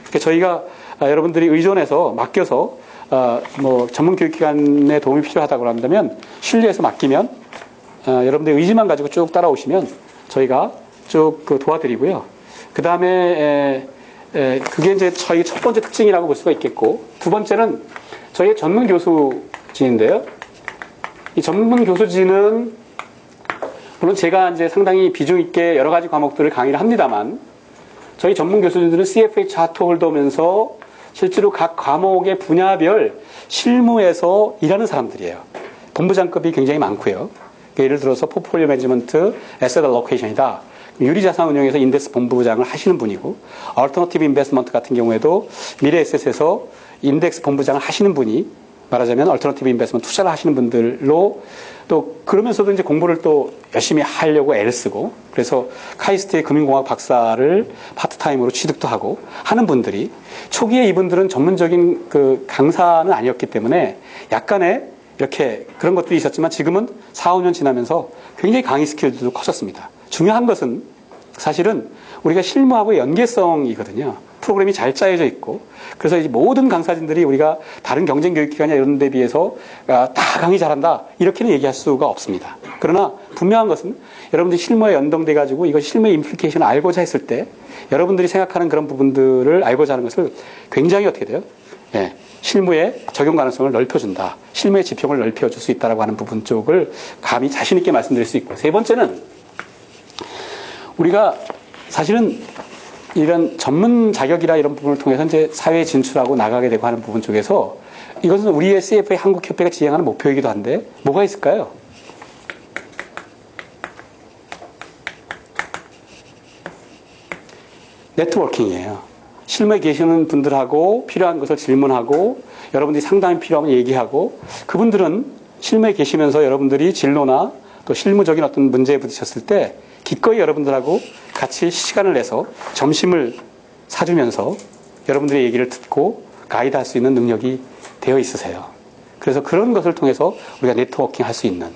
그러니까 저희가 여러분들이 의존해서 맡겨서 전문 교육기관에 도움이 필요하다고 한다면 신뢰해서 맡기면 여러분들의 의지만 가지고 쭉 따라오시면 저희가 쭉 도와드리고요. 그 다음에 그게 이제 저희 첫 번째 특징이라고 볼 수가 있겠고, 두 번째는 저희의 전문 교수진인데요. 이 전문 교수진은 물론 제가 이제 상당히 비중 있게 여러 가지 과목들을 강의를 합니다만, 저희 전문 교수진들은 CFA 차트 홀더면서 실제로 각 과목의 분야별 실무에서 일하는 사람들이에요. 본부장급이 굉장히 많고요. 예를 들어서 포트폴리오 매니지먼트, 에셋 알로케이션이다. 유리자산 운용에서 인덱스 본부장을 하시는 분이고, 얼터너티브 인베스트먼트 같은 경우에도 미래에셋에서 인덱스 본부장을 하시는 분이, 말하자면 얼터너티브 인베스트먼트 투자를 하시는 분들로, 또 그러면서도 이제 공부를 또 열심히 하려고 애를 쓰고, 그래서 카이스트의 금융공학 박사를 파트타임으로 취득도 하고 하는 분들이, 초기에 이분들은 전문적인 그 강사는 아니었기 때문에 약간의 이렇게 그런 것들이 있었지만, 지금은 4, 5년 지나면서 굉장히 강의 스킬들도 커졌습니다. 중요한 것은 사실은 우리가 실무하고의 연계성이거든요. 프로그램이 잘 짜여져 있고, 그래서 이제 모든 강사진들이 우리가 다른 경쟁 교육기관이나 이런 데 비해서 다 강의 잘한다, 이렇게는 얘기할 수가 없습니다. 그러나 분명한 것은 여러분들이 실무에 연동돼 가지고 이것 실무의 임플리케이션을 알고자 했을 때, 여러분들이 생각하는 그런 부분들을 알고자 하는 것을 굉장히 어떻게 돼요? 예, 실무의 적용 가능성을 넓혀준다, 실무의 지평을 넓혀줄 수 있다라고 하는 부분 쪽을 감히 자신 있게 말씀드릴 수 있고, 세 번째는 우리가 사실은 이런 전문 자격이라 이런 부분을 통해서 이제 사회에 진출하고 나가게 되고 하는 부분 쪽에서, 이것은 우리의 CFA 한국협회가 지향하는 목표이기도 한데, 뭐가 있을까요? 네트워킹이에요. 실무에 계시는 분들하고 필요한 것을 질문하고, 여러분들이 상담이 필요하면 얘기하고, 그분들은 실무에 계시면서 여러분들이 진로나 또 실무적인 어떤 문제에 부딪혔을 때 기꺼이 여러분들하고 같이 시간을 내서 점심을 사주면서 여러분들의 얘기를 듣고 가이드할 수 있는 능력이 되어 있으세요. 그래서 그런 것을 통해서 우리가 네트워킹 할 수 있는,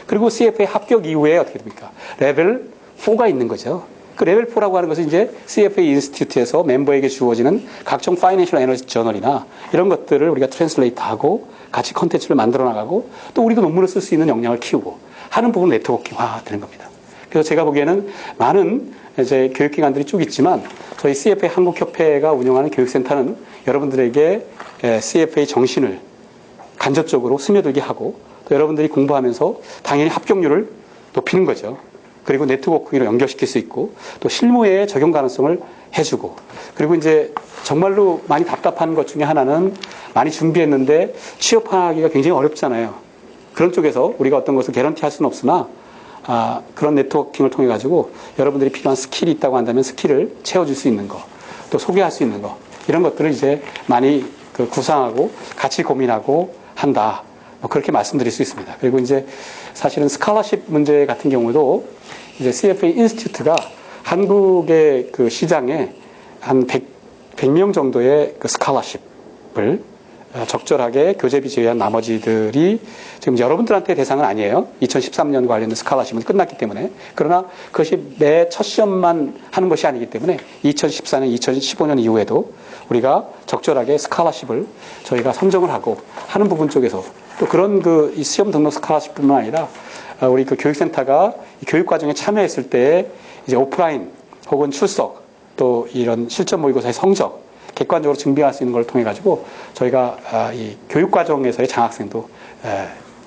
그리고 CFA 합격 이후에 어떻게 됩니까? 레벨 4가 있는 거죠. 그 레벨 4라고 하는 것은 이제 CFA 인스티튜트에서 멤버에게 주어지는 각종 파이낸셜 에너지 저널이나 이런 것들을 우리가 트랜슬레이트하고 같이 컨텐츠를 만들어 나가고, 또 우리도 논문을 쓸 수 있는 역량을 키우고 하는 부분 네트워킹화 되는 겁니다. 그래서 제가 보기에는 많은 이제 교육기관들이 쭉 있지만, 저희 CFA 한국협회가 운영하는 교육센터는 여러분들에게 CFA 정신을 간접적으로 스며들게 하고, 또 여러분들이 공부하면서 당연히 합격률을 높이는 거죠. 그리고 네트워킹으로 연결시킬 수 있고, 또 실무에 적용 가능성을 해주고, 그리고 이제 정말로 많이 답답한 것 중에 하나는, 많이 준비했는데 취업하기가 굉장히 어렵잖아요. 그런 쪽에서 우리가 어떤 것을 개런티 할 수는 없으나, 그런 네트워킹을 통해 가지고 여러분들이 필요한 스킬이 있다고 한다면 스킬을 채워줄 수 있는 거, 또 소개할 수 있는 거, 이런 것들을 이제 많이 구상하고 같이 고민하고 한다, 그렇게 말씀드릴 수 있습니다. 그리고 이제 사실은 스칼러십 문제 같은 경우도 이제 CFA 인스티튜트가 한국의 그 시장에 한 100명 정도의 그 스칼러십을 적절하게 교재비 제외한 나머지들이 지금 여러분들한테 대상은 아니에요. 2013년 관련된 스칼러십은 끝났기 때문에. 그러나 그것이 매 첫 시험만 하는 것이 아니기 때문에 2014년, 2015년 이후에도 우리가 적절하게 스칼러십을 저희가 선정을 하고 하는 부분 쪽에서, 또 그런 그 시험 등록 스칼러십뿐만 아니라 우리 그 교육센터가 교육 과정에 참여했을 때 이제 오프라인 혹은 출석, 또 이런 실전 모의고사의 성적 객관적으로 증빙할 수 있는 걸 통해 가지고 저희가 이 교육 과정에서의 장학생도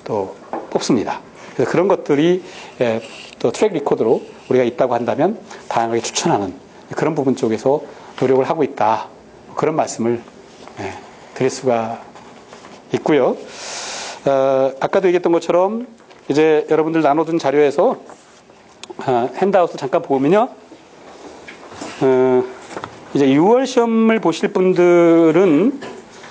또 뽑습니다. 그래서 그런 것들이 또 트랙 리코드로 우리가 있다고 한다면 다양하게 추천하는 그런 부분 쪽에서 노력을 하고 있다, 그런 말씀을 드릴 수가 있고요. 아까도 얘기했던 것처럼 이제 여러분들 나눠둔 자료에서 핸드아웃을 잠깐 보면요, 이제 6월 시험을 보실 분들은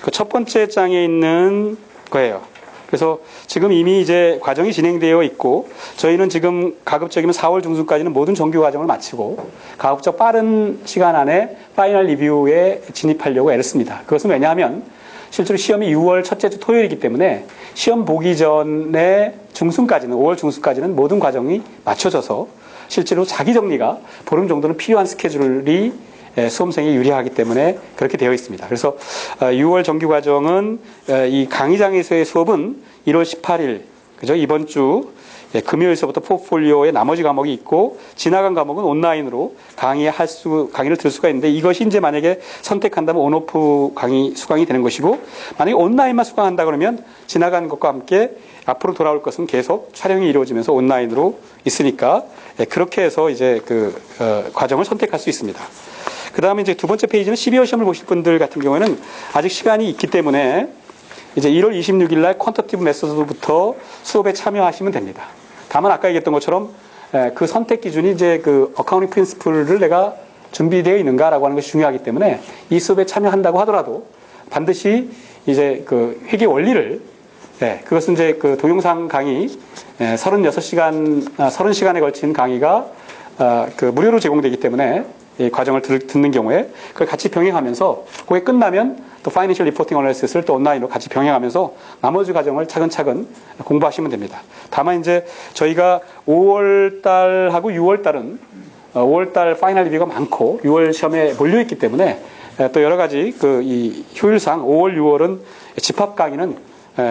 그 첫 번째 장에 있는 거예요. 그래서 지금 이미 이제 과정이 진행되어 있고, 저희는 지금 가급적이면 4월 중순까지는 모든 정규 과정을 마치고 가급적 빠른 시간 안에 파이널 리뷰에 진입하려고 애를 씁니다. 그것은 왜냐하면 실제로 시험이 6월 첫째 주 토요일이기 때문에 시험 보기 전에 중순까지는, 5월 중순까지는 모든 과정이 맞춰져서 실제로 자기 정리가 보름 정도는 필요한 스케줄이 수험생이 유리하기 때문에 그렇게 되어 있습니다. 그래서 6월 정규 과정은 이 강의장에서의 수업은 1월 18일, 그죠? 이번 주 금요일서부터 포트폴리오에 나머지 과목이 있고 지나간 과목은 온라인으로 강의를 들을 수가 있는데 이것이 이제 만약에 선택한다면 온오프 수강이 되는 것이고 만약에 온라인만 수강한다 그러면 지나간 것과 함께 앞으로 돌아올 것은 계속 촬영이 이루어지면서 온라인으로 있으니까 그렇게 해서 이제 과정을 선택할 수 있습니다. 그 다음에 이제 두 번째 페이지는 12월 시험을 보실 분들 같은 경우에는 아직 시간이 있기 때문에 이제 1월 26일 날 퀀터티브 메소드부터 수업에 참여하시면 됩니다. 다만 아까 얘기했던 것처럼 그 선택 기준이 이제 어카운팅 프린시플을 내가 준비되어 있는가라고 하는 것이 중요하기 때문에 이 수업에 참여한다고 하더라도 반드시 이제 회계 원리를 그것은 이제 동영상 강의 30시간에 걸친 강의가 무료로 제공되기 때문에 이 과정을 듣는 경우에 그걸 같이 병행하면서 그게 끝나면 또 파이낸셜 리포팅 어널리시스를 또 온라인으로 같이 병행하면서 나머지 과정을 차근차근 공부하시면 됩니다. 다만 이제 저희가 5월달하고 6월달은 5월달 파이널 리뷰가 많고 6월 시험에 몰려있기 때문에 또 여러 가지 이 효율상 5월, 6월은 집합 강의는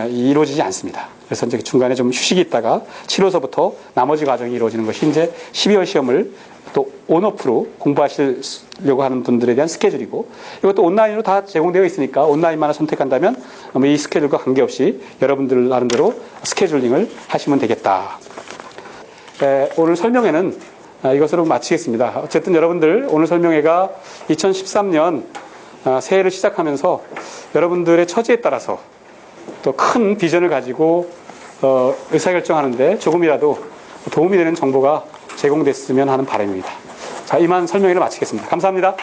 이루어지지 않습니다. 그래서 이제 중간에 좀 휴식이 있다가 7월서부터 나머지 과정이 이루어지는 것이 이제 12월 시험을 또 온오프로 공부하시려고 하는 분들에 대한 스케줄이고 이것도 온라인으로 다 제공되어 있으니까 온라인만을 선택한다면 이 스케줄과 관계없이 여러분들 나름대로 스케줄링을 하시면 되겠다. 오늘 설명회는 이것으로 마치겠습니다. 어쨌든 여러분들 오늘 설명회가 2013년 새해를 시작하면서 여러분들의 처지에 따라서 또 큰 비전을 가지고 의사결정하는데 조금이라도 도움이 되는 정보가 제공됐으면 하는 바람입니다. 자, 이만 설명회를 마치겠습니다. 감사합니다.